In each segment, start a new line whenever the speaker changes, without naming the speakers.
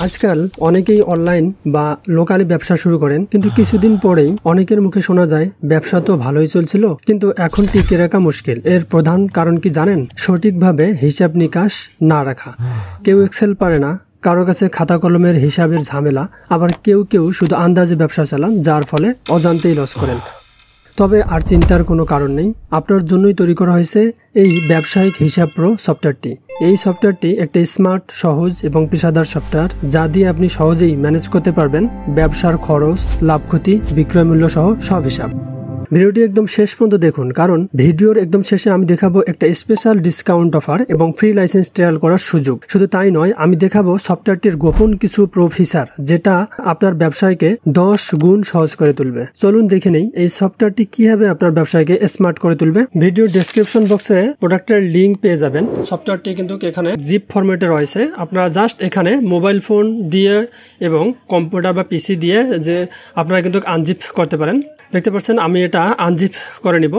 আজকাল অনেকেই অনলাইন বা লোকালি ব্যবসা শুরু করেন, কিন্তু কিছুদিন পরেই অনেকের মুখে শোনা যায় ব্যবসা তো ভালোই চলছিল, কিন্তু এখন টিকে রাখা মুশকিল। এর প্রধান কারণ কি জানেন? সঠিকভাবে হিসাব নিকাশ না রাখা। কেউ এক্সেল পারে না, কারো কাছে খাতা কলমের হিসাবের ঝামেলা, আবার কেউ কেউ শুধু আন্দাজে ব্যবসা চালান, যার ফলে অজান্তেই লস করেন। তবে আর চিন্তার কোনো কারণ নেই, আপনার জন্যই তৈরি করা হয়েছে এই ব্যবসায়িক হিসাব প্রো সফটওয়্যারটি। এই সফটওয়্যারটি একটি স্মার্ট, সহজ এবং পেশাদার সফটওয়্যার, যা দিয়ে আপনি সহজেই ম্যানেজ করতে পারবেন ব্যবসার খরচ, লাভ ক্ষতি, বিক্রয় মূল্য সহ সব হিসাব। ভিডিওটি একদম শেষ পর্যন্ত দেখুন, কারণ ভিডিওর একদম শেষে আমি দেখাবো একটা স্পেশাল ডিসকাউন্ট অফার এবং ফ্রি লাইসেন্স ট্রায়াল করার সুযোগ। শুধু তাই নয়, আমি দেখাবো সফটওয়্যারটির গোপন কিছু প্রো ফিচার, যেটা আপনার ব্যবসায়কে 10 গুণ সহজ করে তুলবে। চলুন দেখে নেই এই সফটওয়্যারটি কিভাবে আপনার ব্যবসায়কে স্মার্ট করে তুলবে। ভিডিও ডেসক্রিপশন বক্সে প্রোডাক্টের লিঙ্ক পেয়ে যাবেন। সফটওয়্যারটি কিন্তু এখানে জিপ ফরম্যাটে রয়েছে। আপনারা জাস্ট এখানে মোবাইল ফোন দিয়ে এবং কম্পিউটার বা পিসি দিয়ে যে আপনারা কিন্তু আনজিপ করতে পারেন। দেখতে পাচ্ছেন আমি এটা আনজিপ করে নিব।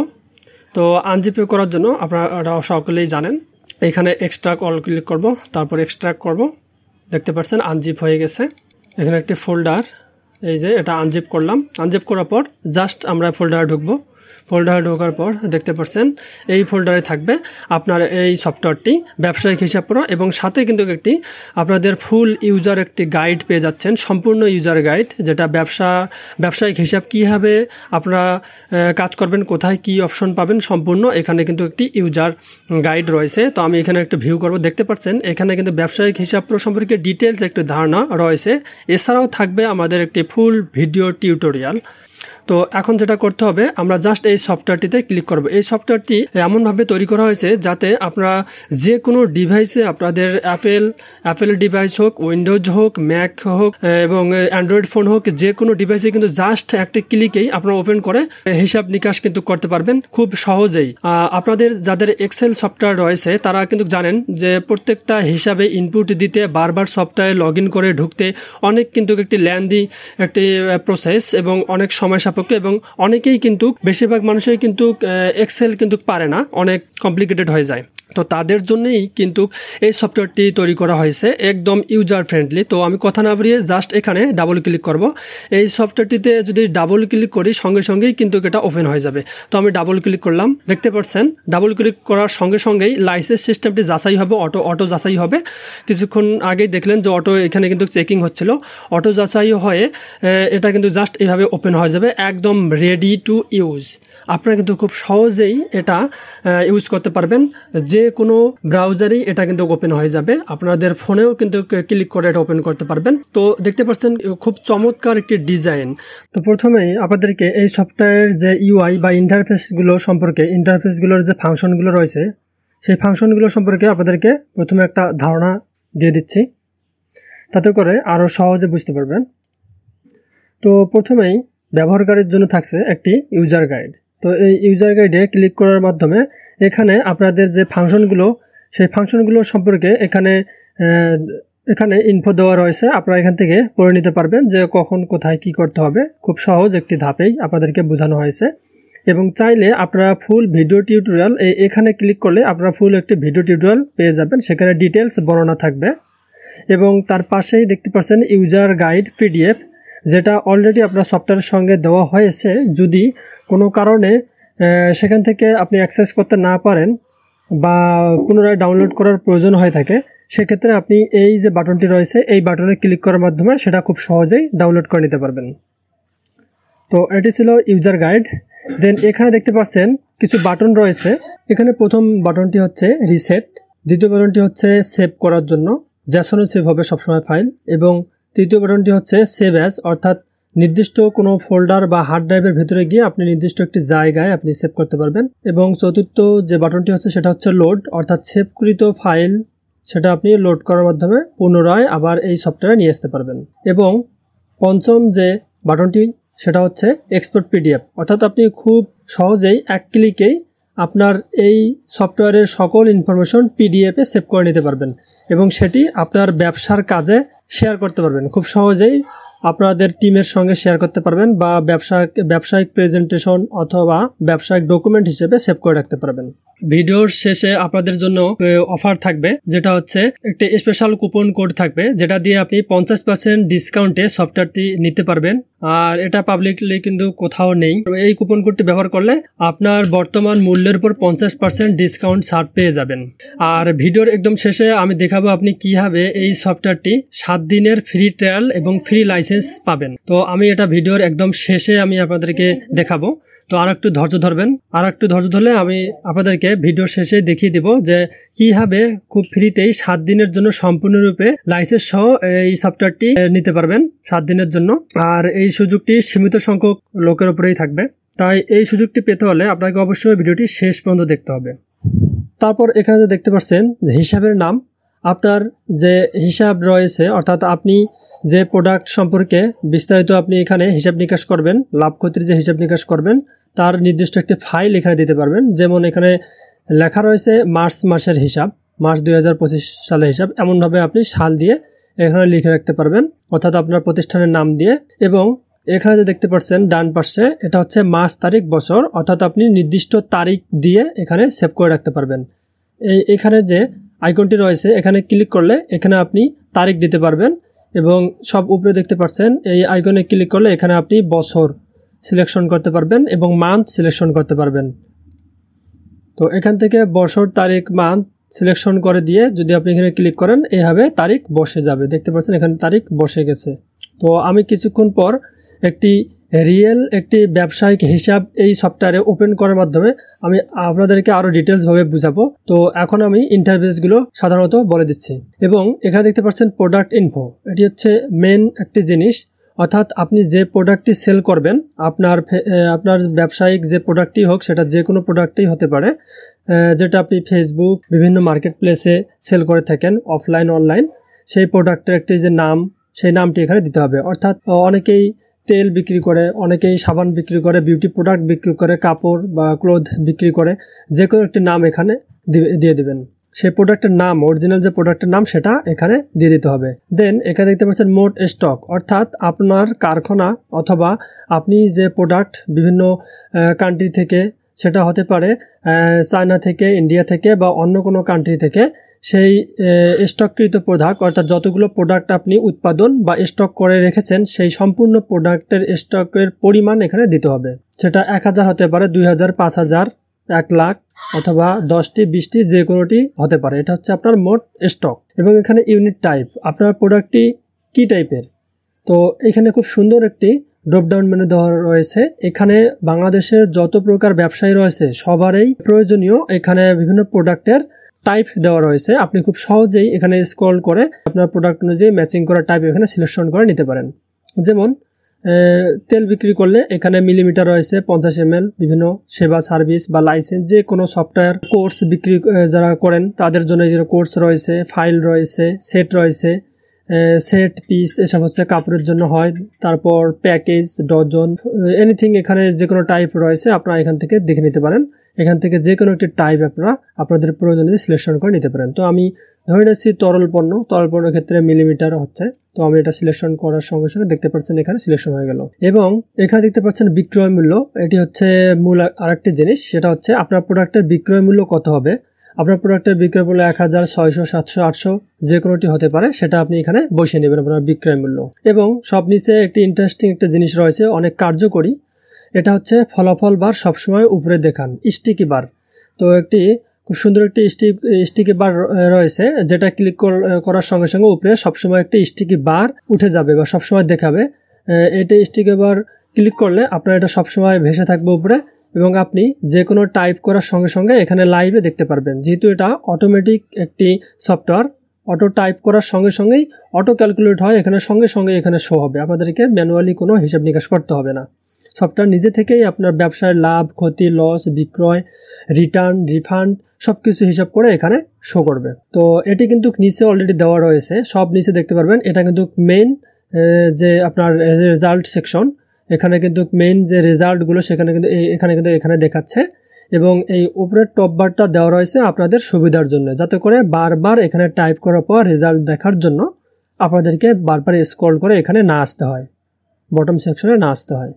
তো আনজিপ করার জন্য আপনারা সকলেই জানেন, এখানে এক্সট্রাক্ট অল ক্লিক করব, তারপর এক্সট্রাক্ট করব। দেখতে পাচ্ছেন আনজিপ হয়ে গেছে। এখানে একটি ফোল্ডার, এই যে এটা আনজিপ করলাম। আনজিপ করার পর জাস্ট আমরা ফোল্ডারে ঢুকবো। ফোল্ডারে ঢোকার পর দেখতে পাচ্ছেন এই ফোল্ডারে থাকবে আপনার এই সফটওয়্যারটি ব্যবসায়িক হিসাব প্রো, এবং সাথে কিন্তু একটি আপনাদের ফুল ইউজার একটি গাইড পেয়ে যাচ্ছেন, সম্পূর্ণ ইউজার গাইড, যেটা ব্যবসায়িক হিসাব কীভাবে আপনারা কাজ করবেন, কোথায় কি অপশন পাবেন, সম্পূর্ণ এখানে কিন্তু একটি ইউজার গাইড রয়েছে। তো আমি এখানে একটু ভিউ করব। দেখতে পাচ্ছেন এখানে কিন্তু ব্যবসায়িক হিসাব প্রো সম্পর্কে ডিটেলস একটু ধারণা রয়েছে। এছাড়াও থাকবে আমাদের একটি ফুল ভিডিও টিউটোরিয়াল। তো এখন যেটা করতে হবে, আমরা জাস্ট এই সফটওয়্যারটিতে ক্লিক করব। এই সফটওয়্যারটি এমনভাবে তৈরি করা হয়েছে যাতে আপনারা যে কোনো ডিভাইসে, আপনাদের অ্যাপেল ডিভাইস হোক, উইন্ডোজ হোক, ম্যাক হোক এবং অ্যান্ড্রয়েড ফোন হোক, যে কোনো ডিভাইসে কিন্তু জাস্ট একটা ক্লিকেই আপনারা ওপেন করে হিসাব নিকাশ কিন্তু করতে পারবেন খুব সহজেই। আপনাদের যাদের এক্সেল সফটওয়্যার রয়েছে তারা কিন্তু জানেন যে প্রত্যেকটা হিসাবে ইনপুট দিতে বারবার সফটওয়্যারে লগ ইন করে ঢুকতে অনেক কিন্তু একটি লেন্দি একটি প্রসেস এবং অনেক সময় সাপেক্ষ, এবং অনেকেই কিন্তু বেশিরভাগ মানুষই কিন্তু এক্সেল কিন্তু পারে না, অনেক কমপ্লিকেটেড হয়ে যায়। তো তাদের জন্যই কিন্তু এই সফটওয়্যারটি তৈরি করা হয়েছে, একদম ইউজার ফ্রেন্ডলি। তো আমি কথা না বাড়িয়ে জাস্ট এখানে ডাবল ক্লিক করব। এই সফটওয়্যারটিতে যদি ডাবল ক্লিক করি সঙ্গে সঙ্গেই কিন্তু এটা ওপেন হয়ে যাবে। তো আমি ডাবল ক্লিক করলাম। দেখতে পাচ্ছেন ডাবল ক্লিক করার সঙ্গে সঙ্গেই লাইসেন্স সিস্টেমটি যাচাই হবে, অটো যাচাই হবে। কিছুক্ষণ আগেই দেখলেন যে অটো এখানে কিন্তু চেকিং হচ্ছিল, অটো যাচাই হয়ে এটা কিন্তু জাস্ট এইভাবে ওপেন হয়ে যাবে, একদম রেডি টু ইউজ। আপনারা কিন্তু খুব সহজেই এটা ইউজ করতে পারবেন, যে কোনো ব্রাউজারেই এটা কিন্তু ওপেন হয়ে যাবে। আপনাদের ফোনেও কিন্তু ক্লিক করে এটা ওপেন করতে পারবেন। তো দেখতে পাচ্ছেন খুব চমৎকার একটি ডিজাইন। তো প্রথমেই আপনাদেরকে এই সফটওয়্যারের যে ইউআই বা ইন্টারফেসগুলোর যে ফাংশনগুলো রয়েছে, সেই ফাংশনগুলো সম্পর্কে আপনাদেরকে প্রথমে একটা ধারণা দিয়ে দিচ্ছি, তাতে করে আরও সহজে বুঝতে পারবেন। তো প্রথমেই ব্যবহারকারীর জন্য থাকছে একটি ইউজার গাইড। তো এই ইউজার গাইডে ক্লিক করার মাধ্যমে এখানে আপনাদের যে ফাংশনগুলো, সেই ফাংশনগুলো সম্পর্কে এখানে ইনফো দেওয়া রয়েছে। আপনারা এখান থেকে পড়ে নিতে পারবেন যে কখন কোথায় কি করতে হবে। খুব সহজ একটি ধাপেই আপনাদেরকে বোঝানো হয়েছে, এবং চাইলে আপনারা ফুল ভিডিও টিউটোরিয়াল এখানে ক্লিক করলে আপনারা ফুল একটি ভিডিও টিউটোরিয়াল পেয়ে যাবেন, সেখানে ডিটেলস বর্ণনা থাকবে। এবং তার পাশেই দেখতে পাচ্ছেন ইউজার গাইড পিডিএফ, যেটা অলরেডি আপনার সফটওয়্যারের সঙ্গে দেওয়া হয়েছে। যদি কোনো কারণে সেখান থেকে আপনি অ্যাক্সেস করতে না পারেন বা পুনরায় ডাউনলোড করার প্রয়োজন হয়ে থাকে, সেক্ষেত্রে আপনি এই যে বাটনটি রয়েছে, এই বাটনে ক্লিক করার মাধ্যমে সেটা খুব সহজেই ডাউনলোড করে নিতে পারবেন। তো এটি ছিল ইউজার গাইড। দেন এখানে দেখতে পাচ্ছেন কিছু বাটন রয়েছে। এখানে প্রথম বাটনটি হচ্ছে রিসেট, দ্বিতীয় বাটনটি হচ্ছে সেভ করার জন্য, জ্যাসনে সেভ হবে সবসময় ফাইল, এবং তৃতীয় বাটনটি হচ্ছে সেভ অ্যাজ, অর্থাৎ নির্দিষ্ট কোনো ফোল্ডার বা হার্ড ড্রাইভের ভিতরে গিয়ে আপনি নির্দিষ্ট একটি জায়গায় আপনি সেভ করতে পারবেন। এবং চতুর্থ যে বাটনটি হচ্ছে সেটা হচ্ছে লোড, অর্থাৎ সেভকৃত ফাইল সেটা আপনি লোড করার মাধ্যমে পুনরায় আবার এই সফটওয়্যারে নিয়ে আসতে পারবেন। এবং পঞ্চম যে বাটনটি সেটা হচ্ছে এক্সপোর্ট পিডিএফ, অর্থাৎ আপনি খুব সহজেই এক ক্লিকেই আপনার এই সফটওয়্যারের সকল ইনফরমেশন পিডিএফে সেভ করে নিতে পারবেন, এবং সেটি আপনার ব্যবসার কাজে শেয়ার করতে পারবেন খুব সহজেই। আপনাদের টিমের সঙ্গে শেয়ার করতে পারবেন বা ব্যবসায়িক প্রেজেন্টেশন অথবা ব্যবসায়িক ডকুমেন্ট হিসেবে সেভ করে রাখতে পারবেন। ভিডিওর শেষে আপনাদের জন্য অফার থাকবে, যেটা হচ্ছে একটি স্পেশাল কুপন কোড থাকবে, যেটা দিয়ে আপনি 50% ডিসকাউন্টে সফটওয়্যারটি নিতে পারবেন। আর এটা পাবলিকলি কিন্তু কোথাও নেই। এই কুপন কোডটি ব্যবহার করলে আপনার বর্তমান মূল্যের উপর 50% ডিসকাউন্ট ছাড় পেয়ে যাবেন। আর ভিডিওর একদম শেষে আমি দেখাবো আপনি কিভাবে এই সফটওয়্যারটি 7 দিনের ফ্রি ট্রায়াল এবং ফ্রি লাইসেন্স পাবেন। তো আমি এটা ভিডিওর একদম শেষে আমি আপনাদেরকে দেখাবো। তো আর একটু ধৈর্য ধরবেন। আর একটু ধৈর্য ধরলে আমি আপনাদেরকে ভিডিওর শেষে দেখিয়ে দিব যে কিভাবে খুব ফ্রিতেই 7 দিনের জন্য সম্পূর্ণরূপে লাইসেন্স সহ এই সফটওয়্যারটি নিতে পারবেন 7 দিনের জন্য। আর এই সুযোগটি সীমিত সংখ্যক লোকের উপরেই থাকবে, তাই এই সুযোগটি পেতে হলে আপনাকে অবশ্যই ভিডিওটি শেষ পর্যন্ত দেখতে হবে। তারপর এখানে যে দেখতে পাচ্ছেন যে হিসাবের নাম, আপনার যে হিসাব রয়েছে অর্থাৎ আপনি যে প্রোডাক্ট সম্পর্কে বিস্তারিত আপনি এখানে হিসাব নিকাশ করবেন, লাভ ক্ষতির যে হিসাব নিকাশ করবেন তার নির্দিষ্ট একটি ফাইল এখানে দিতে পারবেন। যেমন এখানে লেখা রয়েছে মার্চ মাসের হিসাব, মার্চ 2025 সালের হিসাব, এমনভাবে আপনি সাল দিয়ে এখানে লিখে রাখতে পারবেন অর্থাৎ আপনার প্রতিষ্ঠানের নাম দিয়ে। এবং এখানে যে দেখতে পাচ্ছেন ডান পাশে এটা হচ্ছে মাস তারিখ বছর, অর্থাৎ আপনি নির্দিষ্ট তারিখ দিয়ে এখানে সেভ করে রাখতে পারবেন। এখানে যে আইকনটি রয়েছে এখানে ক্লিক করলে এখানে আপনি তারিখ দিতে পারবেন এবং সব উপরে দেখতে পাচ্ছেন এই আইকনে ক্লিক করলে এখানে আপনি বছর সিলেকশন করতে পারবেন এবং মান্থ সিলেকশন করতে পারবেন। তো এখান থেকে বছর তারিখ মান্থ সিলেকশন করে দিয়ে যদি আপনি এখানে ক্লিক করেন এইভাবে তারিখ বসে যাবে। দেখতে পাচ্ছেন এখানে তারিখ বসে গেছে। তো আমি কিছুক্ষণ পর একটি ব্যবসায়িক হিসাব এই সফটওয়্যারে ওপেন করার মাধ্যমে আমি আপনাদেরকে আরও ডিটেলসভাবে বুঝাবো। তো এখন আমি ইন্টারফেসগুলো সাধারণত বলে দিচ্ছি। এবং এখানে দেখতে পাচ্ছেন প্রোডাক্ট ইনফো, এটি হচ্ছে মেন একটি জিনিস, অর্থাৎ আপনি যে প্রোডাক্টটি সেল করবেন আপনার ব্যবসায়িক যে প্রোডাক্টই হোক সেটা যে কোনো প্রোডাক্টই হতে পারে, যেটা আপনি ফেসবুক বিভিন্ন মার্কেট প্লেসে সেল করে থাকেন অফলাইন অনলাইন, সেই প্রোডাক্টের একটি যে নাম সেই নামটি এখানে দিতে হবে। অর্থাৎ অনেকেই তেল বিক্রি করে, অনেকেই সাবান বিক্রি করে, বিউটি প্রোডাক্ট বিক্রি করে, কাপড় বা ক্লোথ বিক্রি করে, যে কোনো একটি নাম এখানে দিয়ে দেবেন। সেই প্রোডাক্টের নাম, অরিজিনাল যে প্রোডাক্টের নাম সেটা এখানে দিয়ে দিতে হবে। দেন এখানে দেখতে পাচ্ছেন মোট স্টক, অর্থাৎ আপনার কারখানা অথবা আপনি যে প্রোডাক্ট বিভিন্ন কান্ট্রি থেকে, সেটা হতে পারে চায়না থেকে, ইন্ডিয়া থেকে বা অন্য কোনো কান্ট্রি থেকে, সেই স্টককৃত প্রোডাক্ট অর্থাৎ যতগুলো প্রোডাক্ট আপনি উৎপাদন বা স্টক করে রেখেছেন সেই সম্পূর্ণ প্রোডাক্টের স্টকের পরিমাণ এখানে দিতে হবে। সেটা 1000 হতে পারে, 2000, 5000, 1 লাখ অথবা 10টি 20টি যে কোনোটি হতে পারে। এটা হচ্ছে আপনার মোট স্টক। এবং এখানে ইউনিট টাইপ, আপনার প্রোডাক্টটি কী টাইপের। তো এখানে খুব সুন্দর একটি ড্রপডাউন মেনু দেওয়া রয়েছে। এখানে বাংলাদেশের যত প্রকার ব্যবসায়ী রয়েছে সবারই প্রয়োজনীয় এখানে বিভিন্ন প্রোডাক্টের টাইপ দেওয়া রয়েছে। আপনি খুব সহজেই এখানে স্ক্রল করে আপনার প্রোডাক্ট অনুযায়ী ম্যাচিং করা টাইপ এখানে সিলেকশন করে নিতে পারেন। যেমন তেল বিক্রি করলে এখানে মিলিমিটার রয়েছে, 50 ml, বিভিন্ন সেবা সার্ভিস বা লাইসেন্স যে কোনো সফটওয়্যার কোর্স বিক্রি যারা করেন তাদের জন্য যে কোর্স রয়েছে, ফাইল রয়েছে, সেট রয়েছে, সেট পিস এসব হচ্ছে কাপড়ের জন্য হয়, তারপর প্যাকেজ, ডজন, এনিথিং এখানে যে কোনো টাইপ রয়েছে আপনারা এখান থেকে দেখে নিতে পারেন। এখান থেকে যে কোনো একটি টাইপ আপনারা আপনাদের প্রয়োজনীয় সিলেকশন করে নিতে পারেন। তো আমি ধরে নিচ্ছি তরল পণ্যের ক্ষেত্রে মিলিমিটার হচ্ছে, তো আমি এটা সিলেকশন করার সঙ্গে সঙ্গে দেখতে পাচ্ছেন এখানে সিলেকশন হয়ে গেল। এবং এখানে দেখতে পাচ্ছেন বিক্রয় মূল্য, এটি হচ্ছে মূল আরেকটি জিনিস, সেটা হচ্ছে আপনার প্রোডাক্টের বিক্রয় মূল্য কত হবে। আপনার প্রোডাক্টের বিক্রয় মূল্য 1000, 600, 700, 800 যে কোনোটি হতে পারে, সেটা আপনি এখানে বসিয়ে নেবেন আপনার বিক্রয় মূল্য। এবং সব নিচে একটি ইন্টারেস্টিং একটা জিনিস রয়েছে, অনেক কার্যকরী, এটা হচ্ছে ফলাফল বার সবসময় উপরে দেখান, স্টিকি বার। তো একটি খুব সুন্দর একটি স্টিকি বার রয়েছে, যেটা ক্লিক করার সঙ্গে সঙ্গে উপরে সবসময় একটি স্টিকি বার উঠে যাবে বা সবসময় দেখাবে। এটা স্টিকি বার ক্লিক করলে আপনার এটা সবসময় ভেসে থাকবে উপরে এবং আপনি যে কোনো টাইপ করার সঙ্গে সঙ্গে এখানে লাইভে দেখতে পারবেন। যেহেতু এটা অটোমেটিক একটি সফটওয়্যার, অটো টাইপ করার সঙ্গে সঙ্গেই অটো ক্যালকুলেট হয়, এখানে সঙ্গে সঙ্গে এখানে শো হবে, আপনাদেরকে ম্যানুয়ালি কোনো হিসাব নিকাশ করতে হবে না। সফটওয়্যার নিজে থেকেই আপনার ব্যবসার লাভ, ক্ষতি, লস, বিক্রয়, রিটার্ন, রিফান্ড সব কিছু হিসাব করে এখানে শো করবে। তো এটি কিন্তু নিচে অলরেডি দেওয়া রয়েছে, সব নিচে দেখতে পারবেন। এটা কিন্তু মেইন যে আপনার রেজাল্ট সেকশন, এখানে কিন্তু মেইন যে রেজাল্টগুলো সেখানে কিন্তু এখানে দেখাচ্ছে এবং এই উপরের টপ বারটা দেওয়া রয়েছে আপনাদের সুবিধার জন্য, যাতে করে বারবার এখানে টাইপ করার পর রেজাল্ট দেখার জন্য আপনাদেরকে বারবার স্ক্রল করে এখানে না আসতে হয়, বটম সেকশনে না আসতে হয়।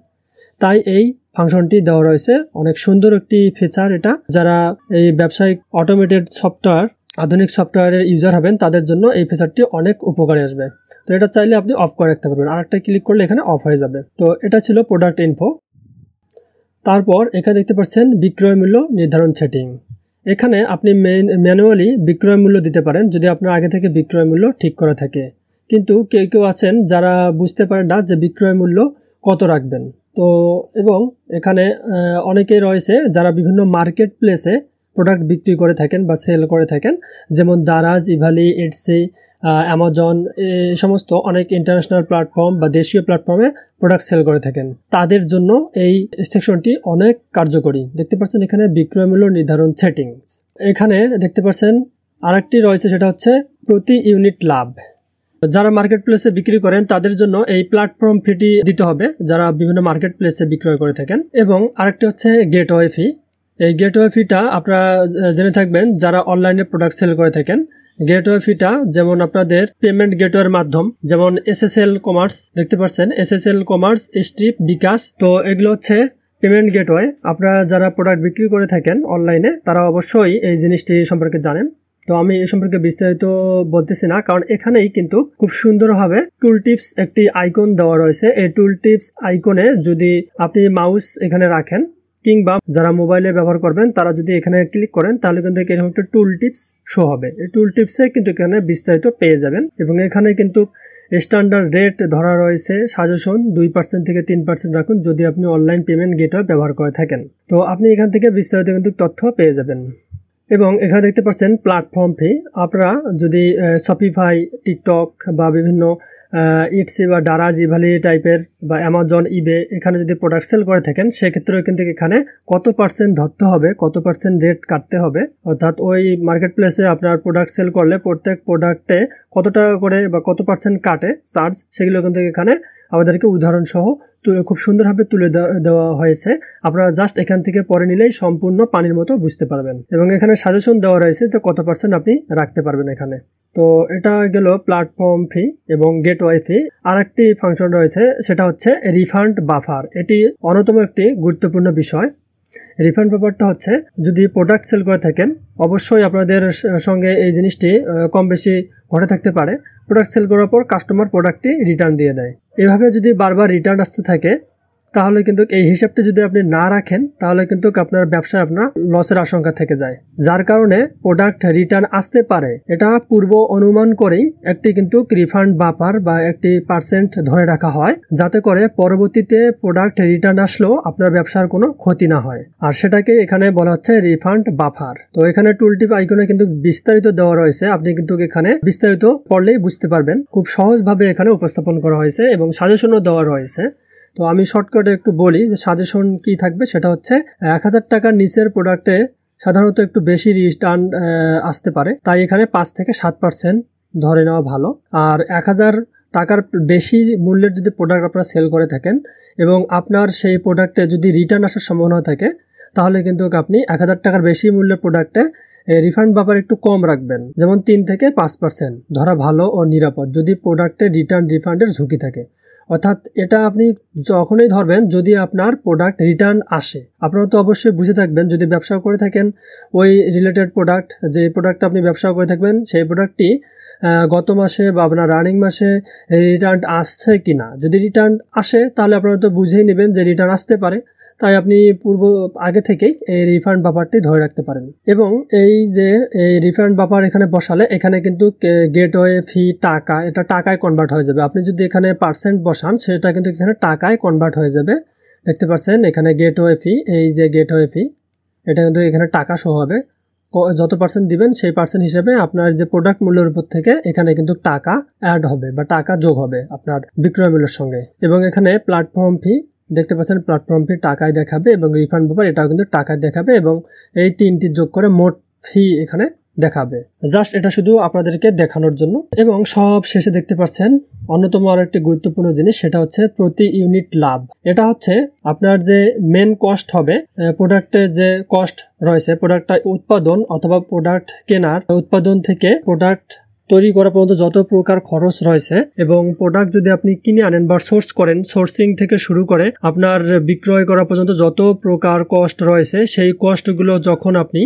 তাই এই ফাংশনটি দেওয়া রয়েছে, অনেক সুন্দর একটি ফিচার এটা। যারা এই ব্যবসায়িক অটোমেটেড সফটওয়্যার, আধুনিক সফটওয়্যারের ইউজার হবেন তাদের জন্য এই ফিচারটি অনেক উপকারে আসবে। তো এটা চাইলে আপনি অফ করে রাখতে পারবেন, আরেকটা ক্লিক করলে এখানে অফ হয়ে যাবে। তো এটা ছিল প্রোডাক্ট ইনফো। তারপর এখানে দেখতে পাচ্ছেন বিক্রয় মূল্য নির্ধারণ সেটিং। এখানে আপনি ম্যানুয়ালি বিক্রয় মূল্য দিতে পারেন যদি আপনার আগে থেকে বিক্রয় মূল্য ঠিক করা থাকে। কিন্তু কেউ কেউ আছেন যারা বুঝতে পারেন না যে বিক্রয় মূল্য কত রাখবেন। তো এবং এখানে অনেকে রয়েছে যারা বিভিন্ন মার্কেট প্লেসে প্রোডাক্ট বিক্রি করে থাকেন বা সেল করে থাকেন, যেমন দারাজ, ইভালি, এটসি, অ্যামাজন, এই সমস্ত অনেক ইন্টারন্যাশনাল প্ল্যাটফর্ম বা দেশীয় প্ল্যাটফর্মে প্রোডাক্ট সেল করে থাকেন। তাদের জন্য এই সেকশনটি অনেক কার্যকরী। দেখতে পাচ্ছেন এখানে বিক্রয় মূল্য নির্ধারণ সেটিংস। এখানে দেখতে পাচ্ছেন আরেকটি রয়েছে, সেটা হচ্ছে প্রতি ইউনিট লাভ। যারা মার্কেট প্লেসে বিক্রি করেন তাদের জন্য এই প্ল্যাটফর্ম ফিটি দিতে হবে, যারা বিভিন্ন মার্কেট প্লেসে বিক্রয় করে থাকেন। এবং আরেকটি হচ্ছে গেটওয়ে ফি। এই গেটওয়ে ফিটা আপনারা জেনে থাকবেন যারা অনলাইনে প্রোডাক্ট সেল করে থাকেন। গেটওয়ে ফিটা যেমন আপনাদের পেমেন্ট গেটওয়ের মাধ্যম, যেমন এসএসএল কমার্স, দেখতে পাচ্ছেন এসএসএল কমার্স, স্ট্রিপ, বিকাশ। তো এগুলো হচ্ছে পেমেন্ট গেটওয়ে। আপনারা যারা প্রোডাক্ট বিক্রি করে থাকেন অনলাইনে তারা অবশ্যই এই জিনিসটি সম্পর্কে জানেন। তো আমি এই সম্পর্কে বিস্তারিত বলতেছি না, কারণ এখানেই কিন্তু খুব সুন্দরভাবে টুল টিপস একটি আইকন দেওয়া রয়েছে। এই টুল টিপস আইকনে যদি আপনি মাউস এখানে রাখেন কিংবা যারা মোবাইলে ব্যবহার করবেন তারা যদি এখানে ক্লিক করেন তাহলে কিন্তু এরকম একটা টুল টিপস শো হবে। এই টুল টিপসে কিন্তু এখানে বিস্তারিত পেয়ে যাবেন। এবং এখানে কিন্তু স্ট্যান্ডার্ড রেট ধরা রয়েছে, সাজেশন 2% থেকে 3% রাখুন যদি আপনি অনলাইন পেমেন্ট গেটওয়ে ব্যবহার করে থাকেন। তো আপনি এখান থেকে বিস্তারিত কিন্তু তথ্য পেয়ে যাবেন। এবং এখানে দেখতে পাচ্ছেন প্ল্যাটফর্ম ফি। আপনারা যদি শপিফাই, টিকটক বা বিভিন্ন ইটসি বা দারাজ, ইভালি টাইপের বা অ্যামাজন, ইবে এখানে যদি প্রোডাক্ট সেল করে থাকেন সেক্ষেত্রেও কিন্তু এখানে কত পার্সেন্ট ধরতে হবে, কত পার্সেন্ট রেট কাটতে হবে। অর্থাৎ ওই মার্কেট প্লেসে আপনার প্রোডাক্ট সেল করলে প্রত্যেক প্রোডাক্টে কত টাকা করে বা কত পার্সেন্ট কাটে চার্জ, সেগুলো কিন্তু এখানে আমাদেরকে উদাহরণ সহ খুব সুন্দরভাবে তুলে দেওয়া হয়েছে। আপনারা জাস্ট এখান থেকে পরে নিলেই সম্পূর্ণ পানির মতো বুঝতে পারবেন। এবং এখানে সাজেশন দেওয়া রয়েছে যে কত পার্সেন্ট আপনি রাখতে পারবেন এখানে। তো এটা গেল প্ল্যাটফর্ম ফি এবং গেটওয়ে ফি। আর একটি ফাংশন রয়েছে, সেটা হচ্ছে রিফান্ড বাফার। এটি অন্যতম একটি গুরুত্বপূর্ণ বিষয়। রিফান্ড বাফারটা হচ্ছে যদি প্রোডাক্ট সেল করে থাকেন, অবশ্যই আপনাদের সঙ্গে এই জিনিসটি কম বেশি ঘটে থাকতে পারে। প্রোডাক্ট সেল করার পর কাস্টমার প্রোডাক্টটি রিটার্ন দিয়ে দেয়। এভাবে যদি বারবার রিটার্ন আসতে থাকে তাহলে কিন্তু এই হিসাবটি যদি আপনি না রাখেন তাহলে কিন্তু আপনার ব্যবসায় আপনার লসের আশঙ্কা থেকে যায়, যার কারণে প্রোডাক্ট রিটার্ন আসতে পারে। এটা পূর্ব অনুমান করেই একটি কিন্তু রিফান্ড বাফার বা একটি পার্সেন্ট ধরে রাখা হয়, যাতে করে পরবর্তীতে প্রোডাক্ট রিটার্ন আসলেও আপনার ব্যবসার কোনো ক্ষতি না হয়। আর সেটাকে এখানে বলা হচ্ছে রিফান্ড বাফার। তো এখানে টুলটিপ আইকনে কিন্তু বিস্তারিত দেওয়া রয়েছে, আপনি কিন্তু এখানে বিস্তারিত পড়লেই বুঝতে পারবেন। খুব সহজভাবে এখানে উপস্থাপন করা হয়েছে এবং সাজেশনও দেওয়া রয়েছে। তো আমি শর্টকাটে একটু বলি যে সাজেশন কি থাকবে। সেটা হচ্ছে 1000 টাকার নিচের প্রোডাক্টে সাধারণত একটু বেশি রিটার্ন আসতে পারে, তাই এখানে 5 থেকে 7% ধরে নেওয়া ভালো। আর 1000 টাকার বেশি মূল্যের যদি প্রোডাক্ট আপনারা সেল করে থাকেন এবং আপনার সেই প্রোডাক্টে যদি রিটার্ন আসার সম্ভাবনা থাকে তাহলে কিন্তু আপনি 1000 টাকার বেশি মূল্যের প্রোডাক্টে রিফান্ড ব্যাপার একটু কম রাখবেন, যেমন 3 থেকে 5% ধরা ভালো ও নিরাপদ যদি প্রোডাক্টে রিফান্ডের ঝুঁকি থাকে। অর্থাৎ এটা আপনি যখনই ধরবেন যদি আপনার প্রোডাক্ট রিটার্ন আসে। আপনারা তো অবশ্যই বুঝে থাকবেন যদি ব্যবসা করে থাকেন ওই রিলেটেড প্রোডাক্ট, যে প্রোডাক্ট আপনি ব্যবসা করে থাকবেন সেই প্রোডাক্টটি গত মাসে বা আপনার রানিং মাসে রিটার্ন আসছে কিনা। যদি রিটার্ন আসে তাহলে আপনারা তো বুঝেই নেবেন যে রিটার্ন আসতে পারে, তাই আপনি আগে থেকেই এই রিফান্ড ব্যাপারটি ধরে রাখতে পারেন। এবং এই যে এই রিফান্ড ব্যাপার এখানে বসালে এখানে কিন্তু গেটওয়ে ফি টাকা, এটা টাকায় কনভার্ট হয়ে যাবে। আপনি যদি এখানে পার্সেন্ট বসান সেটা কিন্তু এখানে টাকায় কনভার্ট হয়ে যাবে। দেখতে পাচ্ছেন এখানে গেটওয়ে ফি, এই যে গেটওয়ে ফি এটা কিন্তু এখানে টাকা সহ হবে। যত পার্সেন্ট দিবেন সেই পার্সেন্ট হিসেবে আপনার যে প্রোডাক্ট মূল্যের উপর থেকে এখানে কিন্তু টাকা অ্যাড হবে বা টাকা যোগ হবে আপনার বিক্রয় মূল্যের সঙ্গে। এবং এখানে প্ল্যাটফর্ম ফি দেখতে পাচ্ছেন, প্ল্যাটফর্ম ফি টাকায় দেখাবে এবং রিফান্ড ব্যাপার এটাও কিন্তু টাকায় দেখাবে এবং এই তিনটি যোগ করে মোট ফি এখানে দেখাবে। জাস্ট এটা শুধু আপনাদেরকে দেখানোর জন্য। এবং সব শেষে দেখতে পাচ্ছেন অন্যতম আর একটি গুরুত্বপূর্ণ জিনিস, সেটা হচ্ছে প্রতি ইউনিট লাভ। এটা হচ্ছে আপনার যে মেন কস্ট হবে, প্রোডাক্টের যে কস্ট রয়েছে, প্রোডাক্টটা উৎপাদন অথবা প্রোডাক্ট কেনার, উৎপাদন থেকে প্রোডাক্ট তৈরি করা পর্যন্ত যত প্রকার খরচ রয়েছে এবং প্রোডাক্ট যদি আপনি কিনে আনেন বা সোর্স করেন, সোর্সিং থেকে শুরু করে আপনার বিক্রয় করা পর্যন্ত যত প্রকার কষ্ট রয়েছে সেই কষ্টগুলো যখন আপনি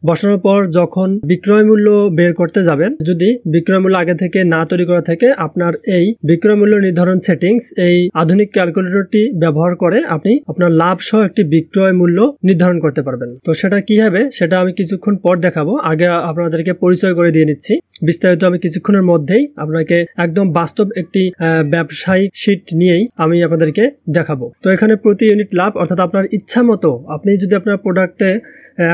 বসানোর পর যখন বিক্রয় মূল্য বের করতে যাবেন, যদি বিক্রয় মূল্য আগে থেকে না তৈরি করা থাকে, আপনার এই বিক্রয় মূল্য নির্ধারণ সেটিংস এই আধুনিক ক্যালকুলেটরটি ব্যবহার করে আপনি আপনার লাভ সহ একটি বিক্রয় মূল্য নির্ধারণ করতে পারবেন। তো সেটা কি হবে সেটা আমি কিছুক্ষণ পর দেখাবো। আগে আপনাদেরকে পরিচয় করে দিয়ে নিচ্ছি। বিস্তারিত আমি কিছুক্ষণের মধ্যেই আপনাকে একদম বাস্তব একটি ব্যবসায়িক শীট নিয়েই আমি আপনাদেরকে দেখাবো। তো এখানে প্রতি ইউনিট লাভ অর্থাৎ আপনার ইচ্ছা মতো আপনি যদি আপনার প্রোডাক্টে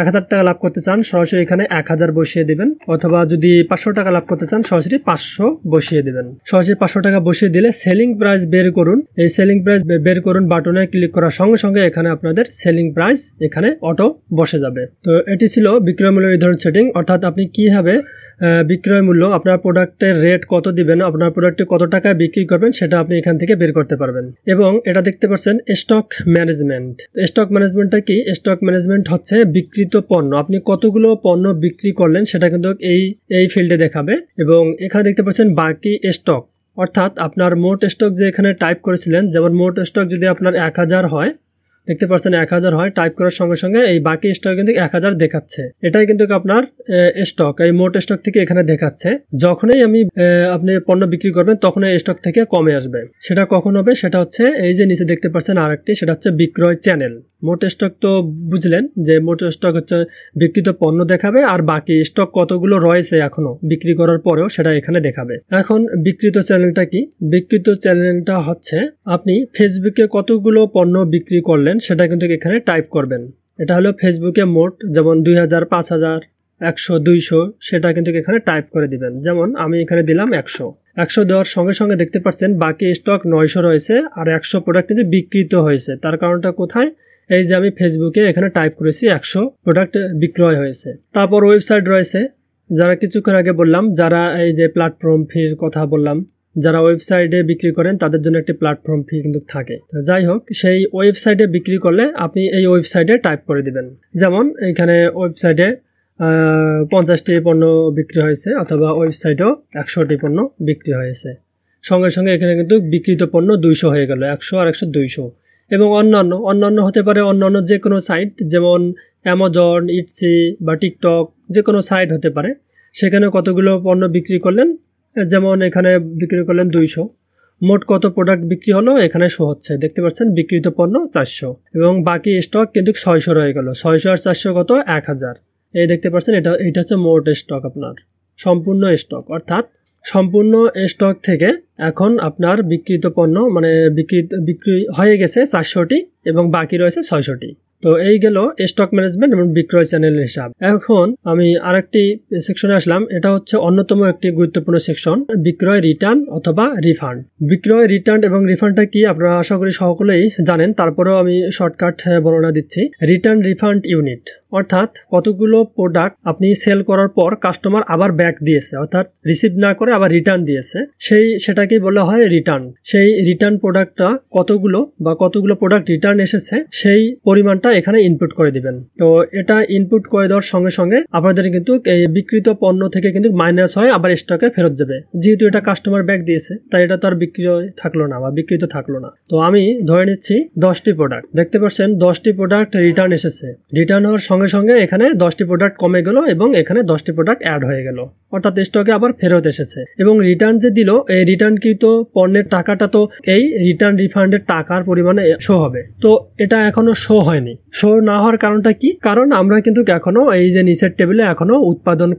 1000 টাকা লাভ করতে চান সরাসরি এখানে 1000 বসিয়ে দিবেন, অথবা যদি 500 টাকা লাভ করতে চান সরাসরি 500 বসিয়ে দিবেন। সরাসরি 500 টাকা বসিয়ে দিলে সেলিং প্রাইস বের করুন, এই সেলিং প্রাইস বের করুন বাটনে ক্লিক করার সঙ্গে সঙ্গে এখানে আপনাদের সেলিং প্রাইস এখানে অটো বসে যাবে। তো এটি ছিল বিক্রয় মূল্য নির্ধারণ সেটিং, অর্থাৎ আপনি কিভাবে বিক্রয় মূল্য আপনার প্রোডাক্টের রেট কত দিবেন, আপনার প্রোডাক্টে কত টাকায় বিক্রি করবেন সেটা আপনি এখান থেকে বের করতে পারবেন। এবং এটা দেখতে পাচ্ছেন স্টক ম্যানেজমেন্ট। স্টক ম্যানেজমেন্টটা কি? স্টক ম্যানেজমেন্ট হচ্ছে বিক্রিত পণ্য, আপনি কতগুলো পণ্য বিক্রি করলেন সেটা কিন্তু এই ফিল্ডে দেখাবে। এবং এখানে দেখতে পাচ্ছেন বাকি স্টক, অর্থাৎ আপনার মোট স্টক যে এখানে টাইপ করেছিলেন, যেমন মোট স্টক যদি আপনার 1000 হয়, দেখতে পাচ্ছেন 1000 হয়, টাইপ করার সঙ্গে সঙ্গে এই বাকি স্টক কিন্তু 1000 দেখাচ্ছে। এটাই কিন্তু আপনার স্টক, এই মোট স্টক থেকে এখানে দেখাচ্ছে। যখনই আপনি পণ্য বিক্রি করবেন তখন এই স্টক থেকে কমে আসবে। সেটা কখন হবে? সেটা হচ্ছে এই যে নিচে দেখতে পাচ্ছেন আরেকটি, সেটা হচ্ছে বিক্রয় চ্যানেল। মোট স্টক তো বুঝলেন যে মোট স্টক হচ্ছে বিক্রিত পণ্য দেখাবে, আর বাকি স্টক কতগুলো রয়েছে এখনো বিক্রি করার পরেও সেটা এখানে দেখাবে। এখন বিক্রিত চ্যানেলটা কি? বিক্রিত চ্যানেলটা হচ্ছে আপনি ফেসবুকে কতগুলো পণ্য বিক্রি করলেন সেটা কিন্তু এখানে টাইপ করবেন। এটা হলো ফেসবুকে মোট, যেমন 2000, 5000, 100, 200 সেটা কিন্তু এখানে টাইপ করে দিবেন। যেমন আমি এখানে দিলাম 100 দেওয়ার সঙ্গে সঙ্গে দেখতে পাচ্ছেন বাকি স্টক 900 রয়েছে, আর 100 প্রোডাক্ট কিন্তু বিক্রিত হয়েছে। তার কারণটা কোথায়? এই যে আমি ফেসবুকে এখানে টাইপ করেছি 100 প্রোডাক্ট বিক্রয় হয়েছে। তারপর ওয়েবসাইট রয়েছে, যারা কিছুক্ষণ আগে বললাম, যারা এই যে প্ল্যাটফর্ম ফির কথা বললাম, যারা ওয়েবসাইটে বিক্রি করেন তাদের জন্য একটি প্ল্যাটফর্ম ফি কিন্তু থাকে। যাই হোক, সেই ওয়েবসাইটে বিক্রি করলে আপনি এই ওয়েবসাইটে টাইপ করে দিবেন। যেমন এখানে ওয়েবসাইটে 50টি পণ্য বিক্রি হয়েছে, অথবা ওয়েবসাইটেও 100টি পণ্য বিক্রি হয়েছে। সঙ্গে সঙ্গে এখানে কিন্তু বিক্রিত পণ্য 200 হয়ে গেল, 100 আর 100 200। এবং অন্যান্য হতে পারে অন্যান্য যে কোনো সাইট, যেমন অ্যামাজন, ইটসি বা টিকটক, যে কোনো সাইট হতে পারে। সেখানে কতগুলো পণ্য বিক্রি করলেন, যেমন এখানে বিক্রি করলেন 200, মোট কত প্রোডাক্ট বিক্রি হলো এখানে শো হচ্ছে। দেখতে পাচ্ছেন বিক্রিত পণ্য 400 এবং বাকি স্টক কিন্তু 600 রয়ে গেল। 600 আর 400 কত? 1000। এই দেখতে পাচ্ছেন এটা হচ্ছে মোট স্টক, আপনার সম্পূর্ণ স্টক। অর্থাৎ সম্পূর্ণ স্টক থেকে এখন আপনার বিক্রিত পণ্য মানে বিক্রি হয়ে গেছে 400টি এবং বাকি রয়েছে 600টি। তো এই গেল স্টক ম্যানেজমেন্ট এবং বিক্রয় চ্যানেলের হিসাব। এখন আমি আরেকটি সেকশনে আসলাম, এটা হচ্ছে অন্যতম একটি গুরুত্বপূর্ণ সেকশন, বিক্রয় রিটার্ন অথবা রিফান্ড। বিক্রয় রিটার্ন এবং রিফান্ডটা কি আপনারা আশা করি সকলেই জানেন, তারপরেও আমি শর্টকাট বর্ণনা দিচ্ছি। রিটার্ন রিফান্ড ইউনিট, অর্থাৎ কতগুলো প্রোডাক্ট আপনি সেল করার পর কাস্টমার আবার ব্যাক দিয়েছে, অর্থাৎ রিসিভ না করে আবার রিটার্ন দিয়েছে, সেটাকেই বলা হয় রিটার্ন। সেই রিটার্ন প্রোডাক্টটা কতগুলো প্রোডাক্ট রিটার্ন এসেছে সেই পরিমাণটা এখানে ইনপুট করে দিবেন। তো এটা ইনপুট করে দেওয়ার সঙ্গে সঙ্গে আপনাদের কিন্তু এই বিক্রিত পণ্য থেকে কিন্তু মাইনাস হয়, আবার স্টকে ফেরত যাবে। যেহেতু এটা কাস্টমার ব্যাক দিয়েছে তাই এটা তো আর বিক্রয় থাকলো না বা বিক্রিত থাকলো না। তো আমি ধরে নিচ্ছি 10টি প্রোডাক্ট, দেখতে পাচ্ছেন 10টি প্রোডাক্ট রিটার্ন এসেছে। রিটার্ন হওয়ার সঙ্গে সঙ্গে এখানে 10টি প্রোডাক্ট কমে গেল এবং এখানে 10টি প্রোডাক্ট অ্যাড হয়ে গেল, অর্থাৎ স্টকে আবার ফেরত এসেছে। এবং রিটার্ন যে দিল, এই রিটার্নকৃত পণ্যের টাকাটা তো এই রিটার্ন রিফান্ডের টাকার পরিমাণে শো হবে। তো এটা এখনো শো হয়নি। শো না হওয়ার কারণটা কি? কারণ আমরা কিন্তু এখনো এই যে নিচের টেবিলে এখনো উৎপাদন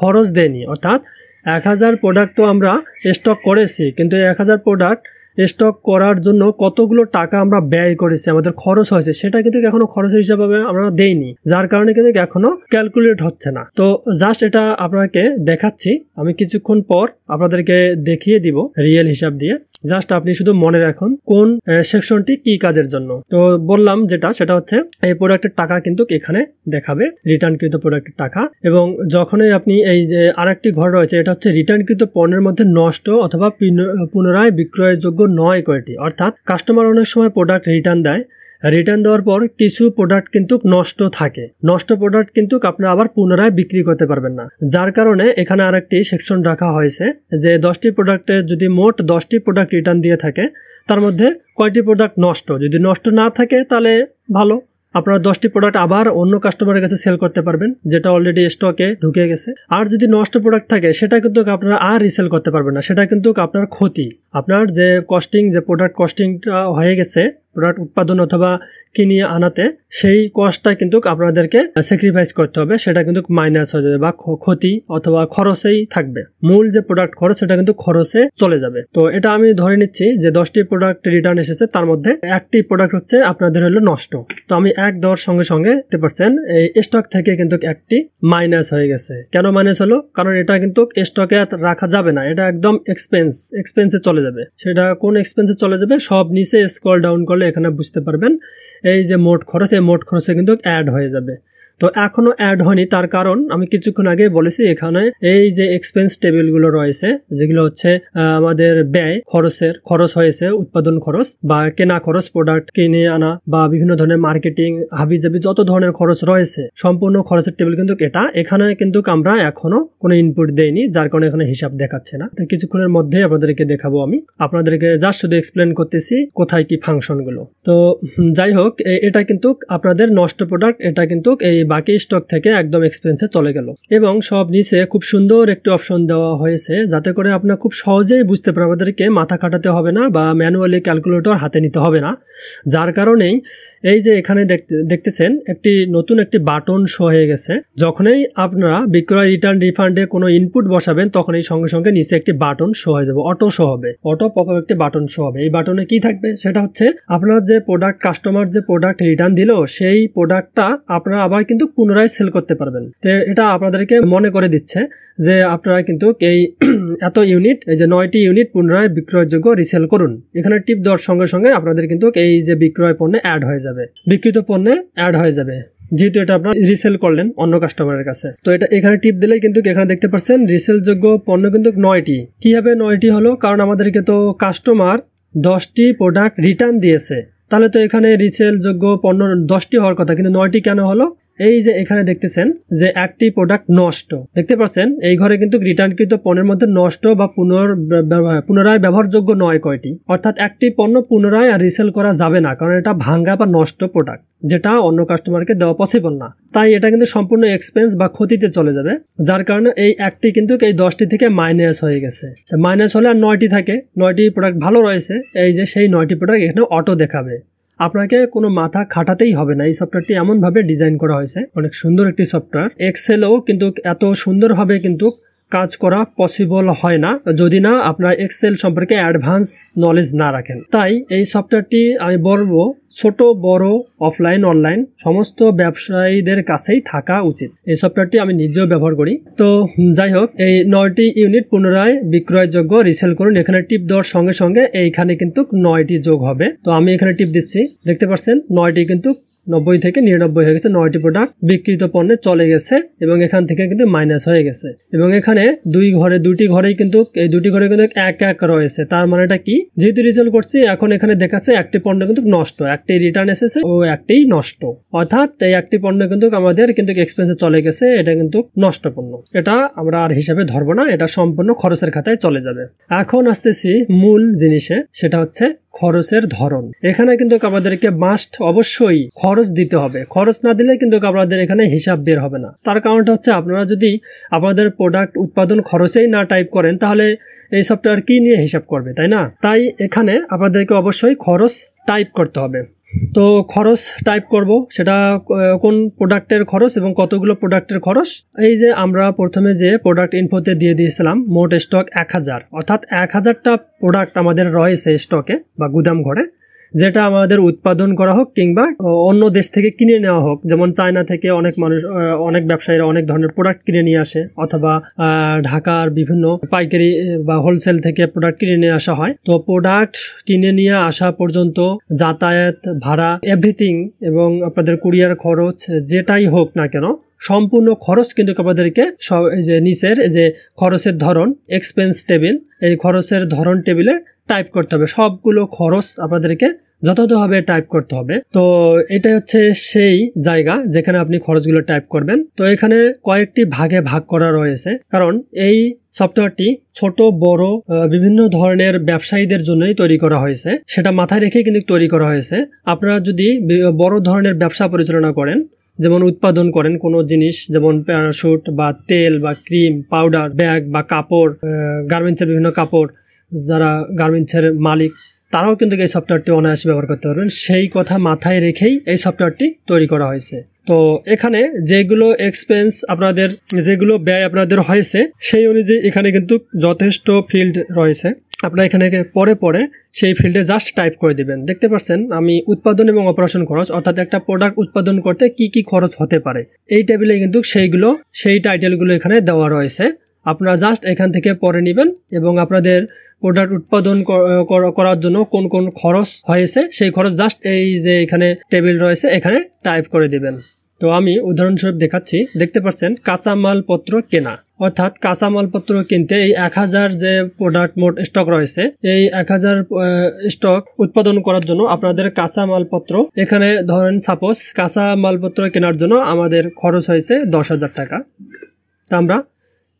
খরচ দেয়নি। অর্থাৎ 1000 প্রোডাক্ট তো আমরা স্টক করেছি, কিন্তু 1000 প্রোডাক্ট স্টক করার জন্য কতগুলো টাকা আমরা ব্যয় করেছি, আমাদের খরচ হয়েছে, সেটা কিন্তু এখনো খরচের হিসাবে আমরা দেইনি, যার কারণে কিন্তু এখনো ক্যালকুলেট হচ্ছে না। তো জাস্ট এটা আপনাকে দেখাচ্ছি, আমি কিছুক্ষণ পর আপনাদেরকে দেখিয়ে দিব রিয়েল হিসাব দিয়ে। জাস্ট আপনি শুধু মনে রাখুন কোন সেকশনটি কি কাজের জন্য। তো বললাম সেটা হচ্ছে এই প্রোডাক্টের টাকা কিন্তু এখানে দেখাবে, রিটার্নকৃত প্রোডাক্টের টাকা। এবং যখনই আপনি এই যে আরেকটি ঘর রয়েছে, এটা হচ্ছে রিটার্নকৃত পণ্যের মধ্যে নষ্ট অথবা পুনরায় বিক্রয়যোগ্য নয় কয়টি। অর্থাৎ কাস্টমার অনেক সময় প্রোডাক্ট রিটার্ন দেয়, রিটার্ন দেওয়ার পর কিছু প্রোডাক্ট কিন্তু নষ্ট থাকে, নষ্ট প্রোডাক্ট কিন্তু আপনারা আবার পুনরায় বিক্রি করতে পারবেন না। যার কারণে এখানে আরেকটি সেকশন রাখা হয়েছে যে 10টি প্রোডাক্টে যদি মোট 10টি প্রোডাক্ট রিটার্ন দিয়ে থাকে তার মধ্যে কয়টি প্রোডাক্ট নষ্ট, যদি নষ্ট না থাকে তাহলে ভালো, আপনারা 10টি প্রোডাক্ট আবার অন্য কাস্টমারের কাছে সেল করতে পারবেন যেটা অলরেডি স্টকে ঢুকে গেছে। আর যদি নষ্ট প্রোডাক্ট থাকে সেটা কিন্তু আপনারা আর রিসেল করতে পারবেন না, সেটা কিন্তু আপনার ক্ষতি। আপনার যে কস্টিং, যে প্রোডাক্ট কস্টিংটা হয়ে গেছে প্রোডাক্ট উৎপাদন অথবা কিনে আনাতে, সেই কস্টটা কিন্তু আপনাদেরকে স্যাক্রিফাইস করতে হবে, সেটা কিন্তু মাইনাস হয়ে যাবে বা ক্ষতি অথবা খরচেই থাকবে। মূল যে প্রোডাক্ট খরচ সেটা কিন্তু খরচে চলে যাবে। তো এটা আমি ধরে নিচ্ছি যে 10টি প্রোডাক্ট রিটার্ন এসেছে, তার মধ্যে একটি প্রোডাক্ট হচ্ছে আপনাদের হলো নষ্ট। তো আমি এক দেওয়ার সঙ্গে সঙ্গে দেখতে পাচ্ছেন এই স্টক থেকে কিন্তু একটি মাইনাস হয়ে গেছে। কেন মাইনাস হলো? কারণ এটা কিন্তু স্টকে রাখা যাবে না, এটা একদম এক্সপেন্সে চলে যাবে। সেটা কোন এক্সপেন্সে চলে যাবে সব নিচে স্ক্রল ডাউন করলে এখানে বুঝতে পারবেন। এই যে মোট খরচ, এই মোট খরচে কিন্তু অ্যাড হয়ে যাবে। তো এখনো অ্যাড হয়নি, তার কারণ আমি কিছুক্ষণ আগে বলেছি এখানে এই যে এক্সপেন্স টেবিলগুলো রয়েছে যেগুলো হচ্ছে আমাদের ব্যয় খরচ হয়েছে, উৎপাদন খরচ বা কেনা খরচ, প্রোডাক্ট কিনে আনা বা বিভিন্ন ধরনের মার্কেটিং হাবিজাবি যত ধরনের খরচ রয়েছে সম্পূর্ণ খরচের টেবিল কিন্তু এটা। এখানে কিন্তু আমরা এখনো কোনো ইনপুট দেইনি, যার কারণে এখানে হিসাব দেখাচ্ছে না। তো কিছুক্ষণের মধ্যে আপনাদেরকে দেখাবো, আমি আপনাদেরকে জাস্ট শুধু এক্সপ্লেন করতেছি কোথায় কি ফাংশন গুলো। তো যাই হোক, এটা কিন্তু আপনাদের নষ্ট প্রোডাক্ট, এটা কিন্তু এই বাকি স্টক থেকে একদম এক্সপেন্সে চলে গেল। এবং সব নিচে খুব সুন্দর একটি অপশন দেওয়া হয়েছে যাতে করে আপনার খুব সহজেই বুঝতে পারেন, আমাদেরকে মাথা খাটাতে হবে না বা ম্যানুয়ালি ক্যালকুলেটর হাতে নিতে হবে না। যার কারণেই এই যে এখানে দেখতেছেন একটি নতুন একটি বাটন শো হয়ে গেছে। যখনই আপনারা বিক্রয় রিটার্ন রিফান্ডে কোনো ইনপুট বসাবেন তখন এই সঙ্গে সঙ্গে নিচে একটি বাটন শো হয়ে যাবে, অটো শো হবে, অটো পপ আপ একটি বাটন শো হবে। এই বাটনে কি থাকবে? সেটা হচ্ছে আপনার যে প্রোডাক্ট, কাস্টমার যে প্রোডাক্ট রিটার্ন দিল সেই প্রোডাক্টটা আপনারা আবার কিন্তু পুনরায় সেল করতে পারবেন। তো এটা আপনাদেরকে মনে করে দিচ্ছে যে আপনারা কিন্তু এই এত ইউনিট, এই যে 9টি ইউনিট পুনরায় বিক্রয়যোগ্য রিসেল করুন। এখানে টিপ দেওয়ার সঙ্গে সঙ্গে আপনাদের কিন্তু এই যে বিক্রয় পণ্যে অ্যাড হয়ে যাবে, বিক্রিত পণ্যে অ্যাড হয়ে যাবে, যেহেতু এটা আপনারা রিসেল করলেন অন্য কাস্টমারের কাছে। তো এটা এখানে টিপ দিলেই কিন্তু এখানে দেখতে পাচ্ছেন রিসেল যোগ্য পণ্য কিন্তু 9টি। কিভাবে 9টি হলো? কারণ আমাদেরকে তো কাস্টমার 10টি প্রোডাক্ট রিটার্ন দিয়েছে, তাহলে তো এখানে রিসেল যোগ্য পণ্য 10টি হওয়ার কথা, কিন্তু 9টি কেন হলো? এই যে এখানে দেখতেছেন যে একটি প্রোডাক্ট নষ্ট, দেখতে পাচ্ছেন এই ঘরে কিন্তু রিটার্নকৃত পণ্যের মধ্যে নষ্ট বা পুনরায় ব্যবহারযোগ্য নয় কয়টি, অর্থাৎ একটি পণ্য পুনরায় আর রিসেল করা যাবে না, কারণ এটা ভাঙ্গা বা নষ্ট প্রোডাক্ট যেটা অন্য কাস্টমারকে দেওয়া পসিবল না। তাই এটা কিন্তু সম্পূর্ণ এক্সপেন্স বা ক্ষতিতে চলে যাবে। যার কারণে এই একটি কিন্তু এই 10টি থেকে মাইনাস হয়ে গেছে। মাইনাস হলে আর 9টি থাকে, 9টি প্রোডাক্ট ভালো রয়েছে, এই যে সেই 9টি প্রোডাক্ট এখানে অটো দেখাবে। আপনাকে কোনো মাথা খাটাতেই হবে না। এই সফটওয়্যারটি এমনভাবে ডিজাইন করা হয়েছে, অনেক সুন্দর একটি সফটওয়্যার। এক্সেলও কিন্তু এত সুন্দরভাবে কিন্তু কাজ করা পসিবল হয় না যদি না আপনার এক্সেল সম্পর্কে অ্যাডভান্স নলেজ না রাখেন। তাই এই সফটওয়্যারটি আমি বলবো ছোট বড় অফলাইন অনলাইন সমস্ত ব্যবসায়ীদের কাছেই থাকা উচিত। এই সফটওয়্যারটি আমি নিজেও ব্যবহার করি। তো যাই হোক, এই 9টি ইউনিট পুনরায় বিক্রয়যোগ্য রিসেল করুন। এখানে টিপ দেওয়ার সঙ্গে সঙ্গে এইখানে কিন্তু 9টি যোগ হবে। তো আমি এখানে টিপ দিচ্ছি, দেখতে পাচ্ছেন 9টি কিন্তু 90 থেকে 99 হয়ে গেছে, 9টি প্রোডাক্ট বিক্রিত পণ্যে চলে গেছে এবং এখান থেকে কিন্তু মাইনাস হয়ে গেছে। এবং এখানে দুটি ঘরেই কিন্তু এই দুটি ঘরে কিন্তু এক রয়েছে। তার মানে এটা কি? যেহেতু রিজাল্ট করছি এখন এখানে দেখাচ্ছে একটি পণ্য কিন্তু নষ্ট, একটি রিটার্ন এসেছে ও একটি নষ্ট, অর্থাৎ এই একটি পণ্য কিন্তু আমাদের কিন্তু এক্সপেন্সে চলে গেছে, এটা কিন্তু নষ্ট পণ্য, এটা আমরা আর হিসাবে ধরবো না, এটা সম্পূর্ণ খরচের খাতায় চলে যাবে। এখন আসতেছি মূল জিনিসে, সেটা হচ্ছে খরচের ধরন। এখানে কিন্তু আমাদেরকে মাস্ট অবশ্যই খরচ দিতে হবে, খরচ না দিলে কিন্তু আপনাদের এখানে হিসাব বের হবে না। তার কারণটা হচ্ছে আপনারা যদি আপনাদের প্রোডাক্ট উৎপাদন খরচেই না টাইপ করেন তাহলে এই সফটওয়্যার কি নিয়ে হিসাব করবে, তাই না? তাই এখানে আপনাদেরকে অবশ্যই খরচ টাইপ করতে হবে। তো খরচ টাইপ করব, সেটা কোন প্রোডাক্টের খরচ এবং কতগুলো প্রোডাক্টের খরচ। এই যে আমরা প্রথমে যে প্রোডাক্ট ইনফোতে দিয়ে দিয়েছিলাম মোট স্টক 1000, অর্থাৎ 1000টা প্রোডাক্ট আমাদের রয়েছে স্টকে বা গুদাম ঘরে, যেটা আমাদের উৎপাদন করা হোক কিংবা অন্য দেশ থেকে কিনে নেওয়া হোক। যেমন চায়না থেকে অনেক ব্যবসায়ীরা অনেক ধরনের প্রোডাক্ট কিনে নিয়ে আসে, অথবা ঢাকার বিভিন্ন পাইকারি বা হোলসেল থেকে প্রোডাক্ট কিনে নিয়ে আসা হয়। তো প্রোডাক্ট কিনে নিয়ে আসা পর্যন্ত যাতায়াত ভাড়া এভরিথিং এবং আপনাদের কুরিয়ার খরচ যেটাই হোক না কেন সম্পূর্ণ খরচ কিন্তু আপনাদেরকে এই যে নিচের যে খরচের ধরন এক্সপেন্স টেবিল, এই খরচের ধরন টেবিলে টাইপ করতে হবে। সবগুলো খরচ আপনাদেরকে যথাযথভাবে টাইপ করতে হবে। তো এটা হচ্ছে সেই জায়গা যেখানে আপনি খরচগুলো টাইপ করবেন। তো এখানে কয়েকটি ভাগে ভাগ করা রয়েছে, কারণ এই সফটওয়্যারটি ছোট বড় বিভিন্ন ধরনের ব্যবসায়ীদের জন্যই তৈরি করা হয়েছে। সেটা মাথায় রেখে কিন্তু তৈরি করা হয়েছে। আপনারা যদি বড় ধরনের ব্যবসা পরিচালনা করেন, যেমন উৎপাদন করেন কোনো জিনিস, যেমন প্যারাশুট বা তেল বা ক্রিম, পাউডার, ব্যাগ বা কাপড়, গার্মেন্টসের বিভিন্ন কাপড়, যারা গার্মেন্টসের মালিক তারাও কিন্তু এই সফটওয়্যারটি অনায়াসে ব্যবহার করতে পারবেন। সেই কথা মাথায় রেখেই এই সফটওয়্যারটি তৈরি করা হয়েছে। তো এখানে যেগুলো এক্সপেন্স আপনাদের, যেগুলো ব্যয় আপনাদের হয়েছে সেই অনুযায়ী এখানে কিন্তু যথেষ্ট ফিল্ড রয়েছে। আপনারা এখানে পরে পরে সেই ফিল্ডে জাস্ট টাইপ করে দিবেন। দেখতে পাচ্ছেন আমি উৎপাদন এবং অপারেশন খরচ, অর্থাৎ একটা প্রোডাক্ট উৎপাদন করতে কি কি খরচ হতে পারে এই টেবিলে কিন্তু সেই টাইটেলগুলো এখানে দেওয়া রয়েছে। আপনারা জাস্ট এখান থেকে পড়ে নেবেন এবং আপনাদের প্রোডাক্ট উৎপাদন করার জন্য কোন কোন খরচ হয়েছে সেই খরচ জাস্ট এই যে এখানে টেবিল রয়েছে এখানে টাইপ করে দিবেন। তো আমি উদাহরণস্বরূপ দেখাচ্ছি। দেখতে পাচ্ছেন কাঁচামালপত্র কেনা, অর্থাৎ কাঁচামালপত্র কিনতে এই 1000 যে প্রোডাক্ট মোট স্টক রয়েছে, এই 1000 স্টক উৎপাদন করার জন্য আপনাদের কাঁচামালপত্র, এখানে ধরেন সাপোজ কাঁচামালপত্র কেনার জন্য আমাদের খরচ হয়েছে 10,000 টাকা। তা আমরা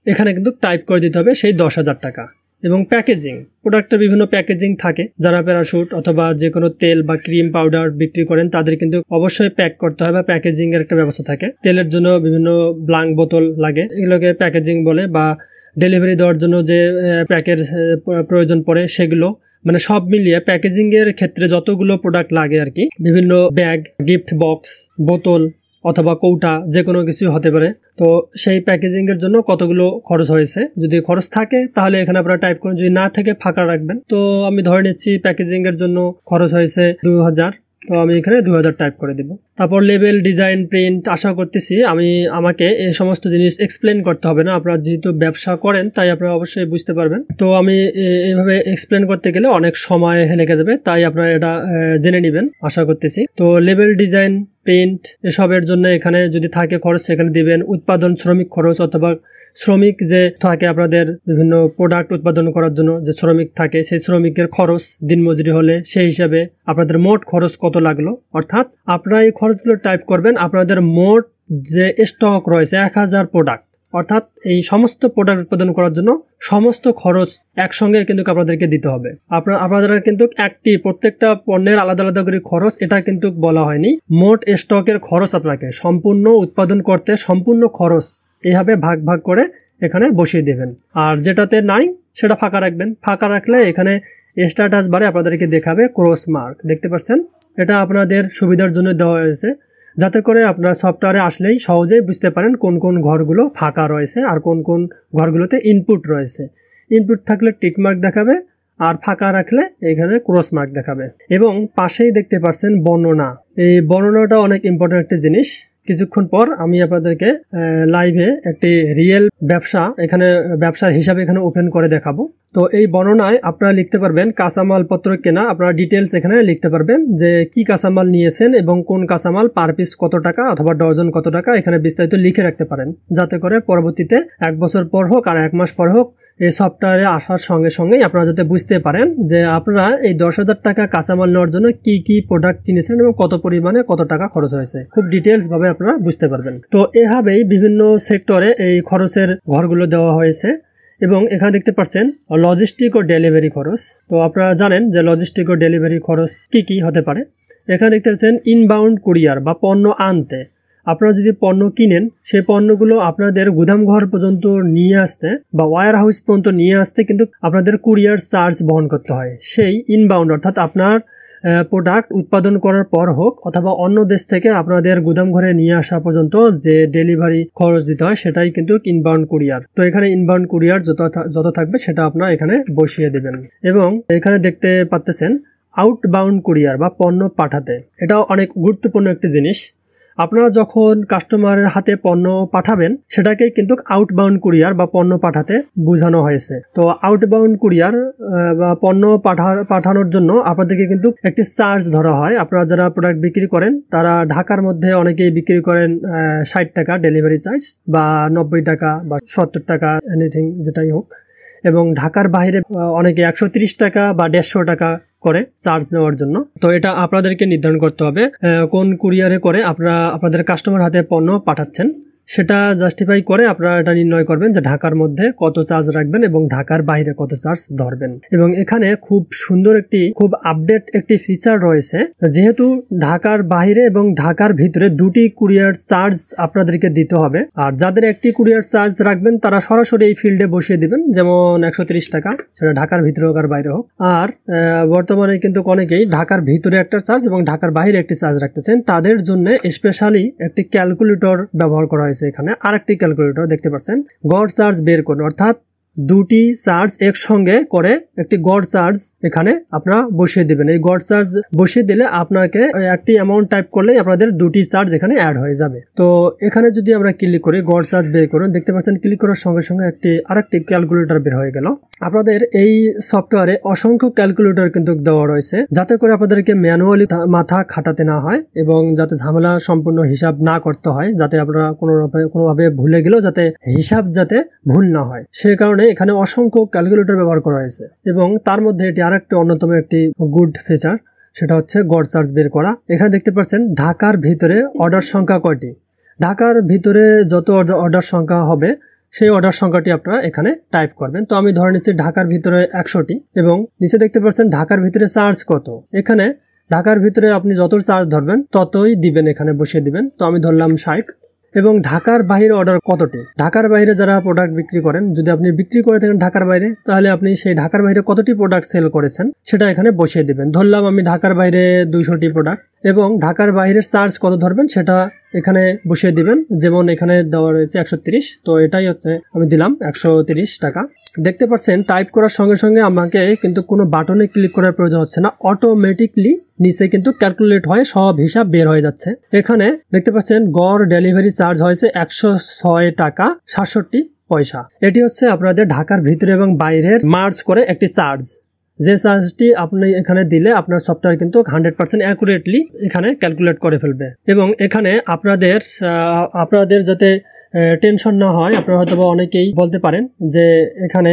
এখানে কিন্তু টাইপ করে দিতে হবে সেই 10,000 টাকা। এবং প্যাকেজিং, প্রোডাক্টের বিভিন্ন প্যাকেজিং থাকে। যারা প্যারাশুট অথবা যে কোনো তেল বা ক্রিম পাউডার বিক্রি করেন তাদের কিন্তু অবশ্যই প্যাক করতে হয় বা প্যাকেজিং এর একটা ব্যবস্থা থাকে। তেলের জন্য বিভিন্ন ব্লাঙ্ক বোতল লাগে, এগুলোকে প্যাকেজিং বলে। বা ডেলিভারি দেওয়ার জন্য যে প্যাকের প্রয়োজন পড়ে সেগুলো, মানে সব মিলিয়ে প্যাকেজিং এর ক্ষেত্রে যতগুলো প্রোডাক্ট লাগে আর কি, বিভিন্ন ব্যাগ, গিফট বক্স, বোতল অথবা কৌটা, যে কোনো কিছু হতে পারে। তো সেই প্যাকেজিং এর জন্য কতগুলো খরচ হয়েছে, যদি খরচ থাকে তাহলে এখানে আপনারা টাইপ করুন, যদি না থেকে ফাঁকা রাখবেন। তো আমি ধরে নিচ্ছি প্যাকেজিং এর জন্য খরচ হয়েছে 2000, তো আমি এখানে 2000 টাইপ করে দিব। তারপর লেবেল, ডিজাইন, প্রিন্ট। আশা করতেছি আমাকে এই সমস্ত জিনিস এক্সপ্লেন করতে হবে না, আপনারা যেহেতু ব্যবসা করেন তাই আপনারা অবশ্যই বুঝতে পারবেন। তো আমি এইভাবে এক্সপ্লেন করতে গেলে অনেক সময় লেগে যাবে, তাই আপনারা এটা জেনে নেবেন আশা করতেছি। তো লেবেল, ডিজাইন, প্রিন্ট এসবের জন্য এখানে যদি থাকে খরচ সেখানে দিবেন। উৎপাদন শ্রমিক খরচ, অথবা শ্রমিক যে থাকে আপনাদের বিভিন্ন প্রোডাক্ট উৎপাদন করার জন্য যে শ্রমিক থাকে, সেই শ্রমিকের খরচ দিনমজুরি হলে সেই হিসাবে আপনাদের মোট খরচ কত লাগলো। অর্থাৎ আপনারা এই খরচগুলো টাইপ করবেন। আপনাদের মোট যে স্টক রয়েছে 1000 প্রোডাক্ট, অর্থাৎ এই সমস্ত প্রোডাক্ট উৎপাদন করার জন্য সমস্ত খরচ একসঙ্গে কিন্তু আপনাদেরকে দিতে হবে। আপনারা কিন্তু প্রত্যেকটা পণ্যের আলাদা আলাদা করে খরচ এটা কিন্তু বলা হয়নি। মোট স্টকের খরচ আপনাকে সম্পূর্ণ উৎপাদন করতে সম্পূর্ণ খরচ এইভাবে ভাগ ভাগ করে এখানে বসিয়ে দেবেন। আর যেটাতে নাই সেটা ফাঁকা রাখবেন। ফাঁকা রাখলে এখানে স্ট্যাটাস বারে আপনাদেরকে দেখাবে ক্রস মার্ক। দেখতে পাচ্ছেন, এটা আপনাদের সুবিধার জন্য দেওয়া হয়েছে, যাতে করে আপনারা সফটওয়্যারে আসলেই সহজেই বুঝতে পারেন কোন কোন ঘরগুলো ফাঁকা রয়েছে আর কোন কোন ঘরগুলোতে ইনপুট রয়েছে। ইনপুট থাকলে টিক মার্ক দেখাবে, আর ফাঁকা রাখলে এখানে ক্রস মার্ক দেখাবে। এবং পাশেই দেখতে পাচ্ছেন বর্ণনা। এই বর্ণনাটা অনেক ইম্পর্টেন্ট একটা জিনিস। কিছুক্ষণ পর আমি আপনাদেরকে লাইভে একটি রিয়েল ব্যবসার হিসাবে এখানে ওপেন করে দেখাবো। তো এই বর্ণনায় আপনারা লিখতে পারবেন কাঁচামালপত্র কেনা, আপনারা ডিটেলস এখানে লিখতে পারবেন যে কি কাঁচামাল নিয়েছেন এবং কোন কাঁচামাল পার পিস কত টাকা অথবা ডজন কত টাকা, এখানে বিস্তারিত লিখে রাখতে পারেন, যাতে করে পরবর্তীতে 1 বছর পর হোক আর 1 মাস পর হোক এই সফটওয়্যারে আসার সঙ্গে সঙ্গেই আপনারা যাতে বুঝতে পারেন যে আপনারা এই 10,000 টাকা কাঁচামাল নেওয়ার জন্য কি কি প্রোডাক্ট কিনেছেন এবং কত পরিমাণে কত টাকা খরচ হয়েছে, খুব ডিটেলস ভাবে আপনারা বুঝতে পারবেন। তো এভাবেই বিভিন্ন সেক্টরে এই খরচের ঘরগুলো দেওয়া হয়েছে। এবং এখানে দেখতে পাচ্ছেন লজিস্টিক ও ডেলিভারি খরচ। তো আপনারা জানেন যে লজিস্টিক ও ডেলিভারি খরচ কি কি হতে পারে। এখানে দেখতে পাচ্ছেন ইনবাউন্ড কুরিয়ার বা পণ্য আনতে। আপনারা যদি পণ্য কিনেন সেই পণ্যগুলো আপনাদের গুদামঘর পর্যন্ত নিয়ে আসতে বা ওয়্যার হাউস পর্যন্ত নিয়ে আসতে কিন্তু আপনাদের কুরিয়ার চার্জ বহন করতে হয়। সেই ইনবাউন্ড অর্থাৎ আপনার প্রোডাক্ট উৎপাদন করার পর হোক অথবা অন্য দেশ থেকে আপনাদের গুদামঘরে নিয়ে আসা পর্যন্ত যে ডেলিভারি খরচ দিতে হয় সেটাই কিন্তু ইনবাউন্ড কুরিয়ার। তো এখানে ইনবাউন্ড কুরিয়ার যত থাকবে সেটা আপনারা এখানে বসিয়ে দেবেন। এবং এখানে দেখতে পাচ্ছেন আউটবাউন্ড কুরিয়ার বা পণ্য পাঠাতে। এটাও অনেক গুরুত্বপূর্ণ একটি জিনিস। আপনারা যখন কাস্টমারের হাতে পণ্য পাঠাবেন সেটাকেই কিন্তু আউটবাউন্ড কুরিয়ার বা পণ্য পাঠাতে বোঝানো হয়েছে। তো আউটবাউন্ড কুরিয়ার বা পণ্য পাঠানোর জন্য আপনাদেরকে কিন্তু একটি চার্জ ধরা হয়। আপনারা যারা প্রোডাক্ট বিক্রি করেন তারা ঢাকার মধ্যে অনেকেই বিক্রি করেন 60 টাকা ডেলিভারি চার্জ বা 90 টাকা বা 70 টাকা, এনিথিং যেটাই হোক। এবং ঢাকার বাইরে অনেকে 130 টাকা বা 150 টাকা করে চার্জ নেওয়ার জন্য। তো এটা আপনাদেরকে নির্ধারণ করতে হবে কোন কুরিয়ারে করে আপনারা আপনাদের কাস্টমার হাতে পণ্য পাঠাচ্ছেন, সেটা জাস্টিফাই করে আপনারা এটা নির্ণয় করবেন যে ঢাকার মধ্যে কত চার্জ রাখবেন এবং ঢাকার বাইরে কত চার্জ ধরবেন। এবং এখানে খুব সুন্দর খুব আপডেট একটি ফিচার রয়েছে, যেহেতু ঢাকার বাইরে এবং ঢাকার ভিতরে দুটি কুরিয়ার চার্জ আপনাদেরকে দিতে হবে। আর যাদের একটি কুরিয়ার চার্জ রাখবেন তারা সরাসরি এই ফিল্ডে বসিয়ে দিবেন, যেমন 130 টাকা, সেটা ঢাকার ভিতরে হোক আর বাইরে হোক। আর বর্তমানে কিন্তু অনেকেই ঢাকার ভিতরে একটা চার্জ এবং ঢাকার বাইরে একটি চার্জ রাখতেছেন, তাদের জন্য স্পেশালি একটি ক্যালকুলেটর ব্যবহার করা হয়েছে। এখানে আরেকটি ক্যালকুলেটর দেখতে পাচ্ছেন, গড় চার্জ বের করুন, অর্থাৎ দুটি চার্জ একসঙ্গে করে একটি গড় চার্জ এখানে আপনারা বসিয়ে দিবেন। এই গড় চার্জ বসিয়ে দিলে আপনাকে একটি অ্যামাউন্ট টাইপ করলে আপনাদের দুটি চার্জ এখানে অ্যাড হয়ে যাবে। তো এখানে যদি আমরা ক্লিক করি গড় চার্জ বের করুন, দেখতে পাচ্ছেন ক্লিক করার সঙ্গে সঙ্গে আরেকটি ক্যালকুলেটর বের হয়ে গেল। আপনাদের এই সফটওয়্যারে অসংখ্য ক্যালকুলেটর কিন্তু দেওয়া রয়েছে, যাতে করে আপনাদেরকে ম্যানুয়ালি মাথা খাটাতে না হয় এবং যাতে ঝামেলা সম্পূর্ণ হিসাব না করতে হয়, যাতে আপনারা কোনোভাবে ভুলে গেলেও যাতে হিসাব যাতে ভুল না হয়, সে কারণে এখানে অসংখ্য ক্যালকুলেটর ব্যবহার করা হয়েছে। এবং তার মধ্যে এটি আরেকটি অন্যতম একটি গুড ফিচার, সেটা হচ্ছে গড় চার্জ বের করা। এখানে দেখতে পাচ্ছেন ঢাকার ভিতরে অর্ডার সংখ্যা কয়টি, ঢাকার ভিতরে যত অর্ডার সংখ্যা হবে সেই অর্ডার সংখ্যাটি আপনারা এখানে টাইপ করবেন। তো আমি ধরে নিচ্ছি ঢাকার ভিতরে 100টি এবং নিচে দেখতে পাচ্ছেন ঢাকার ভিতরে চার্জ কত। এখানে ঢাকার ভিতরে আপনি যত চার্জ ধরবেন ততই দিবেন, এখানে বসিয়ে দিবেন। তো আমি ধরলাম 60। এবং ঢাকার বাইরে অর্ডার কতটি, ঢাকার বাইরে যারা প্রোডাক্ট বিক্রি করেন, যদি আপনি বিক্রি করে থাকেন ঢাকার বাইরে, তাহলে আপনি সেই ঢাকার বাইরে কতটি প্রোডাক্ট সেল করেছেন সেটা এখানে বসিয়ে দিবেন। ধরলাম আমি ঢাকার বাইরে 200টি প্রোডাক্ট, এবং ঢাকার বাইরের চার্জ কত ধরবেন সেটা এখানে বসিয়ে দিবেন। যেমন এখানে দেওয়া রয়েছে 130, তো এটাই হচ্ছে আমি দিলাম 130 টাকা। দেখতে পাচ্ছেন টাইপ করার সঙ্গে সঙ্গে আমাকে কিন্তু কোনো বাটনে ক্লিক করার প্রয়োজন হচ্ছে না, অটোমেটিকলি নিচে কিন্তু ক্যালকুলেট হয়ে সব হিসাব বের হয়ে যাচ্ছে। এখানে দেখতে পাচ্ছেন গড় ডেলিভারি চার্জ হয়েছে 106 টাকা 67 পয়সা। এটি হচ্ছে আপনাদের ঢাকার ভিতরে এবং বাইরের মার্জ করে একটি চার্জ, যে চার্জটি আপনি এখানে দিলে আপনার সফটওয়্যার কিন্তু 100% অ্যাকুরেটলি এখানে ক্যালকুলেট করে ফেলবে। এবং এখানে আপনাদের যাতে টেনশন না হয়, আপনারা হয়তো অনেকেই বলতে পারেন যে এখানে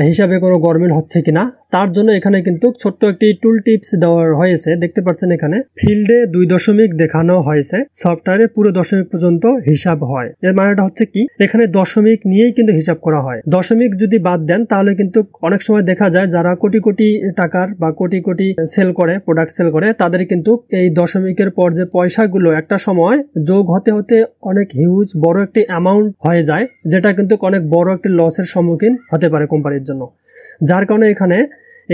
হিসাবে কোনো গরমিল হচ্ছে কিনা, তার জন্য এখানে কিন্তু ছোট্ট একটি টুল টিপস দেওয়া হয়েছে। দেখতে পাচ্ছেন এখানে ফিল্ডে 2 দশমিক দেখানো হয়েছে, সফটওয়্যারে পুরো দশমিক পর্যন্ত হিসাব হয়। এর মানেটা হচ্ছে কি, এখানে দশমিক নিয়েই কিন্তু হিসাব করা হয়। দশমিক যদি বাদ দেন তাহলে কিন্তু অনেক সময় দেখা যায় যারা কোটি কোটি টাকার বা কোটি কোটি সেল করে, প্রোডাক্ট সেল করে, তাদের কিন্তু এই দশমিকের পর যে পয়সাগুলো একটা সময় যোগ হতে হতে অনেক হিউজ বড় একটি অ্যামাউন্ট হয়ে যায়, যেটা কিন্তু অনেক বড় একটি লসের সম্মুখীন হতে পারে কোম্পানির জন্য। যার কারণে এখানে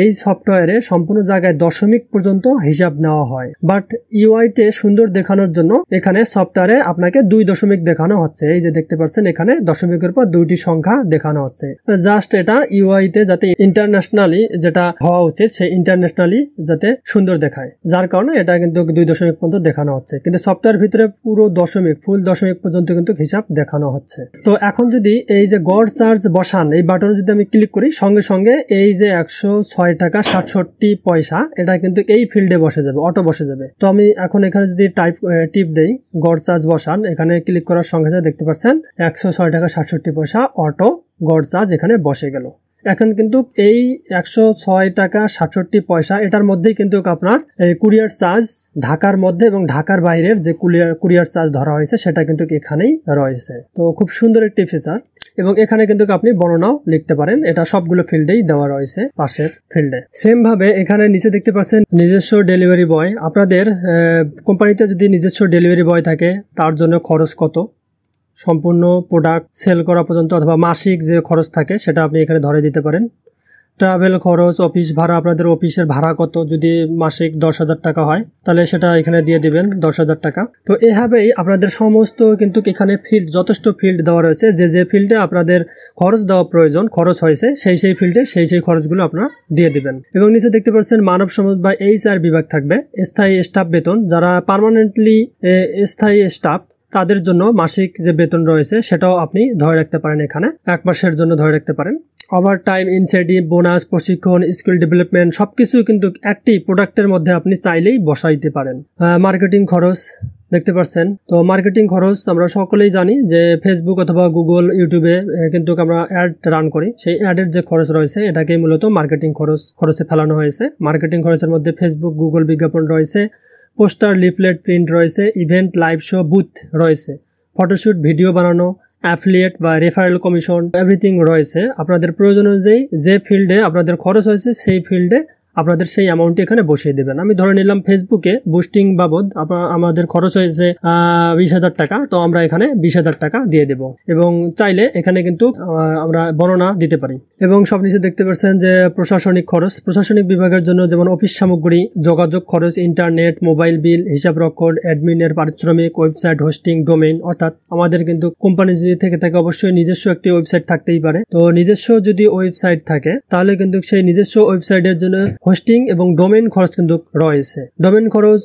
এই সফটওয়্যারে সম্পূর্ণ জায়গায় দশমিক পর্যন্ত হিসাব নেওয়া হয়। বাট ইউআইতে সুন্দর দেখানোর জন্য এখানে সফটওয়্যারে আপনাকে 2 দশমিক দেখানো হচ্ছে। এই যে দেখতে পাচ্ছেন এখানে দশমিকের পর 2টি সংখ্যা দেখানো হচ্ছে। জাস্ট এটা ইউআইতে যাতে ইন্টারন্যাশনালি যেটা হওয়া উচিত সেই ইন্টারন্যাশনালি যাতে সুন্দর দেখায়, যার কারণে এটা কিন্তু 2 দশমিক পর্যন্ত দেখানো হচ্ছে। কিন্তু সফটওয়্যার ভিতরে পুরো দশমিক, ফুল দশমিক পর্যন্ত কিন্তু হিসাব দেখানো হচ্ছে। তো এখন যদি এই যে গড় চার্জ বসান এই বাটনে যদি আমি ক্লিক করি, সঙ্গে সঙ্গে এই যে 106 টাকা 67 পয়সা এটা কিন্তু এই ফিল্ডে বসে যাবে, অটো বসে যাবে। তো আমি এখন এখানে যদি টিপ দেই গড় চার্জ বসান, এখানে ক্লিক করার সঙ্গে সঙ্গে দেখতে পাচ্ছেন 106 টাকা 67 পয়সা অটো গড় চার্জ এখানে বসে গেল। এখন কিন্তু এই 106 টাকা 67 পয়সা এটার মধ্যেই কিন্তু আপনার কুরিয়ার চার্জ ঢাকার মধ্যে এবং ঢাকার বাইরের যে কুরিয়ার চার্জ ধরা হয়েছে সেটা কিন্তু এখানেই রয়েছে। তো খুব সুন্দর একটি ফিচার। এবং এখানে কিন্তু আপনি বর্ণনাও লিখতে পারেন, এটা সবগুলো ফিল্ডেই দেওয়া রয়েছে পাশের ফিল্ডে। সেম ভাবে এখানে নিচে দেখতে পাচ্ছেন নিজস্ব ডেলিভারি বয়। আপনাদের কোম্পানিতে যদি নিজস্ব ডেলিভারি বয় থাকে তার জন্য খরচ কত, সম্পূর্ণ প্রোডাক্ট সেল করা পর্যন্ত অথবা মাসিক যে খরচ থাকে সেটা আপনি এখানে ধরে দিতে পারেন। ট্রাভেল খরচ, অফিস ভাড়া, আপনাদের অফিসের ভাড়া কত, যদি মাসিক 10,000 টাকা হয় তাহলে সেটা এখানে দিয়ে দিবেন 10,000 টাকা। তো এভাবেই আপনাদের সমস্ত কিন্তু এখানে যথেষ্ট ফিল্ড দেওয়া রয়েছে, যে ফিল্ডে আপনাদের খরচ দেওয়া প্রয়োজন, খরচ হয়েছে সেই ফিল্ডে সেই খরচগুলো আপনারা দিয়ে দিবেন। এবং নিচে দেখতে পাচ্ছেন মানব সম্পদ বা HR বিভাগ থাকবে, স্থায়ী স্টাফ বেতন, যারা পার্মানেন্টলি স্থায়ী স্টাফ তাদের জন্য মাসিক যে বেতন রয়েছে সেটাও আপনি ধরে রাখতে পারেন, এখানে 1 মাসের জন্য ধরে রাখতে পারেন। ওভার টাইম, ইনসেন্টিভ, বোনাস, প্রশিক্ষণ, স্কিল ডেভেলপমেন্ট সবকিছু কিন্তু একটি প্রোডাক্টের মধ্যে আপনি চাইলেই বসাইতে পারেন। মার্কেটিং খরচ, দেখতে পাচ্ছেন। তো মার্কেটিং খরচ আমরা সকলেই জানি যে ফেসবুক অথবা গুগল, ইউটিউবে কিন্তু আমরা অ্যাড রান করি, সেই অ্যাডের যে খরচ রয়েছে এটাকে মূলত মার্কেটিং খরচে ফেলানো হয়েছে। মার্কেটিং খরচের মধ্যে ফেসবুক, গুগল বিজ্ঞাপন রয়েছে, পোস্টার, লিফলেট, প্রিন্ট রয়েছে, ইভেন্ট, লাইভ শো, বুথ রয়েছে, ফটোশুট, ভিডিও বানানো, অ্যাফিলিয়েট বা রেফারেল কমিশন, এভরিথিং রয়েছে। আপনাদের প্রয়োজন অনুযায়ী যে ফিল্ডে আপনাদের খরচ হয়েছে সেই ফিল্ডে আপনাদের সেই অ্যামাউন্টটি এখানে বসিয়ে দেবেন। আমি ধরে নিলাম ফেসবুকে বুস্টিং বাবদ আমাদের খরচ হয়েছে 20,000 টাকা, তো আমরা এখানে 20,000 টাকা দিয়ে দেব এবং চাইলে এখানে কিন্তু আমরা বর্ণনা দিতে পারি। এবং সব নিচে দেখতে পাচ্ছেন যে প্রশাসনিক খরচ, প্রশাসনিক বিভাগের জন্য যেমন অফিস সামগ্রী, যোগাযোগ খরচ, ইন্টারনেট, মোবাইল বিল, হিসাব রক্ষণ, অ্যাডমিনের পারিশ্রমিক, ওয়েবসাইট হোস্টিং, ডোমেইন। অর্থাৎ আমাদের কিন্তু কোম্পানি যদি থেকে থাকে অবশ্যই নিজস্ব একটি ওয়েবসাইট থাকতেই পারে। তো নিজস্ব যদি ওয়েবসাইট থাকে তাহলে কিন্তু সেই নিজস্ব ওয়েবসাইটের জন্য হোস্টিং এবং ডোমেইন খরচ কিন্তু রয়েছে। ডোমেইন খরচ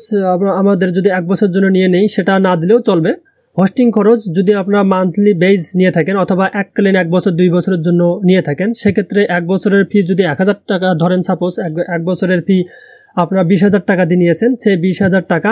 আমাদের যদি 1 বছর জন্য নিয়ে নেই সেটা না দিলেও চলবে। হোস্টিং খরচ যদি আপনারা মান্থলি বেজ নিয়ে থাকেন অথবা এককালীন 1 বছর 2 বছরের জন্য নিয়ে থাকেন, সেক্ষেত্রে 1 বছরের ফি যদি 1,000 টাকা ধরেন, সাপোজ 1 বছরের ফি আপনারা 20,000 টাকা দিয়ে নিয়েছেন, সেই 20,000 টাকা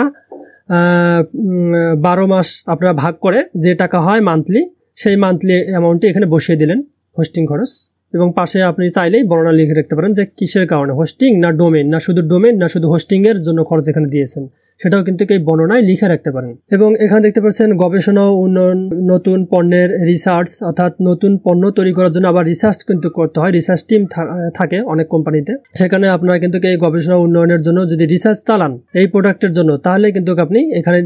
12 মাস আপনারা ভাগ করে যে টাকা হয় মান্থলি, সেই মান্থলি অ্যামাউন্টটি এখানে বসিয়ে দিলেন হোস্টিং খরচ। এবং পাশে আপনি চাইলেই বর্ণনা লিখে রাখতে পারেন যে কিসের কারণে, হোস্টিং না ডোমেইন, না শুধু হোস্টিং এর জন্য খরচ এখানে দিয়েছেন, সেটাও কিন্তু এই বর্ণনায় লিখে রাখতে পারেন। এবং এখানে দেখতে পাচ্ছেন গবেষণা ও উন্নয়ন, নতুন পণ্যের রিসার্চ, অর্থাৎ নতুন পণ্য তৈরি করার জন্য আবার রিসার্চ কিন্তু করতে হয়, রিসার্চ টিম থাকে অনেক কোম্পানিতে, সেখানে আপনারা কিন্তু এই গবেষণা উন্নয়নের জন্য যদি রিসার্চ চালান এই প্রোডাক্টের জন্য তাহলে কিন্তু আপনি এখানে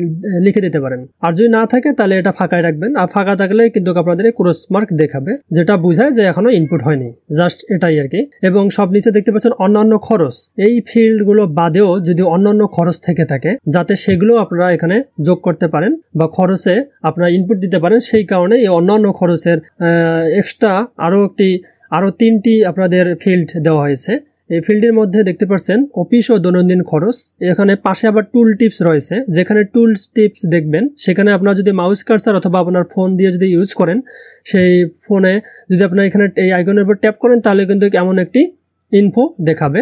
লিখে দিতে পারেন। আর যদি না থাকে তাহলে এটা ফাঁকায় রাখবেন, আর ফাঁকা থাকলে কিন্তু আপনাদের ক্রস মার্ক দেখাবে, যেটা বোঝায় যে এখনো ইনপুট হয়নি, জাস্ট এটাই আর কি। এবং সব নিচে দেখতে পাচ্ছেন অন্যান্য খরচ, এই ফিল্ড গুলো বাদেও যদি অন্যান্য খরচ থেকে থাকে যাতে সেগুলো আপনারা এখানে যোগ করতে পারেন বা খরচে আপনারা ইনপুট দিতে পারেন, সেই কারণে এই অন্যান্য খরচের এক্সট্রা আরো 3টি আপনাদের ফিল্ড দেওয়া হয়েছে। এই ফিল্ডের মধ্যে দেখতে পাচ্ছেন অফিস ও দৈনন্দিন খরচ, এখানে পাশে আবার টুল টিপস রয়েছে, যেখানে টুলস টিপস দেখবেন সেখানে আপনারা যদি মাউস কার্সার অথবা আপনার ফোন দিয়ে যদি ইউজ করেন, সেই ফোনে যদি আপনারা এখানে এই আইকনের উপর ট্যাপ করেন তাহলে কিন্তু এমন একটি ইনফো দেখাবে,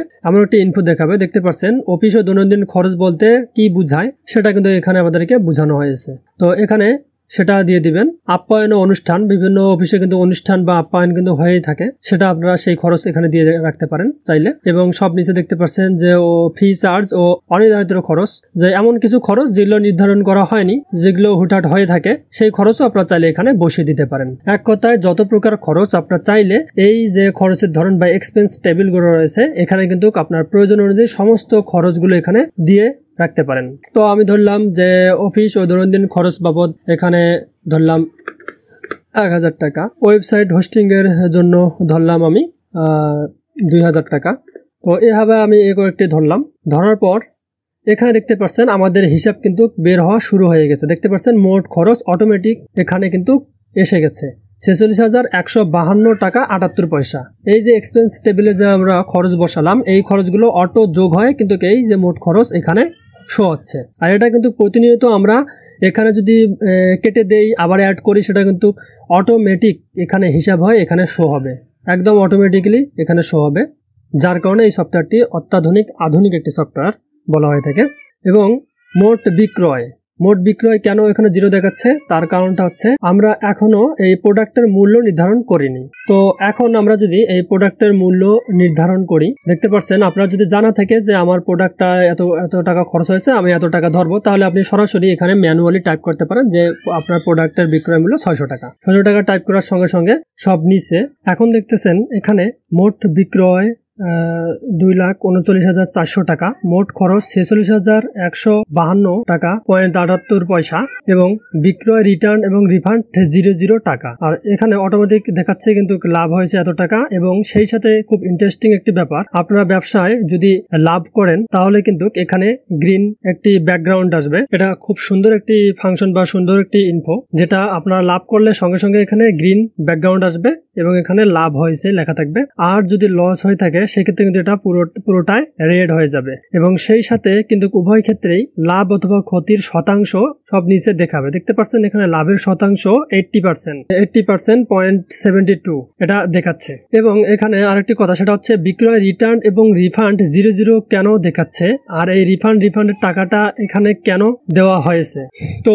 দেখতে পাচ্ছেন অফিস ও দৈনন্দিন খরচ বলতে কি বোঝায় সেটা কিন্তু এখানে আমাদেরকে বোঝানো হয়েছে। তো এখানে সেটা দিয়ে দিবেন। আপ্যায়ন ও অনুষ্ঠান, বিভিন্ন অফিসে কিন্তু অনুষ্ঠান বা আপ্যায়ন কিন্তু হয়েই থাকে, সেটা আপনারা সেই খরচ এখানে দিয়ে রাখতে পারেন চাইলে। এবং সব নিচে দেখতে পাচ্ছেন যে ফি চার্জ ও অনির্ধারিত খরচ, যে এমন কিছু খরচ যেগুলো নির্ধারণ করা হয়নি, যেগুলো হুটহাট হয়ে থাকে, সেই খরচও আপনারা চাইলে এখানে বসিয়ে দিতে পারেন। এক কথায় যত প্রকার খরচ আপনারা চাইলে এই যে খরচের ধরন বা এক্সপেন্স টেবিলগুলো রয়েছে এখানে কিন্তু আপনার প্রয়োজন অনুযায়ী সমস্ত খরচগুলো এখানে দিয়ে রাখতে পারেন। তো আমি ধরলাম যে অফিস ও দৈনন্দিন খরচ বাবদ এখানে ধরলাম 1,000 টাকা, ওয়েবসাইট হোস্টিং এর জন্য ধরলাম আমি 2,000 টাকা। তো এভাবে আমি একটি ধরার পর এখানে দেখতে পাচ্ছেন আমাদের হিসাব কিন্তু বের হওয়া শুরু হয়ে গেছে। দেখতে পাচ্ছেন মোট খরচ অটোমেটিক এখানে কিন্তু এসে গেছে 46,152 টাকা 78 পয়সা। এই যে এক্সপেন্স টেবিলে যে আমরা খরচ বসালাম, এই খরচগুলো অটো যোগ হয় কিন্তু এই যে মোট খরচ এখানে শো হচ্ছে। আর এটা কিন্তু প্রতিনিয়ত আমরা এখানে যদি কেটে দেই আবার অ্যাড করি, সেটা কিন্তু অটোমেটিক এখানে হিসাব হয়, এখানে শো হবে, একদম অটোমেটিক্যালি এখানে শো হবে, যার কারণে এই সফটওয়্যারটি আধুনিক একটি সফটওয়্যার বলা হয়ে থাকে। এবং মোট বিক্রয় কেন এখানে 0 দেখাচ্ছে, তার কারণটা হচ্ছে আমরা এখনো এই প্রোডাক্টের মূল্য নির্ধারণ করিনি। তো এখন আমরা যদি এই প্রোডাক্টের মূল্য নির্ধারণ করি, দেখতে পাচ্ছেন আপনার যদি জানা থাকে যে আমার প্রোডাক্টটা এত টাকা খরচ হয়েছে, আমি এত টাকা ধরবো, তাহলে আপনি সরাসরি এখানে ম্যানুয়ালি টাইপ করতে পারেন যে আপনার প্রোডাক্টের বিক্রয় মূল্য 600 টাকা। 600 টাকা টাইপ করার সঙ্গে সঙ্গে সব নিচে এখন দেখতেছেন এখানে মোট বিক্রয় 2,39,400 টাকা, মোট খরচ 46,152 টাকা 78 পয়সা এবং বিক্রয় রিটার্ন এবং রিফান্ড 00 টাকা। আর এখানে অটোমেটিক দেখাচ্ছে কিন্তু লাভ হয়েছে এত টাকা। এবং সেই সাথে খুব ইন্টারেস্টিং একটি ব্যাপার, আপনারা ব্যবসায় যদি লাভ করেন তাহলে কিন্তু এখানে গ্রিন একটি ব্যাকগ্রাউন্ড আসবে। এটা খুব সুন্দর একটি ফাংশন বা সুন্দর একটি ইনফো, যেটা আপনারা লাভ করলে সঙ্গে সঙ্গে এখানে গ্রিন ব্যাকগ্রাউন্ড আসবে এবং এখানে লাভ হয়েছে লেখা থাকবে। আর যদি লস হয়ে থাকে সেক্ষেত্রে কিন্তু এটা পুরোটাই রেড হয়ে যাবে এবং সেই সাথে কিন্তু উভয় ক্ষেত্রেই লাভ অথবা ক্ষতির শতাংশ সব নিচে দেখাবে। দেখতে পাচ্ছেন এখানে লাভের শতাংশ 80.72 এটা দেখাচ্ছে। এবং এখানে আরেকটি কথা, সেটা হচ্ছে বিক্রয় রিটার্ন এবং রিফান্ড 00 কেন দেখাচ্ছে, আর এই রিফান্ডের টাকাটা এখানে কেন দেওয়া হয়েছে। তো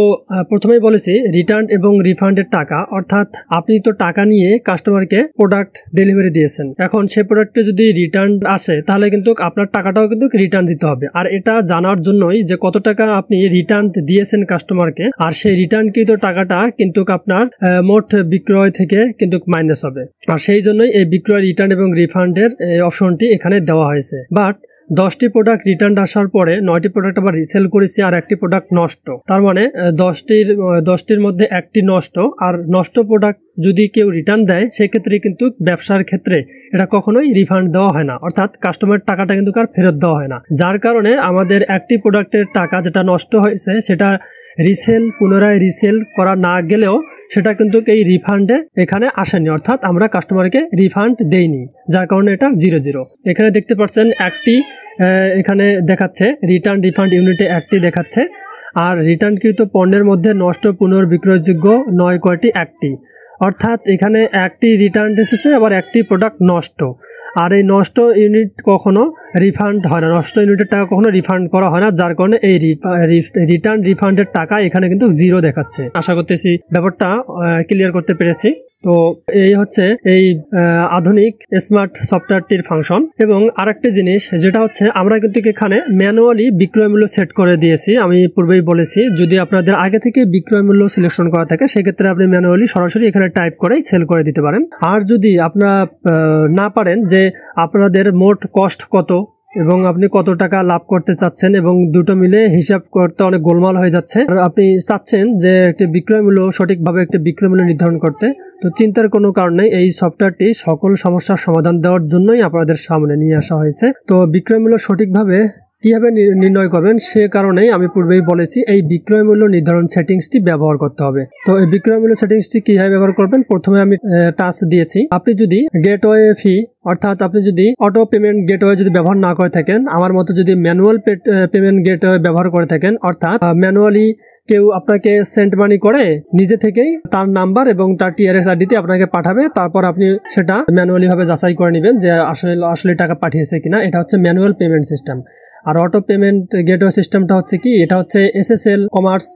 প্রথমেই বলেছি রিটার্ন এবং রিফান্ডের টাকা, অর্থাৎ আপনি তো টাকা নিয়ে কাস্টমারকে প্রোডাক্ট ডেলিভারি দিয়েছেন, এখন সেই প্রোডাক্টে যদি রিটার্ন আসে তাহলে কিন্তু আপনার টাকাটাও কিন্তু রিটার্ন দিতে হবে। আর এটা জানার জন্যই যে কত টাকা আপনি রিটার্ন দিয়েছেন কাস্টমারকে, আর সেই রিটার্নকৃত টাকাটা কিন্তু আপনার মোট বিক্রয় থেকে কিন্তু মাইনাস হবে। আর সেই জন্যই এই বিক্রয় রিটার্ন এবং রিফান্ডের অপশনটি এখানে দেওয়া হয়েছে। বাট 10টি প্রোডাক্ট রিটার্ন আসার পরে 9টি প্রোডাক্ট আবার রিসেল করেছি আর একটি প্রোডাক্ট নষ্ট, তার মানে 10টির মধ্যে একটি নষ্ট। আর নষ্ট প্রোডাক্ট যদি কেউ রিটার্ন দেয় সেক্ষেত্রে কিন্তু ব্যবসার ক্ষেত্রে এটা কখনোই রিফান্ড দেওয়া হয় না, অর্থাৎ কাস্টমারের টাকাটা কিন্তু আর ফেরত দেওয়া হয় না। যার কারণে আমাদের একটি প্রোডাক্টের টাকা যেটা নষ্ট হয়েছে সেটা পুনরায় রিসেল করা না গেলেও সেটা কিন্তু এই রিফান্ডে এখানে আসেনি, অর্থাৎ আমরা কাস্টমারকে রিফান্ড দেইনি, যার কারণে এটা 00। এখানে দেখতে পাচ্ছেন একটি এখানে দেখাচ্ছে রিটার্ন রিফান্ড ইউনিটে একটি দেখাচ্ছে, আর রিটার্নকৃত পণ্যের মধ্যে নষ্ট পুনর্বিক্রয়যোগ্য নয় কয়টি, একটি, অর্থাৎ এখানে একটি রিটার্ন এসেছে আবার একটি প্রোডাক্ট নষ্ট। আর এই নষ্ট ইউনিট কখনো রিফান্ড হয় না, নষ্ট ইউনিটের টাকা কখনো রিফান্ড করা হয় না, যার কারণে এই রিটার্ন রিফান্ডের টাকা এখানে কিন্তু 0 দেখাচ্ছে। আশা করতেছি ব্যাপারটা ক্লিয়ার করতে পেরেছি। তো এই হচ্ছে এই আধুনিক স্মার্ট সফটওয়্যারটির ফাংশন। এবং আরেকটি জিনিস যেটা হচ্ছে আমরা কিন্তু এখানে ম্যানুয়ালি বিক্রয় মূল্য সেট করে দিয়েছি। আমি পূর্বেই বলেছি যদি আপনাদের আগে থেকে বিক্রয় মূল্য সিলেকশন করা থাকে সেক্ষেত্রে আপনি ম্যানুয়ালি সরাসরি এখানে টাইপ করেই সেল করে দিতে পারেন। আর যদি আপনারা না পারেন যে আপনাদের মোট কস্ট কত এবং আপনি কত টাকা লাভ করতে চাচ্ছেন এবং দুটো মিলে হিসাব করতে অনেক গোলমাল হয়ে যাচ্ছে, আর আপনি চাচ্ছেন যে একটি বিক্রয় মূল্য সঠিকভাবে একটি বিক্রয় মূল্য নির্ধারণ করতে, তো চিন্তার কোনো কারণ নেই। এই সফটওয়্যারটি সকল সমস্যার সমাধান দেওয়ার জন্যই আপনাদের সামনে নিয়ে আসা হয়েছে। তো বিক্রয় মূল্য সঠিকভাবে কিভাবে নির্ণয় করবেন সে কারণেই আমি পূর্বেই বলেছি এই বিক্রয় মূল্য নির্ধারণ সেটিংসটি ব্যবহার করতে হবে। তো এই বিক্রয় মূল্য সেটিংসটি কিভাবে ব্যবহার করবেন, প্রথমে আমি টাচ দিয়েছি। আপনি যদি গেটওয়ে ফি অর্থাৎ আপনি যদি অটো পেমেন্ট গেটওয়ে যদি ব্যবহার না করে থাকেন, আমার মতো যদি ম্যানুয়াল পেমেন্ট গেটওয়ে ব্যবহার করে থাকেন, অর্থাৎ ম্যানুয়ালি কেউ আপনাকে সেন্ড মানি করে নিজে থেকেই তার নাম্বার এবং তার টিআরএস আইডিতে আপনাকে পাঠাবে, তারপর আপনি সেটা ম্যানুয়ালি ভাবে যাচাই করে নেবেন যে আসলে টাকা পাঠিয়েছে কিনা। এটা হচ্ছে ম্যানুয়াল পেমেন্ট সিস্টেম। আর অটো পেমেন্ট গেটওয়ে সিস্টেমটা হচ্ছে কি, এটা হচ্ছে এসএসএল, কমার্স,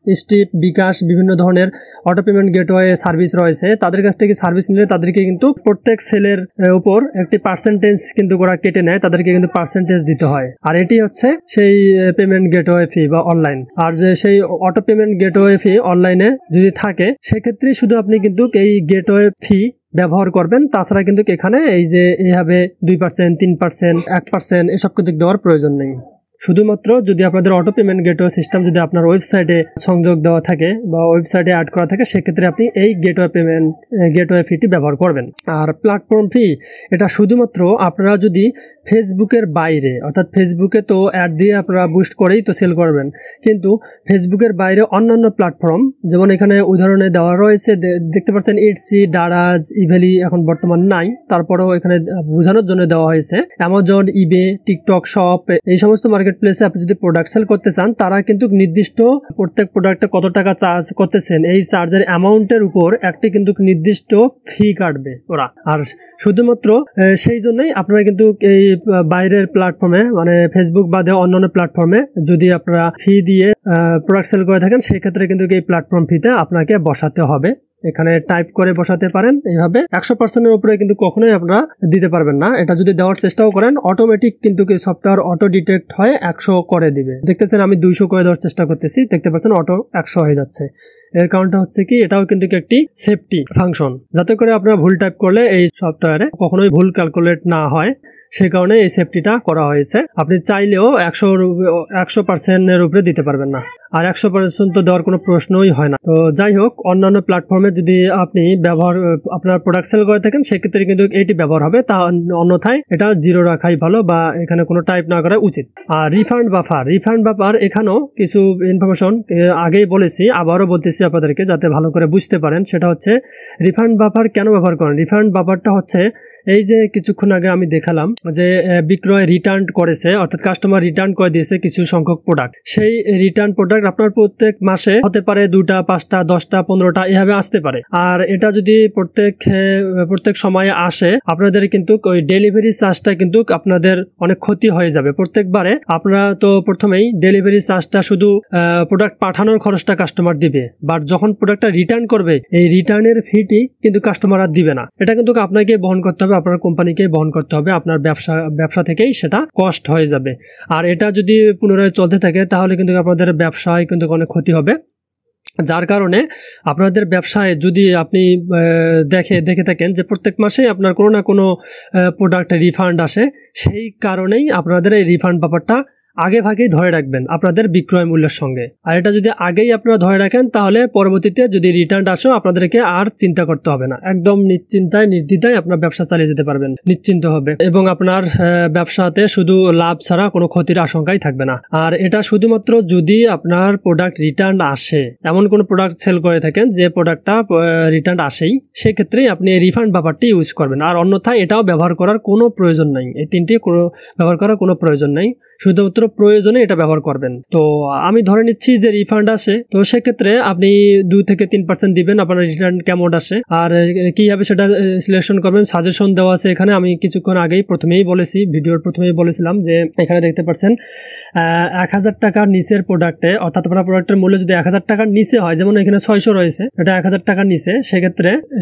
স্টিপ, বিকাশ, বিভিন্ন ধরনের অটো পেমেন্ট গেটওয়ে সার্ভিস রয়েছে। তাদের কাছ থেকে সার্ভিস নিলে তাদেরকে কিন্তু প্রত্যেক সেলের উপর একটি পার্সেন্টেজ কিন্তু ওরা কেটে নেয়, তাদেরকে কিন্তু পার্সেন্টেজ দিতে হয়। আর এটি হচ্ছে সেই পেমেন্ট গেটওয়ে ফি বা অনলাইন। আর যে সেই অটো পেমেন্ট গেটওয়ে ফি অনলাইনে যদি থাকে সেক্ষেত্রে শুধু আপনি কিন্তু এই গেটওয়ে ফি ব্যবহার করবেন, তাছাড়া কিন্তু এখানে এই যে এইভাবে 2%, 3%, 1% এসব কিন্তু দেওয়ার প্রয়োজন নেই। শুধুমাত্র যদি আপনাদের অটো পেমেন্ট গেটওয়ে সিস্টেম যদি আপনার ওয়েবসাইটে সংযোগ দেওয়া থাকে বা ওয়েবসাইটে অ্যাড করা থাকে সেক্ষেত্রে আপনি এই গেটওয়ে ফিটি ব্যবহার করবেন। আর প্ল্যাটফর্ম ফি এটা শুধুমাত্র আপনারা যদি ফেসবুকের বাইরে, অর্থাৎ ফেসবুকে তো অ্যাড দিয়ে আপনারা বুস্ট করেই তো সেল করবেন, কিন্তু ফেসবুকের বাইরে অন্যান্য প্ল্যাটফর্ম যেমন এখানে উদাহরণে দেওয়া রয়েছে, দেখতে পাচ্ছেন ইটসি, দারাজ, ইভেলি এখন বর্তমান নাই, তারপরেও এখানে বোঝানোর জন্য দেওয়া হয়েছে। অ্যামাজন, ইবে, টিকটক শপ, এই সমস্ত মার্কেট প্লেসে আপনি যদি প্রোডাক্ট সেল করতে চান তারা কিন্তু নির্দিষ্ট প্রত্যেক প্রোডাক্টে কত টাকা চার্জ করতেছেন এই চার্জের অ্যামাউন্টের উপর একটি কিন্তু নির্দিষ্ট ফি কাটবে ওরা। আর শুধুমাত্র সেই জন্যই আপনারা কিন্তু এই বাইরের প্ল্যাটফর্মে মানে ফেসবুক বাদে অন্যান্য প্ল্যাটফর্মে যদি আপনারা ফি দিয়ে প্রোডাক্ট সেল করে থাকেন সেক্ষেত্রে কিন্তু এই প্ল্যাটফর্ম ফিতে আপনাকে বসাতে হবে। এখানে টাইপ করে বসাতে পারেন। এইভাবে 100%-এর উপরে কিন্তু কখনোই আপনারা দিতে পারবেন না। এটা যদি দেওয়ার চেষ্টাও করেন অটোমেটিক কিন্তু সফটওয়্যার অটো ডিটেক্ট হয়ে 100 করে দিবে। দেখতেছেন আমি 200 করে দেওয়ার চেষ্টা করতেছি, দেখতে পাচ্ছেন অটো 100 হয়ে যাচ্ছে। এর কারণটা হচ্ছে কি, এটাও কিন্তু একটি সেফটি ফাংশন, যাতে করে আপনারা ভুল টাইপ করলে এই সফটওয়্যারে কখনোই ভুল ক্যালকুলেট না হয়, সেই কারণে এই সেফটিটা করা হয়েছে। আপনি চাইলেও 100%-এর উপরে দিতে পারবেন না, আর 100% তো দেওয়ার কোনো প্রশ্নই হয় না। তো যাই হোক, অন্যান্য প্ল্যাটফর্মে যদি আপনি আপনার প্রোডাক্ট সেল করে থাকেন সেক্ষেত্রে কিন্তু এইটি ব্যবহার হবে, তা অন্যথায় এটা 0 রাখাই ভালো বা এখানে কোনো টাইপ না করা উচিত। আর রিফান্ড বাফার এখানেও কিছু ইনফরমেশন আগেই বলেছি, আবারও বলতেছি আপনাদেরকে যাতে ভালো করে বুঝতে পারেন। সেটা হচ্ছে রিফান্ড বাফার কেন ব্যবহার করেন। রিফান্ড বাফারটা হচ্ছে এই যে কিছুক্ষণ আগে আমি দেখালাম যে বিক্রয় রিটার্ন করেছে, অর্থাৎ কাস্টমার রিটার্ন করে দিয়েছে কিছু সংখ্যক প্রোডাক্ট। সেই রিটার্ন প্রোডাক্ট আপনার প্রত্যেক মাসে হতে পারে 2টা 5টা 10টা 15টা এভাবে আসতে পারে। আর এটা যদি প্রত্যেক সময়ে আসে আপনাদের কিন্তু ওই ডেলিভারি চার্জটা কিন্তু আপনাদের অনেক ক্ষতি হয়ে যাবে। প্রত্যেকবারে আপনারা তো প্রথমেই ডেলিভারি চার্জটা শুধু প্রোডাক্ট পাঠানোর খরচটা কাস্টমার দিবে, বাট যখন প্রোডাক্টটা রিটার্ন করবে এই রিটার্নের ফিটি কিন্তু কাস্টমার আর দিবে না। এটা কিন্তু আপনাকে বহন করতে হবে, আপনার কোম্পানিকে বহন করতে হবে, আপনার ব্যবসা থেকেই সেটা কস্ট হয়ে যাবে। আর এটা যদি পুনরায় চলতে থাকে তাহলে কিন্তু আপনাদের ব্যবসায় কিন্তু অনেক ক্ষতি হবে। যার কারণে আপনাদের ব্যবসায় যদি আপনি দেখে থাকেন যে প্রত্যেক মাসে আপনার কোনো না কোনো প্রোডাক্ট রিফান্ড আসে, সেই কারণেই আপনাদের এই রিফান্ড ব্যাপারটা আগে ভাগেই ধরে রাখবেন আপনাদের বিক্রয় মূল্যের সঙ্গে। আর এটা যদি আগেই আপনারা ধরে রাখেন তাহলে পরবর্তীতে যদি রিটার্ন আসে আপনাদেরকে আর চিন্তা করতে হবে না, একদম নিশ্চিন্তায় নির্দ্বিধায় আপনার ব্যবসা চালিয়ে যেতে পারবেন নিশ্চিন্ত হবে, এবং আপনার ব্যবসাতে শুধু লাভ ছাড়া কোনো ক্ষতির আশঙ্কাই থাকবে না। আর এটা শুধুমাত্র যদি আপনার প্রোডাক্ট রিটার্ন আসে, এমন কোনো প্রোডাক্ট সেল করে থাকেন যে প্রোডাক্টটা রিটার্ন আসেই, সেক্ষেত্রেই আপনি এই রিফান্ড ব্যাপারটি ইউজ করবেন। আর অন্যথায় এটাও ব্যবহার করার কোনো প্রয়োজন নাই, এই তিনটি ব্যবহার করার কোনো প্রয়োজন নাই, শুধুমাত্র প্রয়োজনে এটা ব্যবহার করবেন। তো আমি ধরে নিচ্ছি যে রিফান্ড আসে, তো সেক্ষেত্রে আপনি 2 থেকে 3% দিবেন আপনার রিটার্ন কেমন আসে। আর কিভাবে সেটা সিলেকশন করবেন সাজেশন দেওয়া আছে এখানে। আমি কিছুক্ষণ আগেই ভিডিওর প্রথমেই বলেছিলাম যে এখানে দেখতে পাচ্ছেন 1000 টাকার নিচের প্রোডাক্টে, অর্থাৎ আপনার প্রোডাক্টের মূল্য যদি 1000 টাকার নিচে হয়, যেমন এখানে 600 রয়েছে, এটা 1000 টাকার নিচে,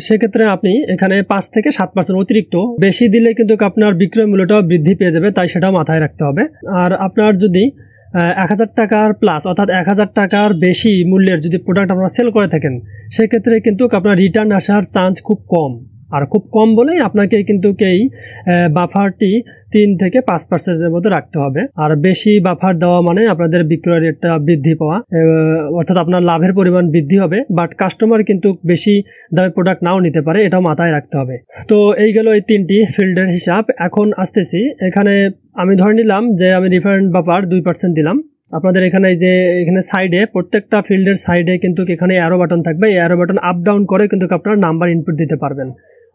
সেক্ষেত্রে আপনি এখানে 5 থেকে 7% অতিরিক্ত বেশি দিলে কিন্তু আপনার বিক্রয় মূল্যটাও বৃদ্ধি পেয়ে যাবে, তাই সেটাও মাথায় রাখতে হবে। আর আপনার যদি 1000 টাকার প্লাস অর্থাৎ 1000 টাকার বেশি মূল্যের যদি প্রোডাক্ট আপনারা সেল করে থাকেন, সেক্ষেত্রে কিন্তু আপনার রিটার্ন আসার চান্স খুব কম। আর খুব কম বলেই আপনাকে কিন্তু বাফারটি 3 থেকে 5%-এর মধ্যে রাখতে হবে। আর বেশি বাফার দেওয়া মানে আপনাদের বিক্রয় রেটটা বৃদ্ধি পাওয়া, অর্থাৎ আপনার লাভের পরিমাণ বৃদ্ধি হবে, বাট কাস্টমার কিন্তু বেশি দামে প্রোডাক্ট নাও নিতে পারে, এটাও মাথায় রাখতে হবে। তো এই গেল এই 3টি ফিল্ডের হিসাব। এখন আসতেছি, এখানে আমি ধরে নিলাম যে আমি রিফান্ড বাফার 2% দিলাম। আপনাদের এখানে সাইডে প্রত্যেকটা ফিল্ডের সাইডে কিন্তু এখানে অ্যারো বাটন থাকবে, এই অ্যারো বাটন আপ ডাউন করে কিন্তু আপনারা নাম্বার ইনপুট দিতে পারবেন,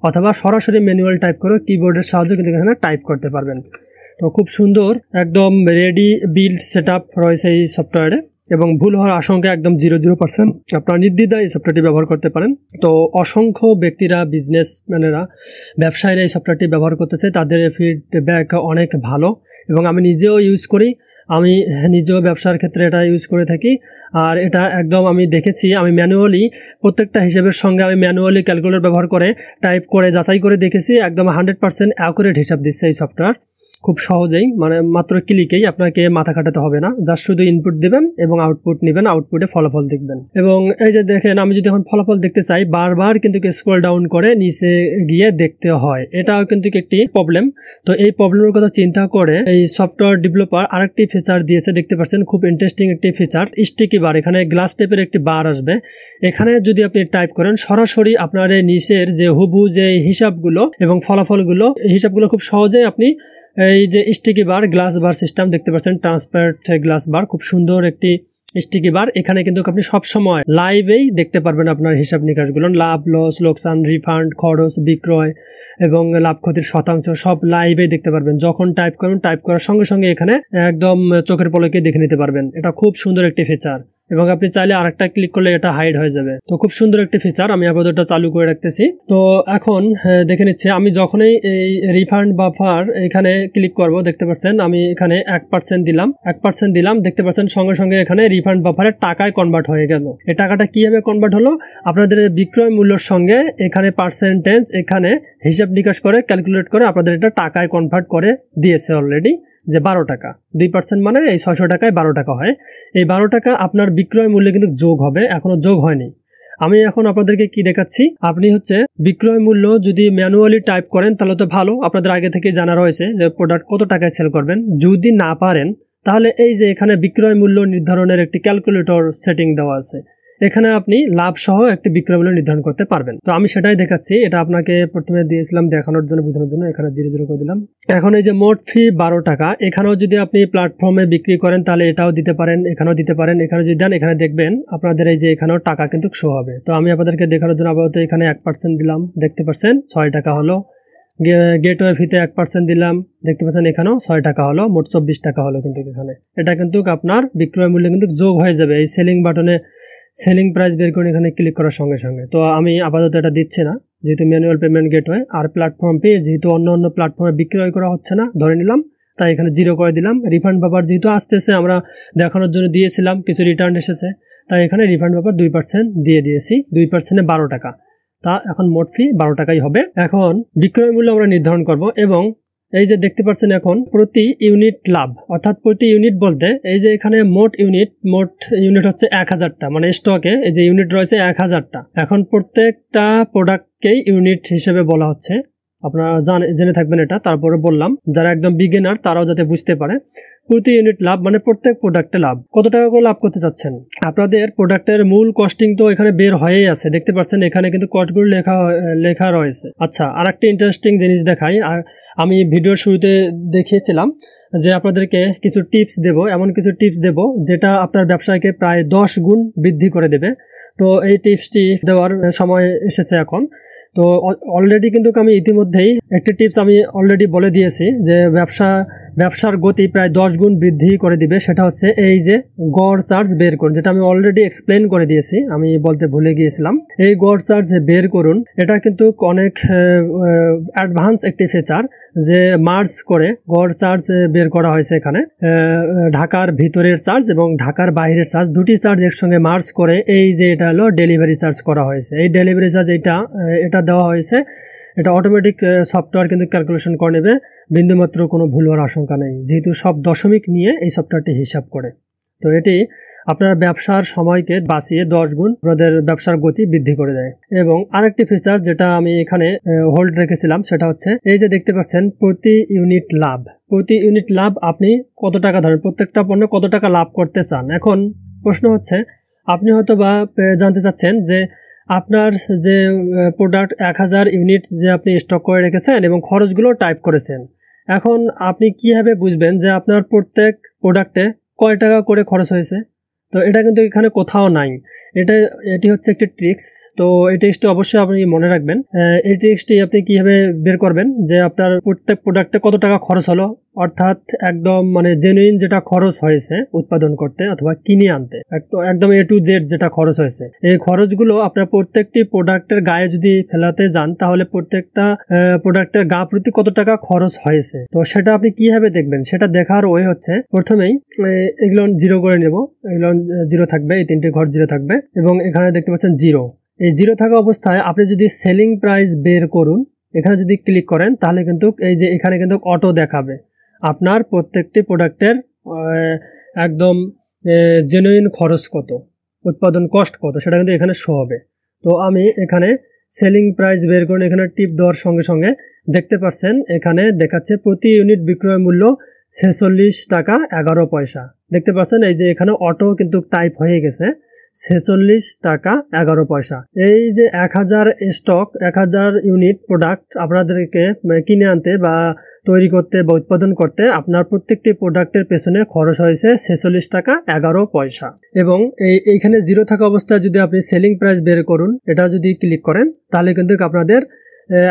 অথবা সরাসরি ম্যানুয়াল টাইপ করে কিবোর্ডের সাহায্যে কিন্তু এখানে টাইপ করতে পারবেন। তো খুব সুন্দর একদম রেডি বিল্ড সেটআপ রয়েছে এই সফটওয়্যারে, এবং ভুল হওয়ার আশঙ্কা একদম 0% আপনারা নির্দ্বিধায় এই সফটওয়্যারটি ব্যবহার করতে পারেন। তো অসংখ্য ব্যক্তিরা, বিজনেসম্যানেরা, ব্যবসায়ীরা এই সফটওয়্যারটি ব্যবহার করতেছে, তাদের ফিডব্যাক অনেক ভালো, এবং আমি নিজেও ইউজ করি, আমি নিজেও ব্যবসার ক্ষেত্রে এটা ইউজ করে থাকি। আর এটা একদম আমি দেখেছি, আমি ম্যানুয়ালি প্রত্যেকটা হিসাবের সঙ্গে আমি ম্যানুয়ালি ক্যালকুলেটর ব্যবহার করে টাইপ করে যাচাই করে দেখেছি, একদম 100% অ্যাকুরেট হিসাব দিচ্ছে এই সফটওয়্যার। খুব সহজেই, মানে মাত্র ক্লিকেই আপনাকে মাথা খাটাতে হবে না, জাস্ট শুধু ইনপুট দিবেন এবং আউটপুট নেবেন, আউটপুটে ফলাফল দেখবেন। এবং এই যে দেখেন, আমি যদি এখন ফলাফল দেখতে চাই বারবার কিন্তু স্ক্রল ডাউন করে নিচে গিয়ে দেখতে হয়, এটাও কিন্তু একটি প্রবলেম। তো এই প্রবলেমের কথা চিন্তা করে এই সফটওয়্যার ডেভেলপার আরেকটি ফিচার দিয়েছে, দেখতে পাচ্ছেন খুব ইন্টারেস্টিং একটি ফিচার, স্টিকি বার। এখানে গ্লাস টাইপের একটি বার আসবে, এখানে যদি আপনি টাইপ করেন সরাসরি আপনার এই নিচের যে হুবহু যে হিসাবগুলো এবং ফলাফলগুলো, হিসাবগুলো খুব সহজেই আপনি এই যে স্টিকি বার, গ্লাস বার সিস্টেম দেখতে পাচ্ছেন, ট্রান্সপারেন্ট গ্লাস বার, খুব সুন্দর একটি স্টিকি বার। এখানে কিন্তু আপনি সবসময় লাইভেই দেখতে পারবেন আপনার হিসাব নিকাশগুলো, লাভ, লস, লোকসান, রিফান্ড, খরচ, বিক্রয় এবং লাভ ক্ষতির শতাংশ সব লাইভেই দেখতে পারবেন। যখন টাইপ করবেন, টাইপ করার সঙ্গে সঙ্গে এখানে একদম চোখের পলকে দেখে নিতে পারবেন। এটা খুব সুন্দর একটি ফিচার, এবং আপনি চাইলে আরেকটা ক্লিক করলে এটা হাইড হয়ে যাবে। তো খুব সুন্দর একটি ফিচার, আমি আপাতত চালু করে রাখতেছি। তো এখন দেখে নিচ্ছে, আমি যখনই এই রিফান্ড বাফার এখানে ক্লিক করব, দেখতে পাচ্ছেন আমি এখানে 1% দিলাম, দেখতে পাচ্ছেন সঙ্গে সঙ্গে এখানে রিফান্ড বাফারের টাকায় কনভার্ট হয়ে গেল। এই টাকাটা কিভাবে কনভার্ট হলো, আপনাদের বিক্রয় মূল্যের সঙ্গে এখানে পার্সেন্টেজ এখানে হিসাব নিকাশ করে ক্যালকুলেট করে আপনাদের এটা টাকায় কনভার্ট করে দিয়েছে অলরেডি, যে 12 টাকা। 2% মানে এই 600 টাকায় 12 টাকা হয়। এই 12 টাকা আপনার বিক্রয় মূল্যে কিন্তু যোগ হবে, এখনো যোগ হয়নি। আমি এখন আপনাদেরকে কি দেখাচ্ছি, আপনি বিক্রয় মূল্য যদি ম্যানুয়ালি টাইপ করেন তাহলে তো ভালো, আপনাদের আগে থেকে জানা রয়েছে যে প্রোডাক্ট কত টাকায় সেল করবেন। যদি না পারেন তাহলে এই যে এখানে বিক্রয় মূল্য নির্ধারণের একটি ক্যালকুলেটর সেটিং দেওয়া আছে, এখানে আপনি লাভ সহ একটি বিক্রয় মূল্য নির্ধারণ করতে পারবেন। তো আমি সেটাই দেখাচ্ছি, এটা আপনাকে প্রথমে দিয়েছিলাম দেখানোর জন্য, বোঝানোর জন্য। এখানে 00 করে দিলাম। এখন এই যে মোট ফি 12 টাকা, এখানেও যদি আপনি প্ল্যাটফর্মে বিক্রি করেন তাহলে এটাও দিতে পারেন, এখানেও দিতে পারেন। এখানে যদি দেন, এখানে দেখবেন আপনাদের এই যে এখানেও টাকা কিন্তু শো হবে। তো আমি আপনাদেরকে দেখানোর জন্য আপাতত এখানে 1% দিলাম, দেখতে পাচ্ছেন 6 টাকা হলো। গেটওয়ে ফিতে 1% দিলাম, দেখতে পাচ্ছেন এখানেও 6 টাকা হলো, মোট 24 টাকা হলো। কিন্তু এখানে এটা কিন্তু আপনার বিক্রয় মূল্য কিন্তু যোগ হয়ে যাবে এই সেলিং বাটনে, সেলিং প্রাইস বের করে এখানে ক্লিক করার সঙ্গে সঙ্গে। তো আমি আপাতত এটা দিচ্ছি না, যেহেতু ম্যানুয়াল পেমেন্ট গেটওয়ে। আর প্ল্যাটফর্ম পে যেহেতু অন্য প্ল্যাটফর্মে বিক্রয় করা হচ্ছে না, ধরে নিলাম, তাই এখানে 0 করে দিলাম। রিফান্ড ব্যাপার যেহেতু আসতেছে, আমরা দেখানোর জন্য দিয়েছিলাম, কিছু রিটার্ন এসেছে, তাই এখানে রিফান্ড ব্যাপার 2% দিয়ে দিয়েছি। 2%-এ 12 টাকা, তা এখন মোট ফি 12 টাকাই হবে। এখন বিক্রয় মূল্য আমরা নির্ধারণ করব, এবং এই যে দেখতে পাচ্ছেন এখন প্রতি ইউনিট লাভ, অর্থাৎ প্রতি ইউনিট বলতে এই যে এখানে মোট ইউনিট হচ্ছে 1000টা, মানে স্টকে এই যে ইউনিট রয়েছে 1000টা। এখন প্রত্যেকটা প্রোডাক্টকেই ইউনিট হিসেবে বলা হচ্ছে, আপনারা জেনে থাকবেন এটা, তারপরে বললাম যারা একদম বিগিনার তারাও যাতে বুঝতে পারে। প্রতি ইউনিট লাভ মানে প্রত্যেক প্রোডাক্টে লাভ। কত টাকা করে লাভ করতে চাচ্ছেন? আপনাদের প্রোডাক্টের মূল কস্টিং তো এখানে বের হয়েই আছে, দেখতে পাচ্ছেন এখানে কিন্তু কস্টগুলো লেখা রয়েছে। আচ্ছা, আর একটা ইন্টারেস্টিং জিনিস দেখাই। আর আমি ভিডিওর শুরুতে দেখিয়েছিলাম যে আপনাদেরকে কিছু টিপস দেব, এমন কিছু টিপস দেব যেটা আপনার ব্যবসায়কে প্রায় 10 গুণ বৃদ্ধি করে দেবে। তো এই টিপসটি দেওয়ার সময় এসেছে এখন। তো অলরেডি কিন্তু আমি ইতিমধ্যেই একটি টিপস আমি অলরেডি বলে দিয়েছি যে ব্যবসার গতি প্রায় 10 গুণ বৃদ্ধি করে দিবে। সেটা হচ্ছে এই যে গড় চার্জ বের করুন, যেটা আমি অলরেডি এক্সপ্লেন করে দিয়েছি, আমি বলতে ভুলে গিয়েছিলাম। এই গড় চার্জ বের করুন, এটা কিন্তু অনেক অ্যাডভান্স একটি ফিচার, যে মার্জ করে গড় চার্জ বের করা হয়েছে এখানে। ঢাকার ভিতরের চার্জ এবং ঢাকার বাইরের চার্জ, দুটি চার্জ একসঙ্গে মার্জ করে এই যে এটা হলো ডেলিভারি চার্জ করা হয়েছে। এই ডেলিভারি চার্জ এটা দেওয়া হয়েছে, এটা অটোমেটিক সফটওয়্যার কিন্তু ক্যালকুলেশন করে নেবে, বিন্দুমাত্র কোনো ভুল হওয়ার আশঙ্কা নেই, যেহেতু সব দশমিক নিয়ে এই সফটওয়্যারটি হিসাব করে। তো এটি আপনার ব্যবসার সময়কে বাঁচিয়ে 10 গুণ আপনাদের ব্যবসার গতি বৃদ্ধি করে দেয়। এবং আরেকটি ফিচার যেটা আমি এখানে হোল্ড রেখেছিলাম, সেটা হচ্ছে এই যে দেখতে পাচ্ছেন প্রতি ইউনিট লাভ। প্রতি ইউনিট লাভ আপনি কত টাকা ধরেন, প্রত্যেকটা পণ্য কত টাকা লাভ করতে চান। এখন প্রশ্ন হচ্ছে, আপনি হয়তো বা জানতে চাচ্ছেন যে আপনার যে প্রোডাক্ট 1000 ইউনিট যে আপনি স্টক করে রেখেছেন এবং খরচগুলো টাইপ করেছেন, এখন আপনি কিভাবে বুঝবেন যে আপনার প্রত্যেক প্রোডাক্টে কয় টাকা করে খরচ হয়েছে? তো এটা কিন্তু এখানে কোথাও নাই। এটি হচ্ছে একটি ট্রিক্স। তো এই ট্রিক্সটি অবশ্যই আপনি মনে রাখবেন। এই ট্রিক্সটি আপনি কিভাবে বের করবেন যে আপনার প্রত্যেক প্রোডাক্টে কত টাকা খরচ হলো, অর্থাৎ একদম মানে জেনুইন যেটা খরচ হয়েছে উৎপাদন করতে অথবা কিনে আনতে, একদম A to Z যেটা খরচ হয়েছে, এই খরচগুলো আপনার প্রত্যেকটি প্রোডাক্টের গায়ে যদি ফেলাতে যান, তাহলে প্রত্যেকটা প্রোডাক্টের গা প্রতি কত টাকা খরচ হয়েছে। তো সেটা আপনি কিভাবে দেখবেন, সেটা দেখার ওয়ে হচ্ছে, প্রথমেই এগুলো 0 করে নেব, এগুলো 0 থাকবে, এই 3টে ঘর 0 থাকবে, এবং এখানে দেখতে পাচ্ছেন 0। এই 0 থাকা অবস্থায় আপনি যদি সেলিং প্রাইস বের করুন, এখানে যদি ক্লিক করেন, তাহলে কিন্তু এই যে এখানে কিন্তু অটো দেখাবে আপনার প্রত্যেকটি প্রোডাক্টের একদম জেনুইন খরচ কত, উৎপাদন কস্ট কত, সেটা কিন্তু এখানে শো হবে। তো আমি এখানে সেলিং প্রাইস বের করুন, এখানে টিপ দেওয়ার সঙ্গে সঙ্গে দেখতে পাচ্ছেন এখানে দেখাচ্ছে প্রতি ইউনিট বিক্রয় মূল্য 46 টাকা 11 পয়সা। দেখতে পাচ্ছেন এই যে এখানে অটো কিন্তু টাইপ হয়ে গেছে 46 টাকা 11 পয়সা। এই যে 1000 স্টক, 1000 ইউনিট প্রোডাক্ট আপনাদেরকে কিনে আনতে বা তৈরি করতে বা উৎপাদন করতে আপনার প্রত্যেকটি প্রোডাক্টের পেছনে খরচ হয়েছে 46 টাকা 11 পয়সা। এবং এইখানে 0 থাকা অবস্থায় যদি আপনি সেলিং প্রাইস বের করুন, এটা যদি ক্লিক করেন, তাহলে কিন্তু আপনাদের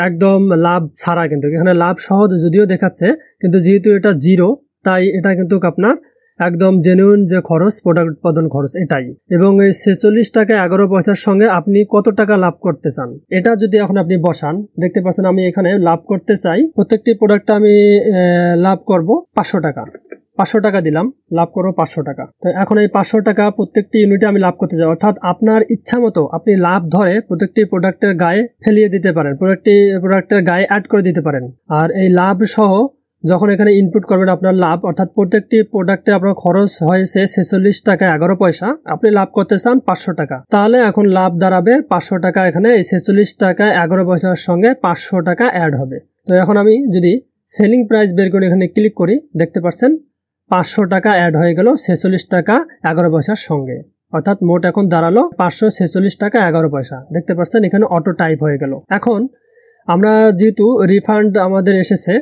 একদম লাভ ছাড়া, কিন্তু এখানে লাভ সহজ যদিও দেখাচ্ছে, কিন্তু যেহেতু এটা 0, তাই এটা কিন্তু আপনার একদম জেনুইন যে খরচ, প্রোডাক্ট উৎপাদন খরচ এটাই। এবং এই 46 টাকা 11 পয়সার সঙ্গে আপনি কত টাকা লাভ করতে চান, এটা যদি এখন আপনি বসান, দেখতে পাচ্ছেন আমি এখানে লাভ করতে চাই, প্রত্যেকটি প্রোডাক্টে আমি লাভ করব 500 টাকা। 500 টাকা দিলাম, লাভ করবো 500 টাকা। তো এখন এই 500 টাকা প্রত্যেকটি ইউনিটে আমি লাভ করতে চাই, অর্থাৎ আপনার ইচ্ছা মতো আপনি লাভ ধরে প্রত্যেকটি প্রোডাক্টের গায়ে ফেলিয়ে দিতে পারেন, প্রোডাক্টের গায়ে অ্যাড করে দিতে পারেন। আর এই লাভ সহ যখন এখানে ইনপুট করবেন আপনার লাভ, অর্থাৎ প্রত্যেকটি প্রোডাক্টে আপনার খরচ হয়েছে 46 টাকা 11 পয়সা, আপনি লাভ করতে চান 500 টাকা, তাহলে এখন লাভ দাঁড়াবে 500 টাকা। এখানে এই 46 টাকা 11 পয়সার সঙ্গে 500 টাকা অ্যাড হবে। তো এখন আমি যদি সেলিং প্রাইস বের করে এখানে ক্লিক করি, দেখতে পাচ্ছেন 500 টাকা অ্যাড হয়ে গেল 46 টাকা 11 পয়সার সঙ্গে। অর্থাৎ মোট এখন দাঁড়ালো 546 টাকা 11 পয়সা। দেখতে পাচ্ছেন এখানে অটো টাইপ হয়ে গেল। এখন আমরা যেহেতু রিফান্ড আমাদের এসেছে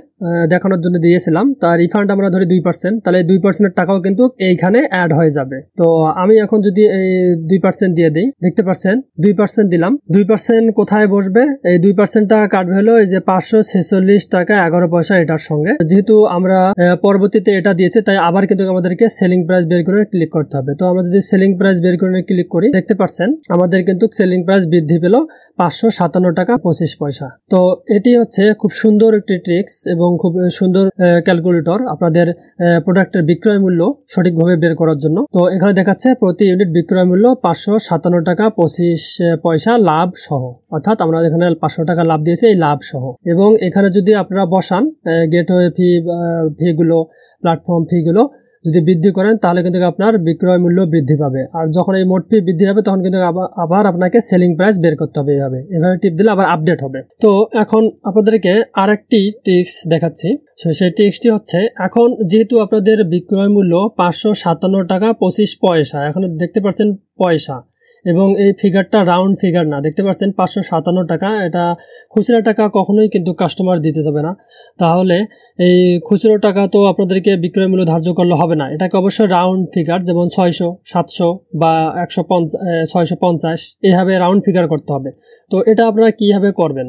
দেখানোর জন্য দিয়েছিলাম, তা রিফান্ড আমরা ধরি 2%, তাহলে 2% টাকাও কিন্তু এইখানে অ্যাড হয়ে যাবে। তো আমি এখন যদি এই 2% দিয়ে দিই, দেখতে পাচ্ছেন 2% দিলাম। 2% কোথায় বসবে? এই 2% টাকা কাটবে হলো এই যে 546 টাকা 11 পয়সা এটার সঙ্গে। যেহেতু আমরা পরবর্তীতে এটা দিয়েছি, তাই আবার কিন্তু আমাদেরকে সেলিং প্রাইস বের করে ক্লিক করতে হবে। তো আমরা যদি সেলিং প্রাইস বের করে ক্লিক করি, দেখতে পাচ্ছেন আমাদের কিন্তু সেলিং প্রাইস বৃদ্ধি পেল 557 টাকা 25 পয়সা। তো এটি হচ্ছে খুব সুন্দর একটি ট্রিক্স এবং খুব সুন্দর ক্যালকুলেটর আপনাদের প্রোডাক্টের বিক্রয় মূল্য সঠিকভাবে বের করার জন্য। তো এখানে দেখাচ্ছে প্রতি ইউনিট বিক্রয় মূল্য 557 টাকা 25 পয়সা লাভ সহ, অর্থাৎ আমরা এখানে 500 টাকা লাভ দিয়েছি এই লাভ সহ। এবং এখানে যদি আপনারা বসান গেটওয়ে ফি গুলো, প্ল্যাটফর্ম ফি গুলো যদি বৃদ্ধি করেন, তাহলে কিন্তু আপনার বিক্রয় মূল্য বৃদ্ধি পাবে। আর যখন এই মোট ফি বৃদ্ধি হবে, তখন কিন্তু আবার আপনাকে সেলিং প্রাইস বের করতে হবে। এভাবে টিপ দিলে আবার আপডেট হবে। তো এখন আপনাদেরকে আরেকটি ট্রিক্স দেখাচ্ছি। সেই ট্রিক্সটি হচ্ছে, এখন যেহেতু আপনাদের বিক্রয় মূল্য 557 টাকা 25 পয়সা, এখন দেখতে পাচ্ছেন পয়সা, এবং এই ফিগারটা রাউন্ড ফিগার না, দেখতে পাচ্ছেন 557 টাকা। এটা খুচরা টাকা কখনোই কিন্তু কাস্টমার দিতে যাবে না। তাহলে এই খুচরো টাকা তো আপনাদেরকে বিক্রয় মূল্য ধার্য করলে হবে না, এটাকে অবশ্যই রাউন্ড ফিগার, যেমন 600, 700 বা 650 এইভাবে রাউন্ড ফিগার করতে হবে। তো এটা আপনারা কিভাবে করবেন?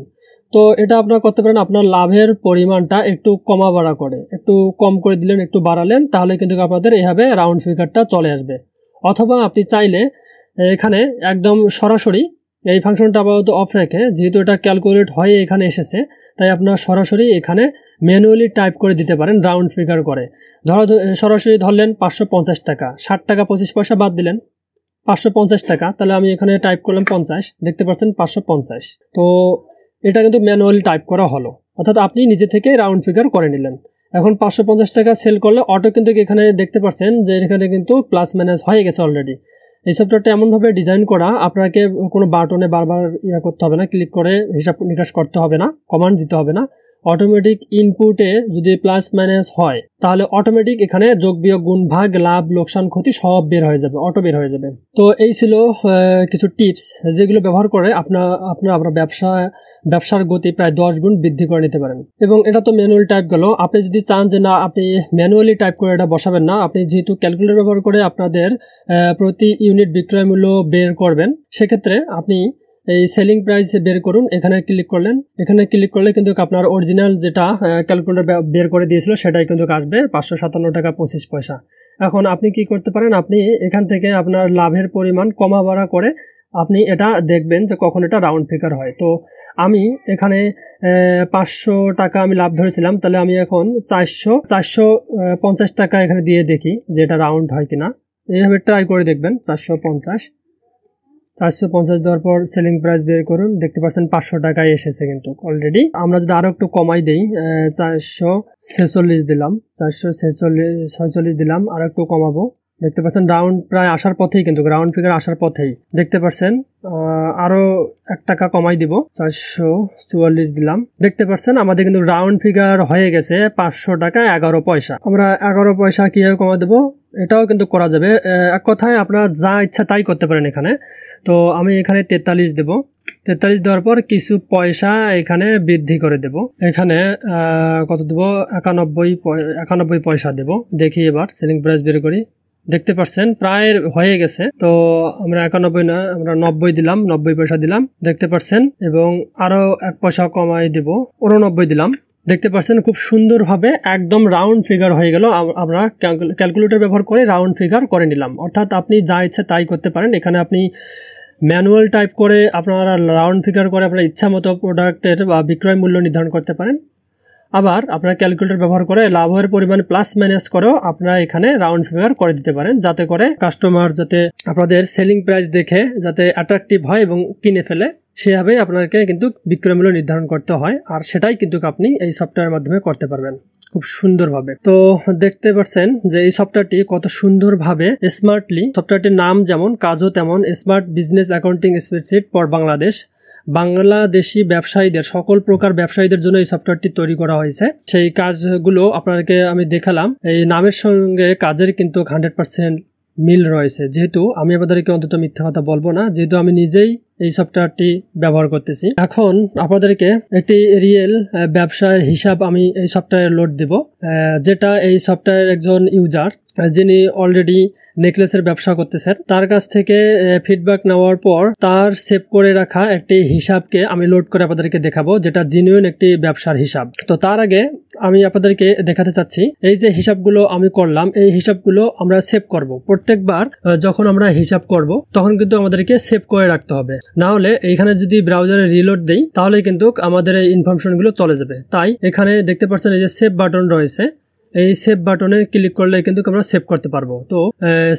তো এটা আপনারা করতে পারেন আপনার লাভের পরিমাণটা একটু কমা বাড়া করে, একটু কম করে দিলেন, একটু বাড়ালেন, তাহলে কিন্তু আপনাদের এইভাবে রাউন্ড ফিগারটা চলে আসবে। অথবা আপনি চাইলে এখানে একদম সরাসরি এই ফাংশনটা আপাতত অফ রেখে, যেহেতু এটা ক্যালকুলেট হয়ে এখানে এসেছে, তাই আপনারা সরাসরি এখানে ম্যানুয়ালি টাইপ করে দিতে পারেন রাউন্ড ফিগার করে। সরাসরি ধরলেন 550 টাকা, 60 টাকা 25 পয়সা বাদ দিলেন, 550 টাকা। তাহলে আমি এখানে টাইপ করলাম 50, দেখতে পাচ্ছেন 550। তো এটা কিন্তু ম্যানুয়ালি টাইপ করা হলো, অর্থাৎ আপনি নিজে থেকে রাউন্ড ফিগার করে নিলেন। এখন 550 টাকা সেল করলে অটো কিন্তু এখানে দেখতে পাচ্ছেন যে এখানে কিন্তু প্লাস মাইনাস হয়ে গেছে অলরেডি। এই সফটওয়্যারটা এমনভাবে ডিজাইন করা, আপনাকে কোনো বাটনে বারবার করতে হবে না, ক্লিক করে হিসাব নিকাশ করতে হবে না, কমান্ড দিতে হবে না। অটোমেটিক ইনপুটে যদি প্লাস মাইনাস হয়, তাহলে অটোমেটিক এখানে যোগ বিয়োগ গুণ ভাগ লাভ লোকসান ক্ষতি সব বের হয়ে যাবে, অটো বের হয়ে যাবে। তো এই ছিল কিছু টিপস, যেগুলো ব্যবহার করে আপনার ব্যবসার গতি প্রায় 10 গুণ বৃদ্ধি করে নিতে পারেন। এবং এটা তো ম্যানুয়াল টাইপ গেল। আপনি যদি চান যে না আপনি ম্যানুয়ালি টাইপ করে এটা বসাবেন না, আপনি যেহেতু ক্যালকুলেটর ব্যবহার করে আপনাদের প্রতি ইউনিট বিক্রয় মূল্য বের করবেন, সেক্ষেত্রে আপনি এই সেলিং প্রাইস বের করুন। এখানে ক্লিক করলেন, এখানে ক্লিক করলে কিন্তু আপনার অরিজিনাল যেটা ক্যালকুলেটর বের করে দিয়েছিল সেটাই কিন্তু আসবে 557 টাকা 25 পয়সা। এখন আপনি কি করতে পারেন, আপনি এখান থেকে আপনার লাভের পরিমাণ কমা বাড়া করে আপনি এটা দেখবেন যে কখন এটা রাউন্ড ফিগার হয়। তো আমি এখানে 500 টাকা আমি লাভ ধরেছিলাম, তাহলে আমি এখন 450 টাকা এখানে দিয়ে দেখি যে এটা রাউন্ড হয় কিনা। এইভাবে ট্রাই করে দেখবেন। 450 দেওয়ার পর সেলিং প্রাইস বের করুন, দেখতে পাচ্ছেন 500 টাকায় এসেছে কিন্তু অলরেডি। আমরা যদি আরো একটু কমাই দেই, 446 দিলাম, 446 দিলাম, আর একটু কমাবো, দেখতে পাচ্ছেন রাউন্ড প্রায় আসার পথেই, কিন্তু রাউন্ড ফিগার আসার পথেই দেখতে পাচ্ছেন। আরো 1 টাকা কমাই দিব, 444 দিলাম, দেখতে পাচ্ছেন আমাদের কিন্তু রাউন্ড ফিগার হয়ে গেছে 500 টাকা 11 পয়সা। আমরা 11 পয়সা কিভাবে কমা দেবো এটাও কিন্তু করা যাবে। এক কথায় আপনারা যা ইচ্ছা তাই করতে পারেন এখানে। তো আমি এখানে 43 দেব, 43 দেওয়ার পর কিছু পয়সা এখানে বৃদ্ধি করে দেব। এখানে কত দেব, 91 পয়সা দেব। দেখি এবার সেলিং প্রাইস বের করি, দেখতে পাচ্ছেন প্রায় হয়ে গেছে। তো আমরা 91 না, আমরা 90 দিলাম, 90 পয়সা দিলাম, দেখতে পাচ্ছেন। এবং আরো 1 পয়সা কমাই দেব, 89 দিলাম, দেখতে পাচ্ছেন খুব সুন্দরভাবে একদম রাউন্ড ফিগার হয়ে গেল। আমরা ক্যালকুলেটর ব্যবহার করে রাউন্ড ফিগার করে নিলাম। অর্থাৎ আপনি যা ইচ্ছা তাই করতে পারেন। এখানে আপনি ম্যানুয়াল টাইপ করে আপনারা রাউন্ড ফিগার করে আপনার ইচ্ছা মতো প্রোডাক্টের বা বিক্রয় মূল্য নির্ধারণ করতে পারেন। আবার আপনারা ক্যালকুলেটর ব্যবহার করে লাভের পরিমাণ প্লাস মাইনাস করেও আপনারা এখানে রাউন্ড ফিগার করে দিতে পারেন, যাতে করে কাস্টমার যাতে আপনাদের সেলিং প্রাইস দেখে যাতে অ্যাট্রাকটিভ হয় এবং কিনে ফেলে, সেভাবে আপনাকে কিন্তু বিক্রয় মূল্য নির্ধারণ করতে হয়। আর সেটাই কিন্তু আপনি এই সফটওয়্যারের মাধ্যমে করতে পারবেন খুব সুন্দরভাবে। তো দেখতে পাচ্ছেন যে এই সফটওয়্যারটি কত সুন্দরভাবে স্মার্টলি, সফটওয়্যারটির নাম যেমন কাজও তেমন, smart business accounting spreadsheet for Bangladesh. Bangladeshi ব্যবসায়ীদের, সকল প্রকার ব্যবসায়ীদের জন্য এই সফটওয়্যারটি তৈরি করা হয়েছে। সেই কাজগুলো আপনাকে আমি দেখালাম। এই নামের সঙ্গে কাজের কিন্তু 100% মিল রয়েছে। যেহেতু আমি আপনাদেরকে অন্তত মিথ্যা কথা বলবো না, যেহেতু আমি নিজেই এই সফটওয়্যারটি ব্যবহার করতেছি। এখন আপনাদেরকে একটি রিয়েল ব্যবসার হিসাব আমি এই সফটওয়্যারে লোড দেব, যেটা এই সফটওয়্যারের একজন ইউজার যিনি অলরেডি নেকলেসের ব্যবসা করতেছেন, তার কাছ থেকে ফিডব্যাক নেওয়ার পর তার সেভ করে রাখা একটি হিসাবকে আমি লোড করে আপনাদেরকে দেখাবো, যেটা জেনুইন একটি ব্যবসার হিসাব। তো তার আগে আমি আপনাদেরকে দেখাতে চাচ্ছি এই যে হিসাবগুলো আমি করলাম, এই হিসাবগুলো আমরা সেভ করব। প্রত্যেকবার যখন আমরা হিসাব করব তখন কিন্তু আমাদেরকে সেভ করে রাখতে হবে, না হলে এইখানে যদি ব্রাউজারে রিলোড দেই তাহলে কিন্তু আমাদের এই ইনফরমেশনগুলো চলে যাবে। তাই এখানে দেখতে পাচ্ছেন এই যে সেভ বাটন রয়েছে, এই সেভ বাটনে ক্লিক করলে কিন্তু আমরা সেভ করতে পারবো। তো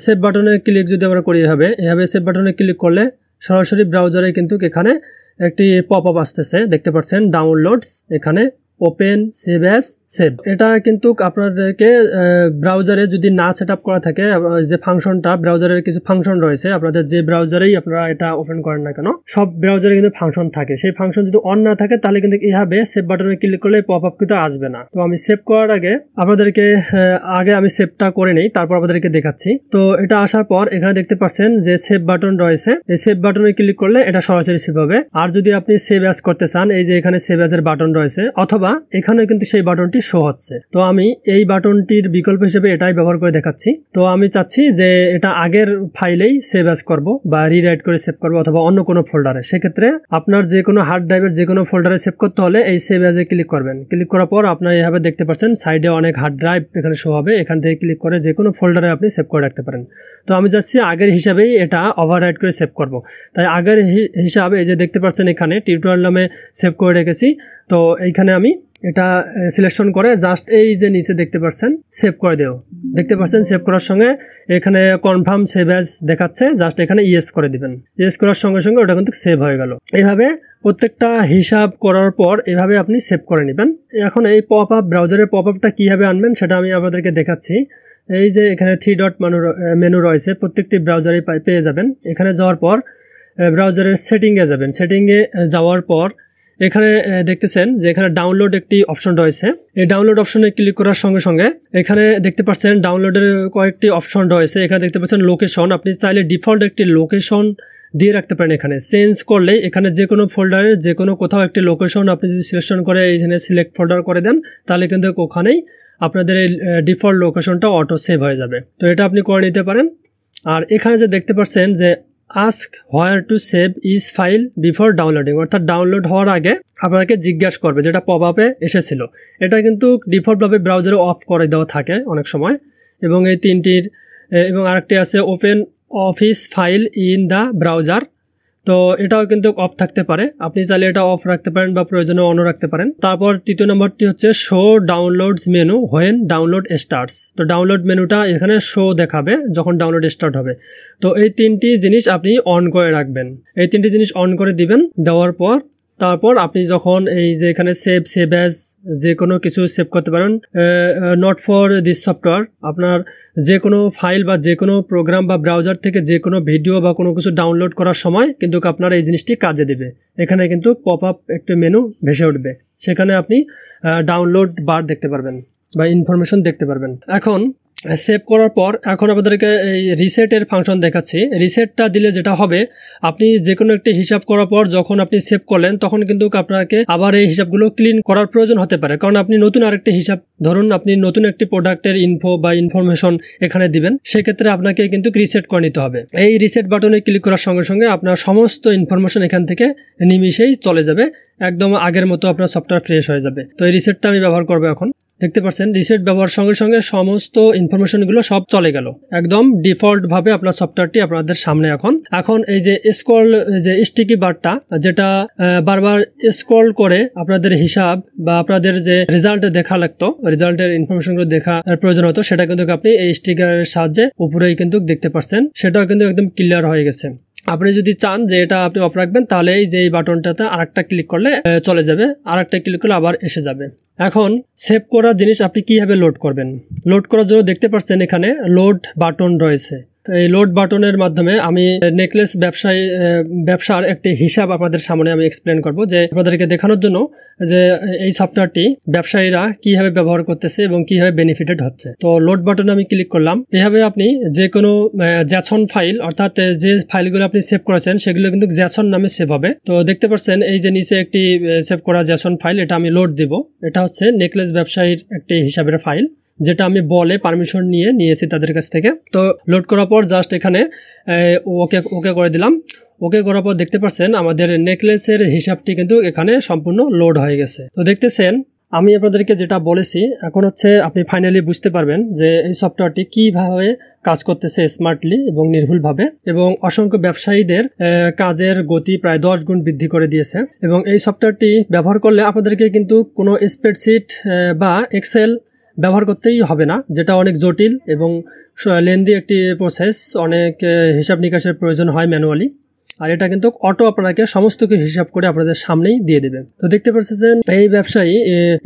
সেভ বাটনে ক্লিক যদি আমরা করি এভাবে সেভ বাটনে ক্লিক করলে সরাসরি ব্রাউজারে কিন্তু এখানে একটি পপ আপ আসতেছে, দেখতে পাচ্ছেন ডাউনলোডস, এখানে ওপেন সেভ অ্যাজ সেভ। এটা কিন্তু আপনাদেরকে ব্রাউজারে যদি না সেট আপ করা থাকে, যে ফাংশনটা ব্রাউজারের কিছু ফাংশন রয়েছে, আপনাদের যে ব্রাউজারেই আপনারা এটা ওপেন করেন না কেন সব ব্রাউজারে কিন্তু ফাংশন থাকে, সেই ফাংশন যদি অন না থাকে তাহলে কিন্তু এইভাবে সেভ বাটনে ক্লিক করলে পপ আপ কিন্তু আসবে না। তো আমি সেভ করার আগে আপনাদেরকে আমি সেভটা করে নেই, তারপর আপনাদেরকে দেখাচ্ছি। তো এটা আসার পর এখানে দেখতে পাচ্ছেন যে সেভ বাটন রয়েছে, এই সেভ বাটনে ক্লিক করলে এটা সরাসরি সেভ হবে। আর যদি আপনি সেভ অ্যাজ করতে চান, এই যে এখানে সেভ অ্যাজ এর বাটন রয়েছে, অথবা এখানে কিন্তু সেই বাটনটি শো হচ্ছে। তো আমি এই বাটনটির বিকল্প হিসেবে এটাই ব্যবহার করে দেখাচ্ছি। তো আমি চাচ্ছি যে এটা আগের ফাইলেই সেভ অ্যাজ করব বা রিরাইট করে সেভ করব, অথবা অন্য কোনো ফোল্ডারে। সেক্ষেত্রে আপনার যে কোনো হার্ড ড্রাইভের যে কোনো ফোল্ডারে সেভ করতে হলে এই সেভ অ্যাজে ক্লিক করবেন। ক্লিক করার পর আপনার এইভাবে দেখতে পাচ্ছেন সাইডে অনেক হার্ড ড্রাইভ এখানে শো হবে, এখান থেকে ক্লিক করে যে কোনো ফোল্ডারে আপনি সেভ করে রাখতে পারেন। তো আমি চাচ্ছি আগের হিসাবেই এটা ওভাররাইট করে সেভ করব। তাই আগের হিসাবে এই যে দেখতে পাচ্ছেন এখানে টিউটোরিয়াল নামে সেভ করে রেখেছি। তো এইখানে আমি এটা সিলেকশন করে জাস্ট এই যে নিচে দেখতে পাচ্ছেন সেভ করে দেও, দেখতে পাচ্ছেন সেভ করার সঙ্গে এখানে কনফার্ম সেভ অ্যাজ দেখাচ্ছে, জাস্ট এখানে ইয়েস করে দিবেন। ইয়েস করার সঙ্গে সঙ্গে ওটা কিন্তু সেভ হয়ে গেল। এইভাবে প্রত্যেকটা হিসাব করার পর এভাবে আপনি সেভ করে নেবেন। এখন এই পপ আপ ব্রাউজারের পপ আপটা কীভাবে আনবেন সেটা আমি আপনাদেরকে দেখাচ্ছি। এই যে এখানে 3 ডট মেনু রয়েছে, প্রত্যেকটি ব্রাউজারে পেয়ে যাবেন। এখানে যাওয়ার পর ব্রাউজারের সেটিংয়ে যাবেন। সেটিংয়ে যাওয়ার পর এখানে দেখতেছেন যে এখানে ডাউনলোড একটি অপশন রয়েছে। এই ডাউনলোড অপশনে ক্লিক করার সঙ্গে সঙ্গে এখানে দেখতে পাচ্ছেন ডাউনলোডের কয়েকটি অপশন রয়েছে। এখানে দেখতে পাচ্ছেন লোকেশন, আপনি চাইলে ডিফল্ট একটি লোকেশন দিয়ে রাখতে পারেন। এখানে চেঞ্জ করলে এখানে যে কোনো ফোল্ডারে যে কোনো কোথাও একটি লোকেশন আপনি যদি সিলেকশন করে এইখানে সিলেক্ট ফোল্ডার করে দেন তাহলে কিন্তু ওখানেই আপনাদের এই ডিফল্ট লোকেশনটা অটো সেভ হয়ে যাবে। তো এটা আপনি করে নিতে পারেন। আর এখানে যে দেখতে পাচ্ছেন যে ask where to save is file before downloading, অর্থাৎ ডাউনলোড হওয়ার আগে আপনাকে জিজ্ঞাসা করবে, যেটা পপ আপে এসেছিল। এটা কিন্তু ডিফল্টভাবে ব্রাউজারে অফ করে দেওয়া থাকে অনেক সময়। এবং এই তিনটির এবং আরেকটি আছে open office file in the browser, তো এটাও কিন্তু অফ থাকতে পারে, আপনি চাইলে এটা অফ রাখতে পারেন বা প্রয়োজনে অনও রাখতে পারেন। তারপর তৃতীয় নম্বরটি হচ্ছে show downloads menu when download starts, তো ডাউনলোড মেনুটা এখানে শো দেখাবে যখন ডাউনলোড স্টার্ট হবে। তো এই তিনটি জিনিস আপনি অন করে রাখবেন, এই তিনটি জিনিস অন করে দিবেন। দেওয়ার পর তারপর আপনি যখন এই যে এখানে সেভ অ্যাজ যে কোনো কিছু সেভ করতে পারেন, নট ফর দিস সফটওয়্যার, আপনার যে কোনো ফাইল বা যে কোনো প্রোগ্রাম বা ব্রাউজার থেকে যে কোনো ভিডিও বা কোনো কিছু ডাউনলোড করার সময় কিন্তু আপনার এই জিনিসটি কাজে দেবে। এখানে কিন্তু পপ আপ একটি মেনু ভেসে উঠবে, সেখানে আপনি ডাউনলোড বার দেখতে পারবেন বা ইনফরমেশন দেখতে পারবেন। এখন সেভ করার পর এখন আপনাদেরকে এই রিসেটের ফাংশন দেখাচ্ছি। রিসেটটা দিলে যেটা হবে, আপনি যে কোনো একটি হিসাব করার পর যখন আপনি সেভ করলেন তখন কিন্তু আপনাকে আবার এই হিসাবগুলো ক্লিন করার প্রয়োজন হতে পারে, কারণ আপনি নতুন আরেকটি হিসাব, ধরুন আপনি নতুন একটি প্রোডাক্টের ইনফো বা ইনফরমেশন এখানে দিবেন, সেক্ষেত্রে আপনাকে কিন্তু রিসেট করে নিতে হবে। এই রিসেট বাটনে ক্লিক করার সঙ্গে সঙ্গে আপনার সমস্ত ইনফরমেশন এখান থেকে নিমিশেই চলে যাবে, একদম আগের মতো আপনার সফটওয়্যার ফ্রেশ হয়ে যাবে। তো এই রিসেটটা আমি ব্যবহার করবো। এখন দেখতে পাচ্ছেন রিসেট ব্যবহার সঙ্গে সঙ্গে সমস্ত ইনফরমেশনগুলো সব চলে গেল, একদম ডিফল্ট ভাবে আপনার সফটওয়্যারটি আপনাদের সামনে। এখন এই যে স্ক্রল, যে স্টিকি বারটা যেটা বারবার স্ক্রল করে আপনাদের হিসাব বা আপনাদের যে রেজাল্ট দেখা লাগতো, রেজাল্টের ইনফরমেশনগুলো দেখা প্রয়োজন হতো, সেটা কিন্তু আপনি এই স্টিকারের সাহায্যে উপরেই কিন্তু দেখতে পাচ্ছেন, সেটাও কিন্তু একদম ক্লিয়ার হয়ে গেছে। আপনি যদি চান যে এটা আপনি অফ রাখবেন তাহলে এই যে এই বাটনটাতে আরেকটা ক্লিক করলে চলে যাবে, আরেকটা ক্লিক করলে আবার এসে যাবে। এখন সেভ করা জিনিস আপনি কিভাবে লোড করবেন, লোড করার জন্য দেখতে পাচ্ছেন এখানে লোড বাটন রয়েছে। এই লোড বাটনের মাধ্যমে আমি নেকলেস ব্যবসার একটি হিসাব আপনাদের সামনে আমি এক্সপ্লেন করব, যে আপনাদেরকে দেখানোর জন্য যে এই সফটওয়্যারটি ব্যবসায়ীরা কিভাবে ব্যবহার করতেছে এবং কিভাবে বেনিফিটেড হচ্ছে। তো লোড বাটনে আমি ক্লিক করলাম। এভাবে আপনি যে কোনো জ্যাসন ফাইল, অর্থাৎ যে ফাইলগুলো আপনি সেভ করেছেন সেগুলো কিন্তু জ্যাসন নামে সেভ হবে। তো দেখতে পাচ্ছেন এই যে নিচে একটি সেভ করা জ্যাসন ফাইল, এটা আমি লোড দিব। এটা হচ্ছে নেকলেস ব্যবসায়ীর একটি হিসাবের ফাইল, যেটা আমি বলে পারমিশন নিয়েছি তাদের কাছ থেকে। তো লোড করার পর জাস্ট এখানে ওকে করে দিলাম। ওকে করার পর দেখতে পাচ্ছেন আমাদের নেকলেসের হিসাবটি কিন্তু এখানে সম্পূর্ণ লোড হয়ে গেছে। তো দেখতেছেন আমি আপনাদেরকে যেটা বলেছি, এখন হচ্ছে আপনি ফাইনালি বুঝতে পারবেন যে এই সফটওয়্যারটি কিভাবে কাজ করতেছে স্মার্টলি এবং নির্ভুলভাবে, এবং অসংখ্য ব্যবসায়ীদের কাজের গতি প্রায় 10 গুণ বৃদ্ধি করে দিয়েছে। এবং এই সফটওয়্যারটি ব্যবহার করলে আপনাদেরকে কিন্তু কোনো স্প্রেডশিট বা এক্সেল ব্যবহার করতেই হবে না, যেটা অনেক জটিল এবং লেন্দি একটি প্রসেস, অনেক হিসাব নিকাশের প্রয়োজন হয় ম্যানুয়ালি। আর এটা কিন্তু অটো আপনাকে সমস্ত কিছু হিসাব করে আপনাদের সামনেই দিয়ে দেবে। তো দেখতে পাচ্ছেন এই ব্যবসায়ী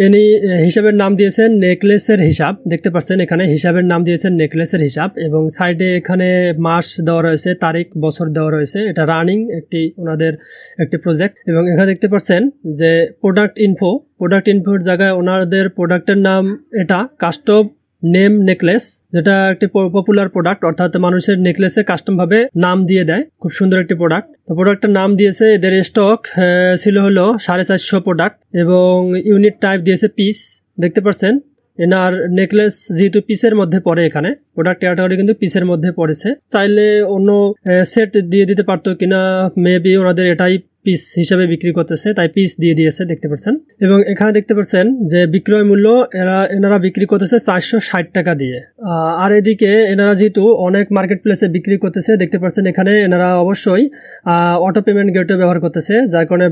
ইনি হিসাবের নাম দিয়েছেন নেকলেসের হিসাব। দেখতে পাচ্ছেন এখানে হিসাবের নাম দিয়েছেন নেকলেসের হিসাব, এবং সাইডে এখানে মাস দেওয়া রয়েছে, তারিখ, বছর দেওয়া রয়েছে। এটা রানিং ওনাদের একটি প্রজেক্ট। এবং এখানে দেখতে পাচ্ছেন যে প্রোডাক্ট ইনফোর জায়গায় ওনাদের প্রোডাক্টের নাম এটা কাস্টম নেম নেকলেস, যেটা একটি পপুলার প্রোডাক্ট, অর্থাৎ মানুষের নেকলেসে কাস্টম ভাবে নাম দিয়ে দেয়। খুব সুন্দর একটি প্রোডাক্ট। তো প্রোডাক্টের নাম দিয়েছে, এদের স্টক ছিল হলো 450 প্রোডাক্ট, এবং ইউনিট টাইপ দিয়েছে পিস। দেখতে পাচ্ছেন এনার নেকলেস যেহেতু পিসের মধ্যে পড়ে, এখানে প্রোডাক্ট ক্যাটাগরি কিন্তু পিসের মধ্যে পড়েছে। চাইলে অন্য সেট দিয়ে দিতে পারতো কিনা, মেবি ওনাদের এটাই পিস হিসাবে বিক্রি করতেছে, তাই পিস দিয়ে দিয়েছে। দেখতে পাচ্ছেন, এবং এখানে দেখতে পাচ্ছেন যে বিক্রয় মূল্য এনারা বিক্রি করতেছে 460 টাকা দিয়ে। আর এদিকে এনারা যেহেতু অনেক মার্কেট প্লেসে বিক্রি করতেছে, দেখতে পাচ্ছেন এখানে এনারা অবশ্যই অটো পেমেন্ট গেটওয়ে ব্যবহার করতেছে, যার কারণে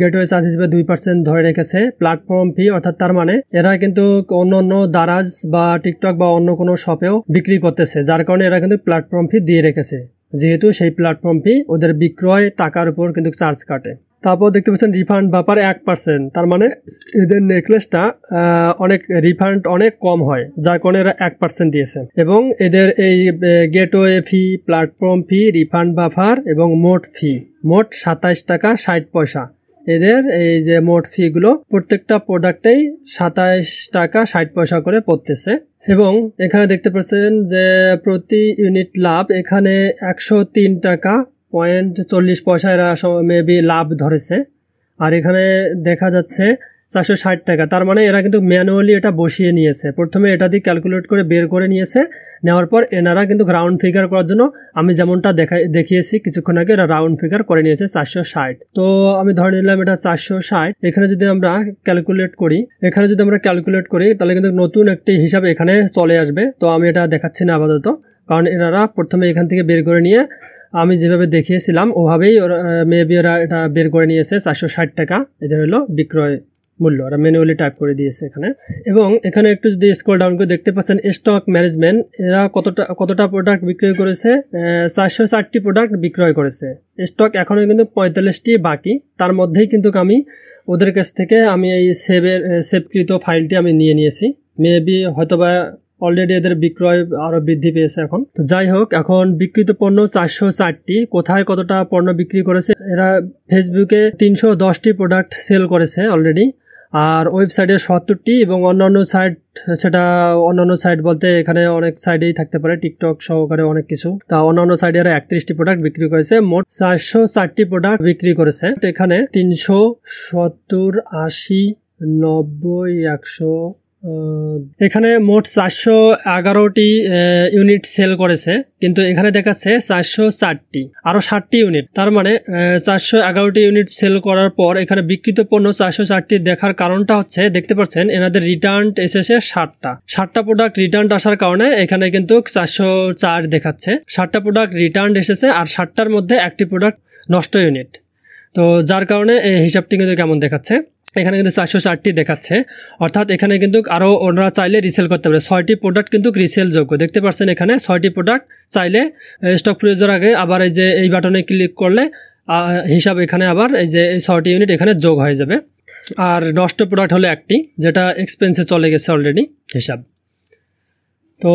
গেটওয়ে চার্জ হিসেবে 2% ধরে রেখেছে প্ল্যাটফর্ম ফি। অর্থাৎ তার মানে এরা কিন্তু অন্য দারাজ বা টিকটক বা অন্য কোনো শপেও বিক্রি করতেছে, যার কারণে এরা কিন্তু প্ল্যাটফর্ম ফি দিয়ে রেখেছে, যেহেতু সেই প্ল্যাটফর্ম ফি ওদের বিক্রয় টাকার উপর কিন্তু চার্জ কাটে। তারপর দেখতে পাচ্ছেন রিফান্ড ব্যাপার 1%, তার মানে এদের নেকলেসটা রিফান্ড অনেক কম হয়, যার কারণে এরা 1% দিয়েছে। এবং এদের এই গেটওয়ে ফি, প্ল্যাটফর্ম ফি, রিফান্ড বাফার এবং মোট 27 টাকা 60 পয়সা। এদের এই যে মোট ফি গুলো প্রত্যেকটা প্রোডাক্টেই 27 টাকা 60 পয়সা করে পড়তেছে। এবং এখানে দেখতে পাচ্ছেন যে প্রতি ইউনিট লাভ এখানে 103 টাকা 40 পয়সা এরা মেবি লাভ ধরেছে। আর এখানে দেখা যাচ্ছে 460 টাকা, তার মানে এরা কিন্তু ম্যানুয়ালি এটা বসিয়ে নিয়েছে। প্রথমে এটা দিয়ে ক্যালকুলেট করে বের করে নিয়েছে, নেওয়ার পর এনারা কিন্তু রাউন্ড ফিগার করার জন্য আমি যেমনটা দেখিয়েছি কিছুক্ষণ আগে, এরা রাউন্ড ফিগার করে নিয়েছে 460। তো আমি ধরে নিলাম এটা 460। এখানে যদি আমরা ক্যালকুলেট করি তাহলে কিন্তু নতুন একটি হিসাব এখানে চলে আসবে। তো আমি এটা দেখাচ্ছি না আপাতত, কারণ এনারা প্রথমে এখান থেকে বের করে নিয়ে আমি যেভাবে দেখিয়েছিলাম ওভাবেই মেবি ওরা এটা বের করে নিয়েছে। 460 টাকা এদের হলো বিক্রয় মূল্য, ওরা ম্যানুয়ালি টাইপ করে দিয়েছে এখানে। এবং এখানে একটু যদি স্ক্রল ডাউন করে দেখতে পাচ্ছেন স্টক ম্যানেজমেন্ট, এরা কতটা প্রোডাক্ট বিক্রয় করেছে, 460টি প্রোডাক্ট বিক্রয় করেছে। স্টক এখনো কিন্তু 45টি বাকি, তার মধ্যেই কিন্তু আমি ওদের কাছ থেকে আমি এই সেভকৃত ফাইলটি আমি নিয়ে নিয়েছি। মেবি হয়তোবা অলরেডি এদের বিক্রয় আরো বৃদ্ধি পেয়েছে এখন। তো যাই হোক, এখন বিক্রিত পণ্য 460টি, কোথায় কতটা পণ্য বিক্রি করেছে, এরা ফেসবুকে 310টি প্রোডাক্ট সেল করেছে অলরেডি, আর ওয়েবসাইটে 70টি, এবং অন্যান্য সাইট বলতে এখানে অনেক সাইডেই থাকতে পারে, টিকটক সহকারে অনেক কিছু। তা অন্যান্য সাইডে এরা 31টি প্রোডাক্ট বিক্রি করেছে, মোট 460টি প্রোডাক্ট বিক্রি করেছে। এখানে 370, 80, 90, 100, এখানে মোট 411টি ইউনিট সেল করেছে, কিন্তু এখানে দেখাচ্ছে 460টি, আরো 60টি ইউনিট। তার মানে 411টি ইউনিট সেল করার পর এখানে বিক্রিত পণ্য 460টি দেখার কারণটা হচ্ছে, দেখতে পাচ্ছেন এনাদের রিটার্ন এসেছে 60টা প্রোডাক্ট রিটার্ন আসার কারণে এখানে কিন্তু 404 দেখাচ্ছে। 60টা প্রোডাক্ট রিটার্ন এসেছে, আর 60টার মধ্যে একটি প্রোডাক্ট নষ্ট ইউনিট। তো যার কারণে এই হিসাবটি কিন্তু কেমন দেখাচ্ছে, এখানে কিন্তু 460টি দেখাচ্ছে। অর্থাৎ এখানে কিন্তু আরো ওনারা চাইলে রিসেল করতে পারে। 6টি প্রোডাক্ট কিন্তু রিসেল যোগ্য। দেখতে পাচ্ছেন এখানে 6টি প্রোডাক্ট চাইলে স্টক ফ্রিজের আগে আবার এই যে এই বাটনে ক্লিক করলে হিসাব এখানে আবার এই যে 6টি ইউনিট এখানে যোগ হয়ে যাবে। আর নষ্ট প্রোডাক্ট হলো একটি, যেটা এক্সপেন্সে চলে গেছে অলরেডি হিসাব। তো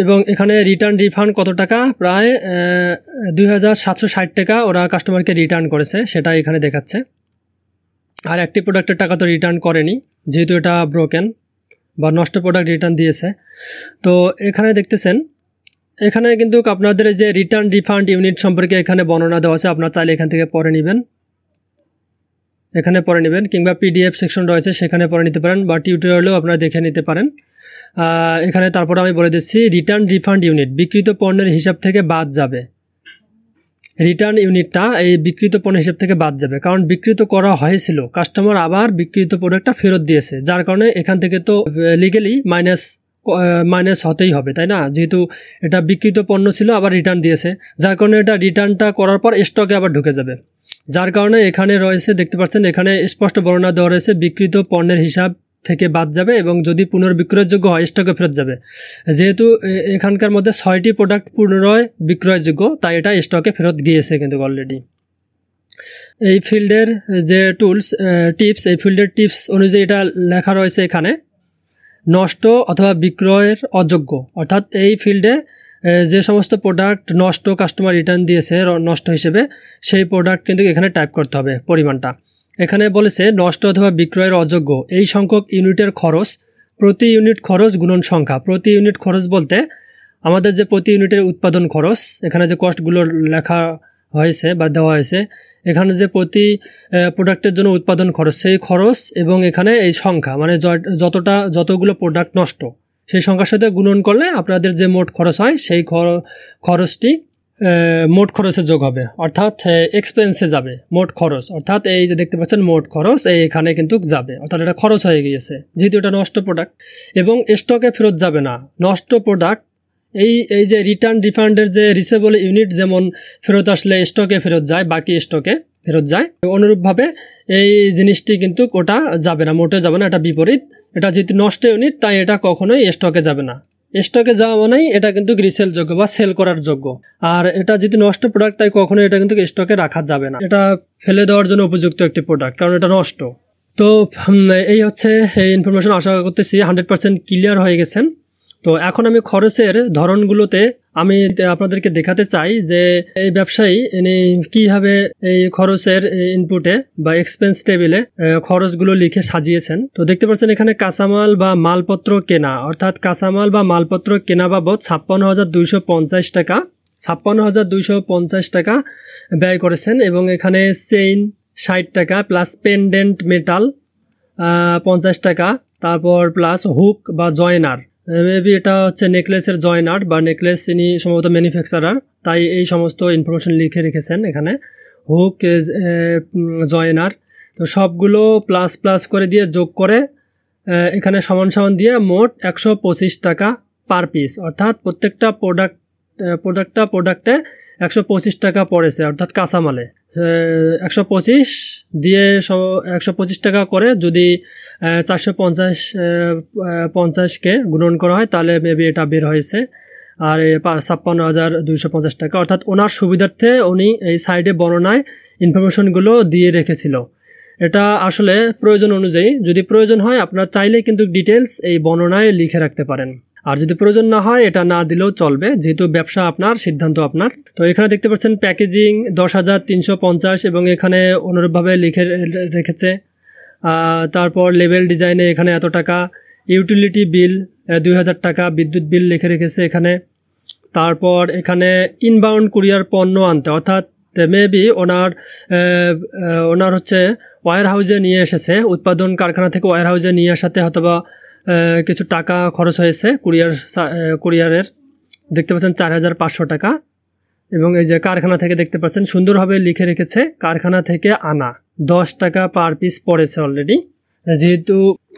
এবং এখানে রিটার্ন রিফান্ড কত টাকা, প্রায় 2760 টাকা ওরা কাস্টমারকে রিটার্ন করেছে, সেটা এখানে দেখাচ্ছে। আর একটি প্রোডাক্টের টাকা তো রিটার্ন করেনি, যেহেতু এটা ব্রোকেন বা নষ্ট প্রোডাক্ট রিটার্ন দিয়েছে। তো এখানে দেখতেছেন, এখানে কিন্তু আপনাদের যে রিটার্ন রিফান্ড ইউনিট সম্পর্কে এখানে বর্ণনা দেওয়া আছে, আপনারা চাইলে এখান থেকে পড়ে নেবেন, কিংবা পিডিএফ সেকশন রয়েছে সেখানে পড়ে নিতে পারেন, বা টিউটোরিয়ালেও আপনারা দেখে নিতে পারেন। এখানে তারপরে আমি বলে দিচ্ছি, রিটার্ন রিফান্ড ইউনিট বিক্রিত পণ্যের হিসাব থেকে বাদ যাবে। রিটার্ন ইউনিটটা এই বিক্রিত পণ্যের হিসাব থেকে বাদ যাবে, কারণ বিক্রিত করা হয়েছিল, কাস্টমার আবার বিক্রিত প্রোডাক্টটা ফেরত দিয়েছে, যার কারণে এখান থেকে তো লিগ্যালি মাইনাস হতেই হবে, তাই না? যেহেতু এটা বিক্রিত পণ্য ছিল আবার রিটার্ন দিয়েছে, যার কারণে এটা রিটার্নটা করার পর স্টকে আবার ঢুকে যাবে, যার কারণে এখানে রয়েছে, দেখতে পাচ্ছেন এখানে স্পষ্ট বর্ণনা দেওয়া রয়েছে, বিক্রিত পণ্যের হিসাব থেকে বাদ যাবে এবং যদি পুনর্বিক্রয়যোগ্য হয় স্টকে ফেরত যাবে। যেহেতু এখানকার মধ্যে 6টি প্রোডাক্ট পুনরায় বিক্রয়যোগ্য, তাই এটা স্টকে ফেরত গিয়েছে কিন্তু অলরেডি। এই ফিল্ডের যে টিপস, এই ফিল্ডের টিপস অনুযায়ী এটা লেখা রয়েছে এখানে, নষ্ট অথবা বিক্রয়ের অযোগ্য, অর্থাৎ এই ফিল্ডে যে সমস্ত প্রোডাক্ট নষ্ট, কাস্টমার রিটার্ন দিয়েছে নষ্ট হিসেবে, সেই প্রোডাক্ট কিন্তু এখানে টাইপ করতে হবে পরিমাণটা। এখানে বলেছে নষ্ট অথবা বিক্রয়ের অযোগ্য এই সংখ্যক ইউনিটের খরচ, প্রতি ইউনিট খরচ গুণন সংখ্যা। প্রতি ইউনিট খরচ বলতে আমাদের যে প্রতি ইউনিটের উৎপাদন খরচ, এখানে যে কস্টগুলো লেখা হয়েছে বা দেওয়া হয়েছে, এখানে যে প্রতি প্রোডাক্টের জন্য উৎপাদন খরচ, সেই খরচ এবং এখানে এই সংখ্যা, মানে যতগুলো প্রোডাক্ট নষ্ট সেই সংখ্যার সাথে গুণন করলে আপনাদের যে মোট খরচ হয়, সেই খরচটি মোট খরচে যোগ হবে, অর্থাৎ এক্সপেন্সে যাবে মোট খরচ, অর্থাৎ এই যে দেখতে পাচ্ছেন মোট খরচ এখানে কিন্তু যাবে, অর্থাৎ এটা খরচ হয়ে গিয়েছে যেহেতু এটা নষ্ট প্রোডাক্ট, এবং স্টকে ফেরত যাবে না। নষ্ট প্রোডাক্ট এই যে রিটার্ন রিফান্ডের যে রিসেবল ইউনিট যেমন ফেরত আসলে স্টকে ফেরত যায়, বাকি স্টকে ফেরত যায়, অনুরূপভাবে এই জিনিসটি কিন্তু ওটা যাবে না, মোটে যাবে না, এটা বিপরীত। এটা যেহেতু নষ্ট ইউনিট, তাই এটা কখনোই স্টকে যাবে না। স্টকে যাওয়া মানেই এটা কিন্তু রিসেল যোগ্য বা সেল করার যোগ্য, আর এটা যেহেতু নষ্ট প্রোডাক্ট, তাই কখনোই এটা কিন্তু স্টকে রাখা যাবে না, এটা ফেলে দেওয়ার জন্য উপযুক্ত একটি প্রোডাক্ট, কারণ এটা নষ্ট। তো এই হচ্ছে এই ইনফরমেশন, আশা করতেছি 100% ক্লিয়ার হয়ে গেছেন। তো এখন আমি খরচের ধরনগুলোতে আমি আপনাদেরকে দেখাতে চাই যে এই ব্যবসায়ী কিভাবে এই খরচের ইনপুটে বা এক্সপেন্স টেবিলে খরচগুলো লিখে সাজিয়েছেন। তো দেখতে পাচ্ছেন এখানে কাঁচামাল বা মালপত্র কেনা, অর্থাৎ কাঁচামাল বা মালপত্র কেনা বাবদ 56,250 টাকা, 56,250 টাকা ব্যয় করেছেন, এবং এখানে চেইন 60 টাকা প্লাস পেন্ডেন্ট মেটাল 50 টাকা, তারপর প্লাস হুক বা জয়নার, মেবি এটা হচ্ছে নেকলেসের জয়নার বা নেকলেস, ইনি সম্ভবত ম্যানুফ্যাকচারার, তাই এই সমস্ত ইনফরমেশন লিখে রেখেছেন এখানে। হুক, জয়নার, তো সবগুলো প্লাস প্লাস করে দিয়ে যোগ করে এখানে সমান সমান দিয়ে মোট 125 টাকা পার পিস, অর্থাৎ প্রত্যেকটা প্রোডাক্টে 125 টাকা পড়েছে, অর্থাৎ কাঁচামালে 125 দিয়ে 125 টাকা করে যদি 450কে গুণন করা হয়, তাহলে মেবি এটা বের হয়েছে, আর 56,250 টাকা, অর্থাৎ ওনার সুবিধার্থে উনি এই সাইডে বর্ণনায় ইনফরমেশনগুলো দিয়ে রেখেছিল। এটা আসলে প্রয়োজন অনুযায়ী, যদি প্রয়োজন হয় আপনারা চাইলে কিন্তু ডিটেলস এই বর্ণনায় লিখে রাখতে পারেন, আর যদি প্রয়োজন না হয় এটা না দিলেও চলবে, যেহেতু ব্যবসা আপনার, সিদ্ধান্ত আপনার। তো এখানে দেখতে পাচ্ছেন প্যাকেজিং 10,350, এবং এখানে অনুরূপভাবে লিখে রেখেছে। তারপর লেবেল ডিজাইনে এখানে এত টাকা, ইউটিলিটি বিল 2,000 টাকা, বিদ্যুৎ বিল লিখে রেখেছে এখানে। তারপর এখানে ইনবাউন্ড কুরিয়ার পণ্য আনতে, অর্থাৎ মেবি ওনার হচ্ছে ওয়্যার হাউজে নিয়ে এসেছে, উৎপাদন কারখানা থেকে ওয়্যার হাউজে নিয়ে আসাতে হয়তোবা কিছু টাকা খরচ হয়েছে কুরিয়ারের, দেখতে পাচ্ছেন 4,500 টাকা। এবং এই যে কারখানা থেকে দেখতে পাচ্ছেন সুন্দরভাবে লিখে রেখেছে, কারখানা থেকে আনা 10 টাকা পার পিস পড়েছে অলরেডি। যেহেতু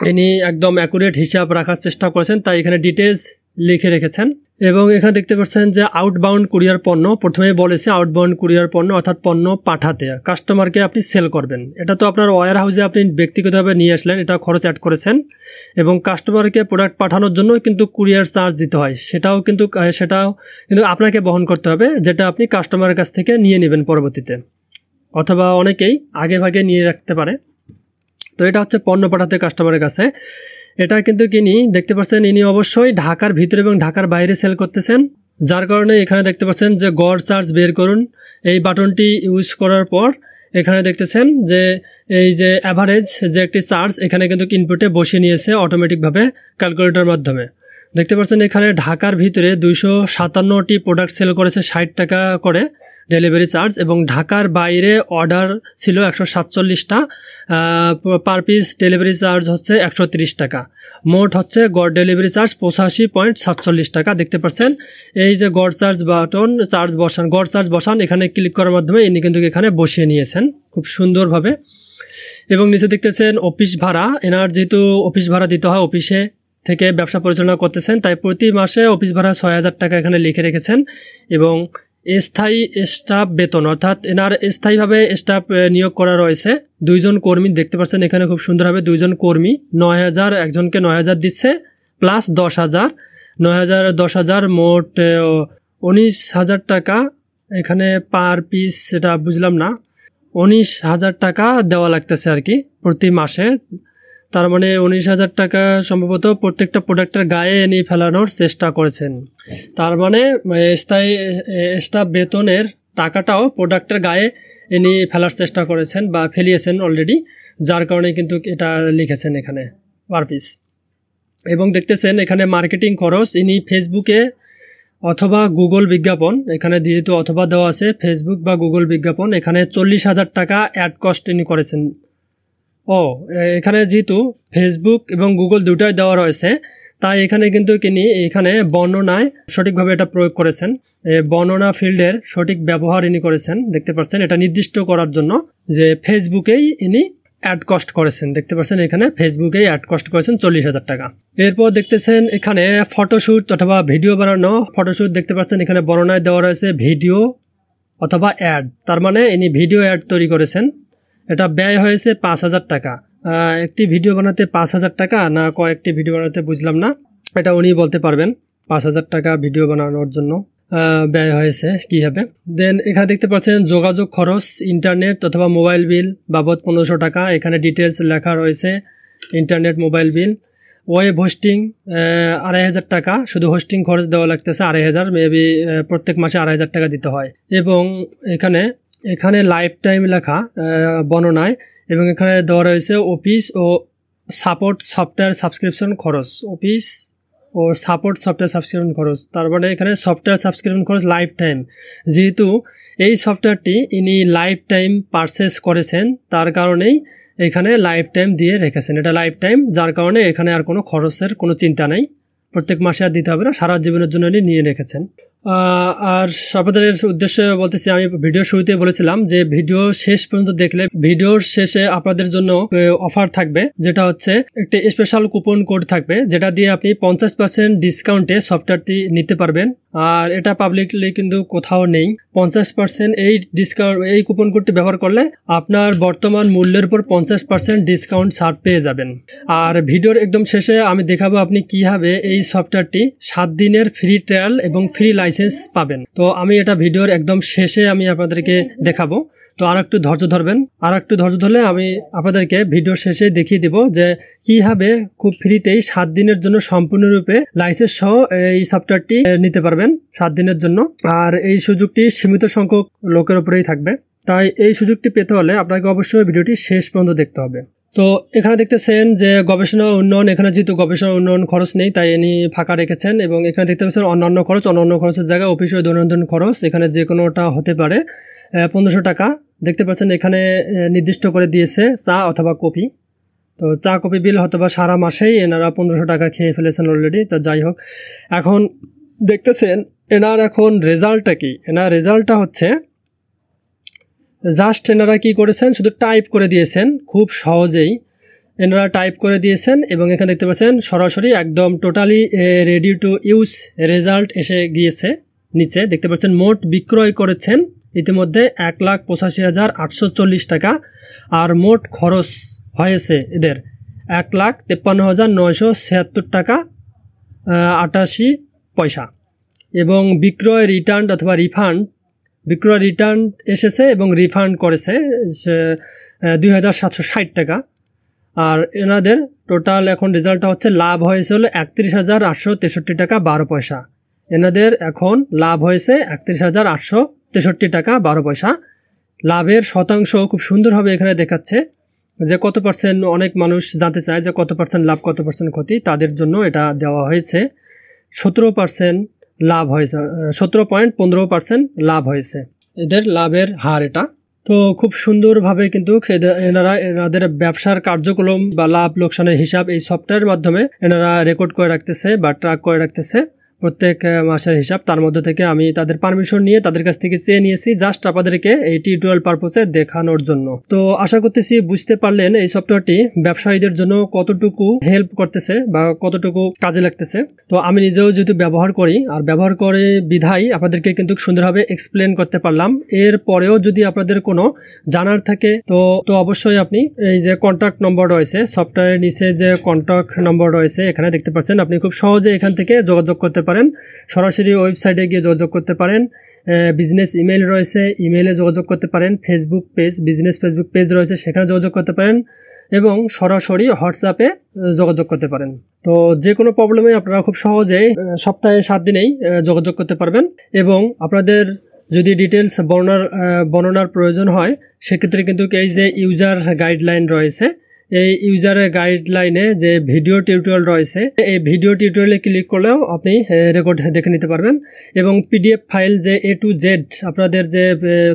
ইনি একদম অ্যাকুরেট হিসাব রাখার চেষ্টা করেছেন, তাই এখানে ডিটেলস লিখে রেখেছেন। এবং এখানে দেখতে পাচ্ছেন যে আউটবাউন্ড কুরিয়ার পণ্য, প্রথমেই বলেছে আউটবাউন্ড কুরিয়ার পণ্য, অর্থাৎ পণ্য পাঠাতে কাস্টমারকে আপনি সেল করবেন, এটা তো আপনার ওয়্যার হাউসে আপনি ব্যক্তিগতভাবে নিয়ে আসলেন, এটা খরচ অ্যাড করেছেন, এবং কাস্টমারকে প্রোডাক্ট পাঠানোর জন্য কিন্তু কুরিয়ার চার্জ দিতে হয়, সেটাও কিন্তু আপনাকে বহন করতে হবে, যেটা আপনি কাস্টমারের কাছ থেকে নিয়ে নেবেন পরবর্তীতে, অথবা অনেকেই আগে ভাগে নিয়ে রাখতে পারে। তো এটা হচ্ছে পণ্য পাঠাতে কাস্টমারের কাছে। এটা কিন্তু ইনি দেখতে পাচ্ছেন ইনি অবশ্যই ঢাকার ভিতরে এবং ঢাকার বাইরে সেল করতেছেন, যার কারণে এখানে দেখতে পাচ্ছেন যে গড় চার্জ বের করুন, এই বাটনটি ইউজ করার পর এখানে দেখতেছেন যে এই যে অ্যাভারেজ যে একটি চার্জ এখানে কিন্তু ইনপুটে বসিয়ে নিয়েছে অটোমেটিকভাবে ক্যালকুলেটর মাধ্যমে। দেখতে পাচ্ছেন এখানে ঢাকার ভিতরে 257টি প্রোডাক্ট সেল করেছে 60 টাকা করে ডেলিভারি চার্জ, এবং ঢাকার বাইরে অর্ডার ছিল 147টা, পার পিস ডেলিভারি চার্জ হচ্ছে 130 টাকা। মোট হচ্ছে গড় ডেলিভারি চার্জ 85.47 টাকা। দেখতে পাচ্ছেন এই যে গড় চার্জ বাটন, গড় চার্জ বসান, এখানে ক্লিক করার মাধ্যমে ইনি কিন্তু এখানে বসিয়ে নিয়েছেন খুব সুন্দরভাবে। এবং নিচে দেখতেছেন অফিস ভাড়া, এনার যেহেতু অফিস ভাড়া দিতে হয়, অফিসে থেকে ব্যবসা পরিচালনা করতেছেন, তাই প্রতি মাসে অফিস ভাড়া 6000 টাকা এখানে লিখে রেখেছেন। এবং স্থায়ী স্টাফ বেতন, অর্থাৎ এনার স্থায়ীভাবে স্টাফ নিয়োগ করা রয়েছে 2 জন কর্মী। দেখতে পাচ্ছেন এখানে খুব সুন্দরভাবে 2 জন কর্মী, 9000, একজনকে 9000 দিচ্ছে প্লাস 10,000, 9000 10,000 মোট 19,000 টাকা এখানে পার পিস, সেটা বুঝলাম না, 19,000 টাকা দেওয়া লাগতেছে আর কি প্রতি মাসে। তার মানে 19,000 টাকা সম্ভবত প্রত্যেকটা প্রোডাক্টের গায়ে এনে ফেলানোর চেষ্টা করেছেন। তার মানে স্থায়ী স্টাফ বেতনের টাকাটাও প্রোডাক্টের গায়ে এনে ফেলার চেষ্টা করেছেন বা ফেলিয়েছেন অলরেডি, যার কারণে কিন্তু এটা লিখেছেন এখানে পার পিস। এবং দেখতেছেন এখানে মার্কেটিং খরচ, ইনি ফেসবুকে অথবা গুগল বিজ্ঞাপন, এখানে যেহেতু অথবা দেওয়া আছে ফেসবুক বা গুগল বিজ্ঞাপন, এখানে 40,000 টাকা অ্যাড কস্ট ইনি করেছেন। এখানে যেহেতু ফেসবুক এবং গুগল দুটাই দেওয়া রয়েছে, তাই এখানে কিন্তু ইনি এখানে বর্ণনায় সঠিকভাবে এটা প্রয়োগ করেছেন, বর্ণনা ফিল্ডের সঠিক ব্যবহার ইনি করেছেন। দেখতে পাচ্ছেন এটা নির্দিষ্ট করার জন্য যে ফেসবুকেই ইনি অ্যাড কস্ট করেছেন। দেখতে পাচ্ছেন এখানে ফেসবুকেই অ্যাড কস্ট করেছেন 40,000 টাকা। এরপর দেখতেছেন এখানে ফটোশ্যুট অথবা ভিডিও বানানো, ফটোশ্যুট দেখতে পাচ্ছেন এখানে বর্ণনায় দেওয়া রয়েছে ভিডিও অথবা অ্যাড, তার মানে ইনি ভিডিও অ্যাড তৈরি করেছেন। এটা ব্যয় হয়েছে 5,000 টাকা। একটি ভিডিও বানাতে 5,000 টাকা না কয়েকটি ভিডিও বানাতে বুঝলাম না, এটা উনি বলতে পারবেন। 5,000 টাকা ভিডিও বানানোর জন্য ব্যয় হয়েছে কীভাবে। দেন এখানে দেখতে পাচ্ছেন যোগাযোগ খরচ, ইন্টারনেট অথবা মোবাইল বিল বাবদ 1500 টাকা, এখানে ডিটেলস লেখা রয়েছে internet mobile bill. Web hosting 2,500 টাকা, শুধু হোস্টিং খরচ দেওয়া লাগতেছে 2,500, মেবি প্রত্যেক মাসে 2,500 টাকা দিতে হয়। এবং এখানে লাইফ টাইম লেখা বর্ণনায়, এবং এখানে দেওয়া রয়েছে অফিস ও সাপোর্ট সফটওয়্যার সাবস্ক্রিপশন খরচ, অফিস ও সাপোর্ট সফটওয়্যার সাবস্ক্রিপশন খরচ। তারপরে এখানে সফটওয়্যার সাবস্ক্রিপশন খরচ লাইফ টাইম, যেহেতু এই সফটওয়্যারটি ইনি লাইফ টাইম পারচেস করেছেন, তার কারণেই এখানে লাইফ টাইম দিয়ে রেখেছেন। এটা লাইফ টাইম, যার কারণে এখানে আর কোনো খরচের কোনো চিন্তা নেই, প্রত্যেক মাসে আর দিতে হবে না, সারা জীবনের জন্য ইনি নিয়ে রেখেছেন। আর আপনাদের উদ্দেশ্যে বলতেছি, আমি ভিডিও শুরুতে বলেছিলাম যে ভিডিও শেষ পর্যন্ত দেখলে ভিডিওর শেষে আপনাদের জন্য অফার থাকবে, যেটা হচ্ছে একটি স্পেশাল কুপন কোড থাকবে, যেটা দিয়ে আপনি 50% ডিসকাউন্টে সফটওয়্যারটি নিতে পারবেন। আর এটা পাবলিকলি কিন্তু কোথাও নেই। 50% এই ডিসকাউন্ট, এই কুপন কোডটি ব্যবহার করলে আপনার বর্তমান মূল্যের উপর 50% ডিসকাউন্ট ছাড় পেয়ে যাবেন। আর ভিডিওর একদম শেষে আমি দেখাবো আপনি কিভাবে এই সফটওয়্যারটি 7 দিনের ফ্রি ট্রায়াল এবং ফ্রি লাইসেন্স পাবেন। তো আমি এটা ভিডিওর একদম শেষে আমি আপনাদেরকে দেখাবো, তো আর একটু ধৈর্য ধরবেন। আর একটু ধৈর্য ধরলে আমি আপনাদেরকে ভিডিওর শেষে দেখিয়ে দেব যে কিভাবে খুব ফ্রিতেই 7 দিনের জন্য সম্পূর্ণরূপে লাইসেন্স সহ এই সফটওয়্যারটি নিতে পারবেন 7 দিনের জন্য। আর এই সুযোগটি সীমিত সংখ্যক লোকের উপরেই থাকবে, তাই এই সুযোগটি পেতে হলে আপনাকে অবশ্যই ভিডিওটি শেষ পর্যন্ত দেখতে হবে। তো এখানে দেখতেছেন যে গবেষণা উন্নয়ন, এখানে যেহেতু গবেষণা উন্নয়ন খরচ নেই তাই ইনি ফাঁকা রেখেছেন। এবং এখানে দেখতে পাচ্ছেন অন্যান্য খরচ, অন্যান্য খরচের জায়গায় অফিস ও দৈনন্দিন খরচ, এখানে যে কোনোটা হতে পারে 1500 টাকা। দেখতে পাচ্ছেন এখানে নির্দিষ্ট করে দিয়েছে চা অথবা কফি, তো চা কফি বিল হয়তো বা সারা মাসেই এনারা 1500 টাকা খেয়ে ফেলেছেন অলরেডি। তো যাই হোক, এখন দেখতেছেন এনার এখন রেজাল্টটা কি। এনার রেজাল্টটা হচ্ছে জাস্ট এনারা কি করেছেন, শুধু টাইপ করে দিয়েছেন, খুব সহজেই এনারা টাইপ করে দিয়েছেন। এবং এখানে দেখতে পাচ্ছেন সরাসরি একদম totally ready to use result এসে গিয়েছে। নিচে দেখতে পাচ্ছেন মোট বিক্রয় করেছেন ইতিমধ্যে 1,85,840 টাকা, আর মোট খরচ হয়েছে এদের 1,53,976 টাকা 88 পয়সা। এবং বিক্রয় রিটার্ন অথবা রিফান্ড, বিক্রয় রিটার্ন এসেছে এবং রিফান্ড করেছে 2,760 টাকা। আর এনাদের টোটাল এখন রেজাল্টটা হচ্ছে লাভ হয়েছে হলো 31,863 টাকা 12 পয়সা। এনাদের এখন লাভ হয়েছে 31,863 টাকা 12 পয়সা। লাভের শতাংশ খুব সুন্দরভাবে এখানে দেখাচ্ছে যে কত পার্সেন্ট, অনেক মানুষ জানতে চায় যে কত পার্সেন্ট লাভ কত পার্সেন্ট ক্ষতি, তাদের জন্য এটা দেওয়া হয়েছে। 17% লাভ হয়েছে, 17.15% লাভ হয়েছে এদের লাভের হার এটা। তো খুব সুন্দরভাবে কিন্তু এনাদের ব্যবসার কার্যক্রম বা লাভ লোকসানের হিসাব এই সফটওয়্যারের মাধ্যমে এনারা রেকর্ড করে রাখতেছে বা ট্র্যাক করে রাখতেছে প্রত্যেক মাসের হিসাব। তার মধ্যে থেকে আমি তাদের পারমিশন নিয়ে তাদের কাছ থেকে চেয়ে নিয়েছি জাস্ট আপনাদেরকে এই টিউটোরিয়াল পারপোসে দেখানোর জন্য। তো আশা করতেছি বুঝতে পারলেন এই সফটওয়্যারটি ব্যবসায়ীদের জন্য কতটুকু হেল্প করতেছে বা কতটুকু কাজে লাগতেছে। তো আমি নিজেও যেহেতু ব্যবহার করি আর ব্যবহার করে বিধায় আপনাদেরকে কিন্তু সুন্দরভাবে এক্সপ্লেন করতে পারলাম। এর পরেও যদি আপনাদের কোনো জানার থাকে তো অবশ্যই আপনি এই যে কন্ট্যাক্ট নম্বর রয়েছে সফটওয়্যারের নিচে যে কন্ট্যাক্ট নম্বর রয়েছে এখানে দেখতে পাচ্ছেন, আপনি খুব সহজে এখান থেকে যোগাযোগ করতে পারেন। সরাসরি ওয়েবসাইটে গিয়ে যোগাযোগ করতে পারেন। বিজনেস ইমেল রয়েছে, ইমেলে যোগাযোগ করতে পারেন। Facebook page, business Facebook page রয়েছে, সেখানে যোগাযোগ করতে পারেন এবং সরাসরি হোয়াটসঅ্যাপে যোগাযোগ করতে পারেন। তো যে কোনো প্রবলেমে আপনারা খুব সহজেই সপ্তাহে 7 দিনেই যোগাযোগ করতে পারবেন। এবং আপনাদের যদি ডিটেলস বর্ণনার প্রয়োজন হয় সেক্ষেত্রে কিন্তু এই যে ইউজার গাইডলাইন রয়েছে, এই ইউজারের গাইডলাইনে যে ভিডিও টিউটোরিয়াল রয়েছে এই ভিডিও টিউটোরিয়ালে ক্লিক করলেও আপনি রেকর্ড দেখে নিতে পারবেন। এবং পিডিএফ ফাইল যে A to Z আপনাদের যে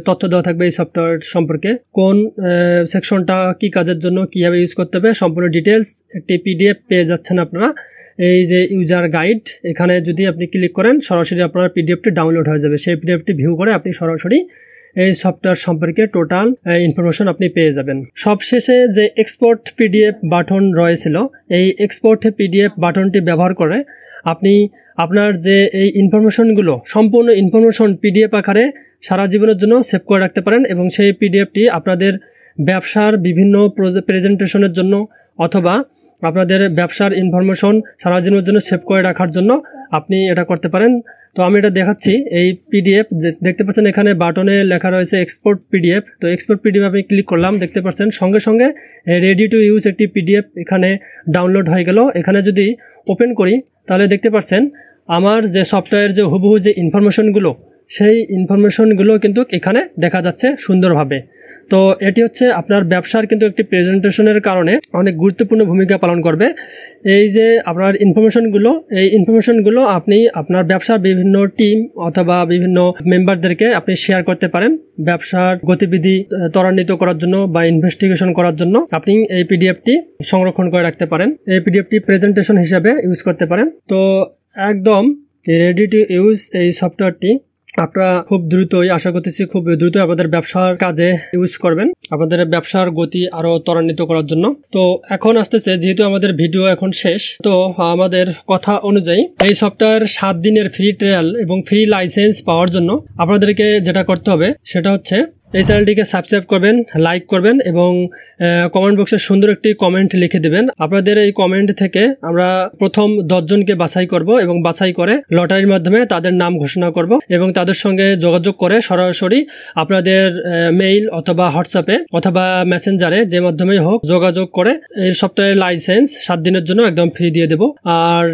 তথ্য দেওয়া থাকবে এই সফটওয়্যার সম্পর্কে, কোন সেকশনটা কি কাজের জন্য কীভাবে ইউজ করতে হবে সম্পূর্ণ ডিটেলস একটি পিডিএফ পেয়ে যাচ্ছেন আপনারা। এই যে ইউজার গাইড, এখানে যদি আপনি ক্লিক করেন সরাসরি আপনার পিডিএফটি ডাউনলোড হয়ে যাবে। সেই পিডিএফটি ভিউ করে আপনি সরাসরি এই সফটওয়্যার সম্পর্কে টোটাল ইনফরমেশন আপনি পেয়ে যাবেন। সবশেষে যে এক্সপোর্ট পিডিএফ বাটন রয়েছিল, এই এক্সপোর্ট পিডিএফ বাটনটি ব্যবহার করে আপনি আপনার যে এই ইনফরমেশনগুলো সম্পূর্ণ ইনফরমেশন পিডিএফ আকারে সারা জীবনের জন্য সেভ করে রাখতে পারেন। এবং সেই পিডিএফটি আপনাদের ব্যবসার বিভিন্ন প্রেজেন্টেশনের জন্য অথবা আপনাদের ব্যবসার ইনফরমেশন সারা জীবনের জন্য সেভ করে রাখার জন্য আপনি এটা করতে পারেন। তো আমি এটা দেখাচ্ছি। এই পিডিএফ দেখতে পাচ্ছেন এখানে বাটনে লেখা রয়েছে এক্সপোর্ট পিডিএফ। তো এক্সপোর্ট পিডিএফ আমি ক্লিক করলাম, দেখতে পাচ্ছেন সঙ্গে সঙ্গে রেডি টু ইউজ একটি পিডিএফ এখানে ডাউনলোড হয়ে গেল। এখানে যদি ওপেন করি তাহলে দেখতে পাচ্ছেন আমার যে সফটওয়্যার যে হুবহু যে ইনফরমেশনগুলো সেই ইনফরমেশনগুলো কিন্তু এখানে দেখা যাচ্ছে সুন্দরভাবে। তো এটি হচ্ছে আপনার ব্যবসার কিন্তু একটি প্রেজেন্টেশনের কারণে অনেক গুরুত্বপূর্ণ ভূমিকা পালন করবে। এই যে আপনার ইনফরমেশনগুলো, এই ইনফরমেশনগুলো আপনি আপনার ব্যবসার বিভিন্ন টিম অথবা বিভিন্ন মেম্বারদেরকে আপনি শেয়ার করতে পারেন। ব্যবসার গতিবিধি ত্বরান্বিত করার জন্য বা ইনভেস্টিগেশন করার জন্য আপনি এই পিডিএফটি সংরক্ষণ করে রাখতে পারেন। এই পিডিএফটি প্রেজেন্টেশন হিসাবে ইউজ করতে পারেন। তো একদম রেডি টু ইউজ এই সফটওয়্যারটি আপনারা খুব দ্রুতই, আশা করতেছি খুব দ্রুতই আপনাদের ব্যবসার কাজে ইউজ করবেন, আপনাদের ব্যবসার গতি আরো ত্বরান্বিত করার জন্য। তো এখন আসতেছে, যেহেতু আমাদের ভিডিও এখন শেষ, তো আমাদের কথা অনুযায়ী এই সফটওয়্যার 7 দিনের ফ্রি ট্রায়াল এবং ফ্রি লাইসেন্স পাওয়ার জন্য আপনাদেরকে যেটা করতে হবে সেটা হচ্ছে এই চ্যানেলটিকে সাবস্ক্রাইব করবেন, লাইক করবেন এবং কমেন্ট বক্সে সুন্দর একটি কমেন্ট লিখে দেবেন। আপনাদের এই কমেন্ট থেকে আমরা প্রথম 10 জনকে বাছাই করব এবং বাছাই করে লটারির মাধ্যমে তাদের নাম ঘোষণা করব এবং তাদের সঙ্গে যোগাযোগ করে সরাসরি আপনাদের মেইল অথবা হোয়াটসঅ্যাপে অথবা মেসেঞ্জারে যে মাধ্যমেই হোক যোগাযোগ করে এই সফটওয়্যার লাইসেন্স 7 দিনের জন্য একদম ফ্রি দিয়ে দেব। আর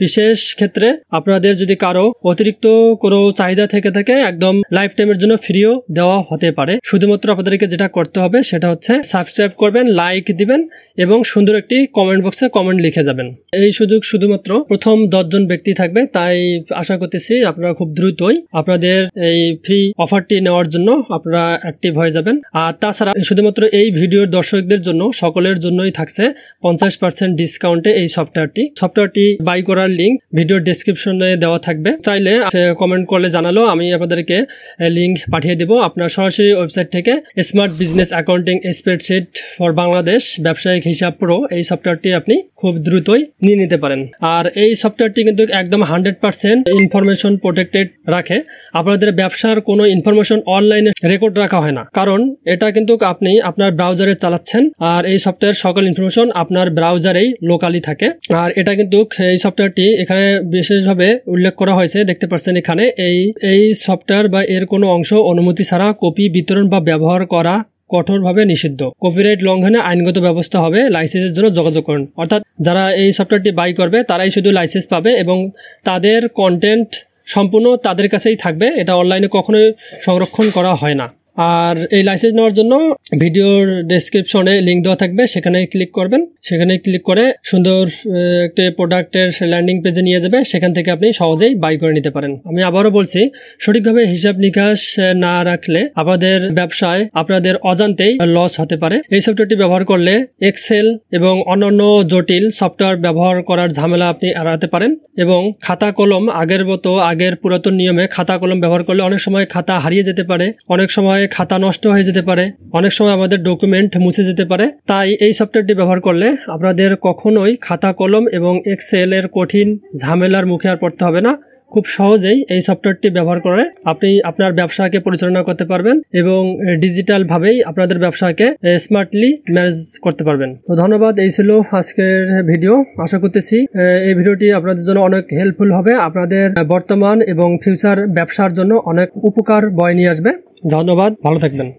বিশেষ ক্ষেত্রে আপনাদের যদি কারো অতিরিক্ত কোনো চাহিদা থেকে থাকে একদম লাইফ টাইমের জন্য ফ্রিও দেওয়া হতে পারে। শুধুমাত্র আপনাদেরকে যেটা করতে হবে সেটা হচ্ছে সাবস্ক্রাইব করবেন, লাইক দিবেন এবং সুন্দর একটি কমেন্ট বক্সে কমেন্ট লিখে যাবেন। এই সুযোগ শুধুমাত্র প্রথম 10 জন ব্যক্তি থাকবে, তাই আশা করতেছি আপনারা খুব দ্রুতই আপনাদের এই ফ্রি অফারটি নেওয়ার জন্য আপনারা অ্যাক্টিভ হয়ে যাবেন। আর তাছাড়া শুধুমাত্র এই ভিডিওর দর্শকদের জন্য সকলের জন্যই থাকছে 50% ডিসকাউন্টে এই সফটওয়্যারটি বাই করার লিঙ্ক ভিডিওর ডেসক্রিপশনে দেওয়া থাকবে। চাইলে কমেন্ট করলে জানালো আমি আপনাদেরকে লিঙ্ক পাঠিয়ে দেব। আপনার সরাসরি ওয়েবসাইট থেকে smart business accounting spreadsheet for Bangladesh ব্যবসায়িক হিসাব প্রো এই সফটওয়্যারটি আপনি খুব দ্রুতই নিয়ে নিতে পারেন। আর এই সফটওয়্যারটি কিন্তু একদম 100% ইনফরমেশন প্রোটেক্টেড রাখে। আপনাদের ব্যবসার কোনো ইনফরমেশন অনলাইনে রেকর্ড রাখা হয় না, কারণ এটা কিন্তু আপনি আপনার ব্রাউজারে চালাচ্ছেন আর এই সফটওয়্যার সকল ইনফরমেশন আপনার ব্রাউজারেই লোকালি থাকে। আর এটা কিন্তু এই সফটওয়্যারটি এখানে বিশেষভাবে উল্লেখ করা হয়েছে, দেখতে পাচ্ছেন এখানে এই সফটওয়্যার বা এর কোনো অংশ অনুমতি ছাড়া কপি বিতরণ বা ব্যবহার করা কঠোরভাবে নিষিদ্ধ। কপিরাইট লঙ্ঘনে আইনগত ব্যবস্থা হবে। লাইসেন্সের জন্য যোগাযোগ করুন। অর্থাৎ যারা এই সফটওয়্যারটি বাই করবে তারাই শুধু লাইসেন্স পাবে এবং তাদের কন্টেন্ট সম্পূর্ণ তাদের কাছেই থাকবে। এটা অনলাইনে কখনোই সংরক্ষণ করা হয় না। আর এই লাইসেন্স নেওয়ার জন্য ভিডিওর ডেসক্রিপশনে লিঙ্ক দেওয়া থাকবে, সেখানে ক্লিক করবেন। সেখানে ক্লিক করে সুন্দর একটা প্রোডাক্টের ল্যান্ডিং পেজে নিয়ে যাবে, সেখান থেকে আপনি সহজেই বাই করে নিতে পারেন। আমি আবারও বলছি, সঠিকভাবে হিসাব নিকাশ না রাখলে আপনাদের ব্যবসায় আপনাদের অজান্তেই লস হতে পারে। এই সফটওয়্যারটি ব্যবহার করলে এক্সেল এবং অন্যান্য জটিল সফটওয়্যার ব্যবহার করার ঝামেলা আপনি এড়াতে পারেন এবং খাতা কলম আগের পুরাতন নিয়মে খাতা কলম ব্যবহার করলে অনেক সময় খাতা হারিয়ে যেতে পারে, অনেক সময় খাতা নষ্ট হয়ে যেতে পারে, অনেক সময় আমাদের ডকুমেন্ট মুছে যেতে পারে। তাই এই সফটওয়্যারটি ব্যবহার করলে আপনাদের কখনোই খাতা কলম এবং এক্সেল এর কঠিন ঝামেলার মুখে আর পড়তে হবে না। খুব সহজেই এই সফটওয়্যারটি ব্যবহার করে আপনি আপনার ব্যবসাকে পরিচালনা করতে পারবেন এবং ডিজিটাল ভাবেই আপনাদের ব্যবসাকে স্মার্টলি ম্যানেজ করতে পারবেন। তো ধন্যবাদ। এই ছিল আজকের ভিডিও। আশা করতেছি এই ভিডিওটি আপনাদের জন্য অনেক হেল্পফুল হবে, আপনাদের বর্তমান এবং ফিউচার ব্যবসার জন্য অনেক উপকার বয়ে নিয়ে আসবে। ধন্যবাদ, ভালো থাকবেন।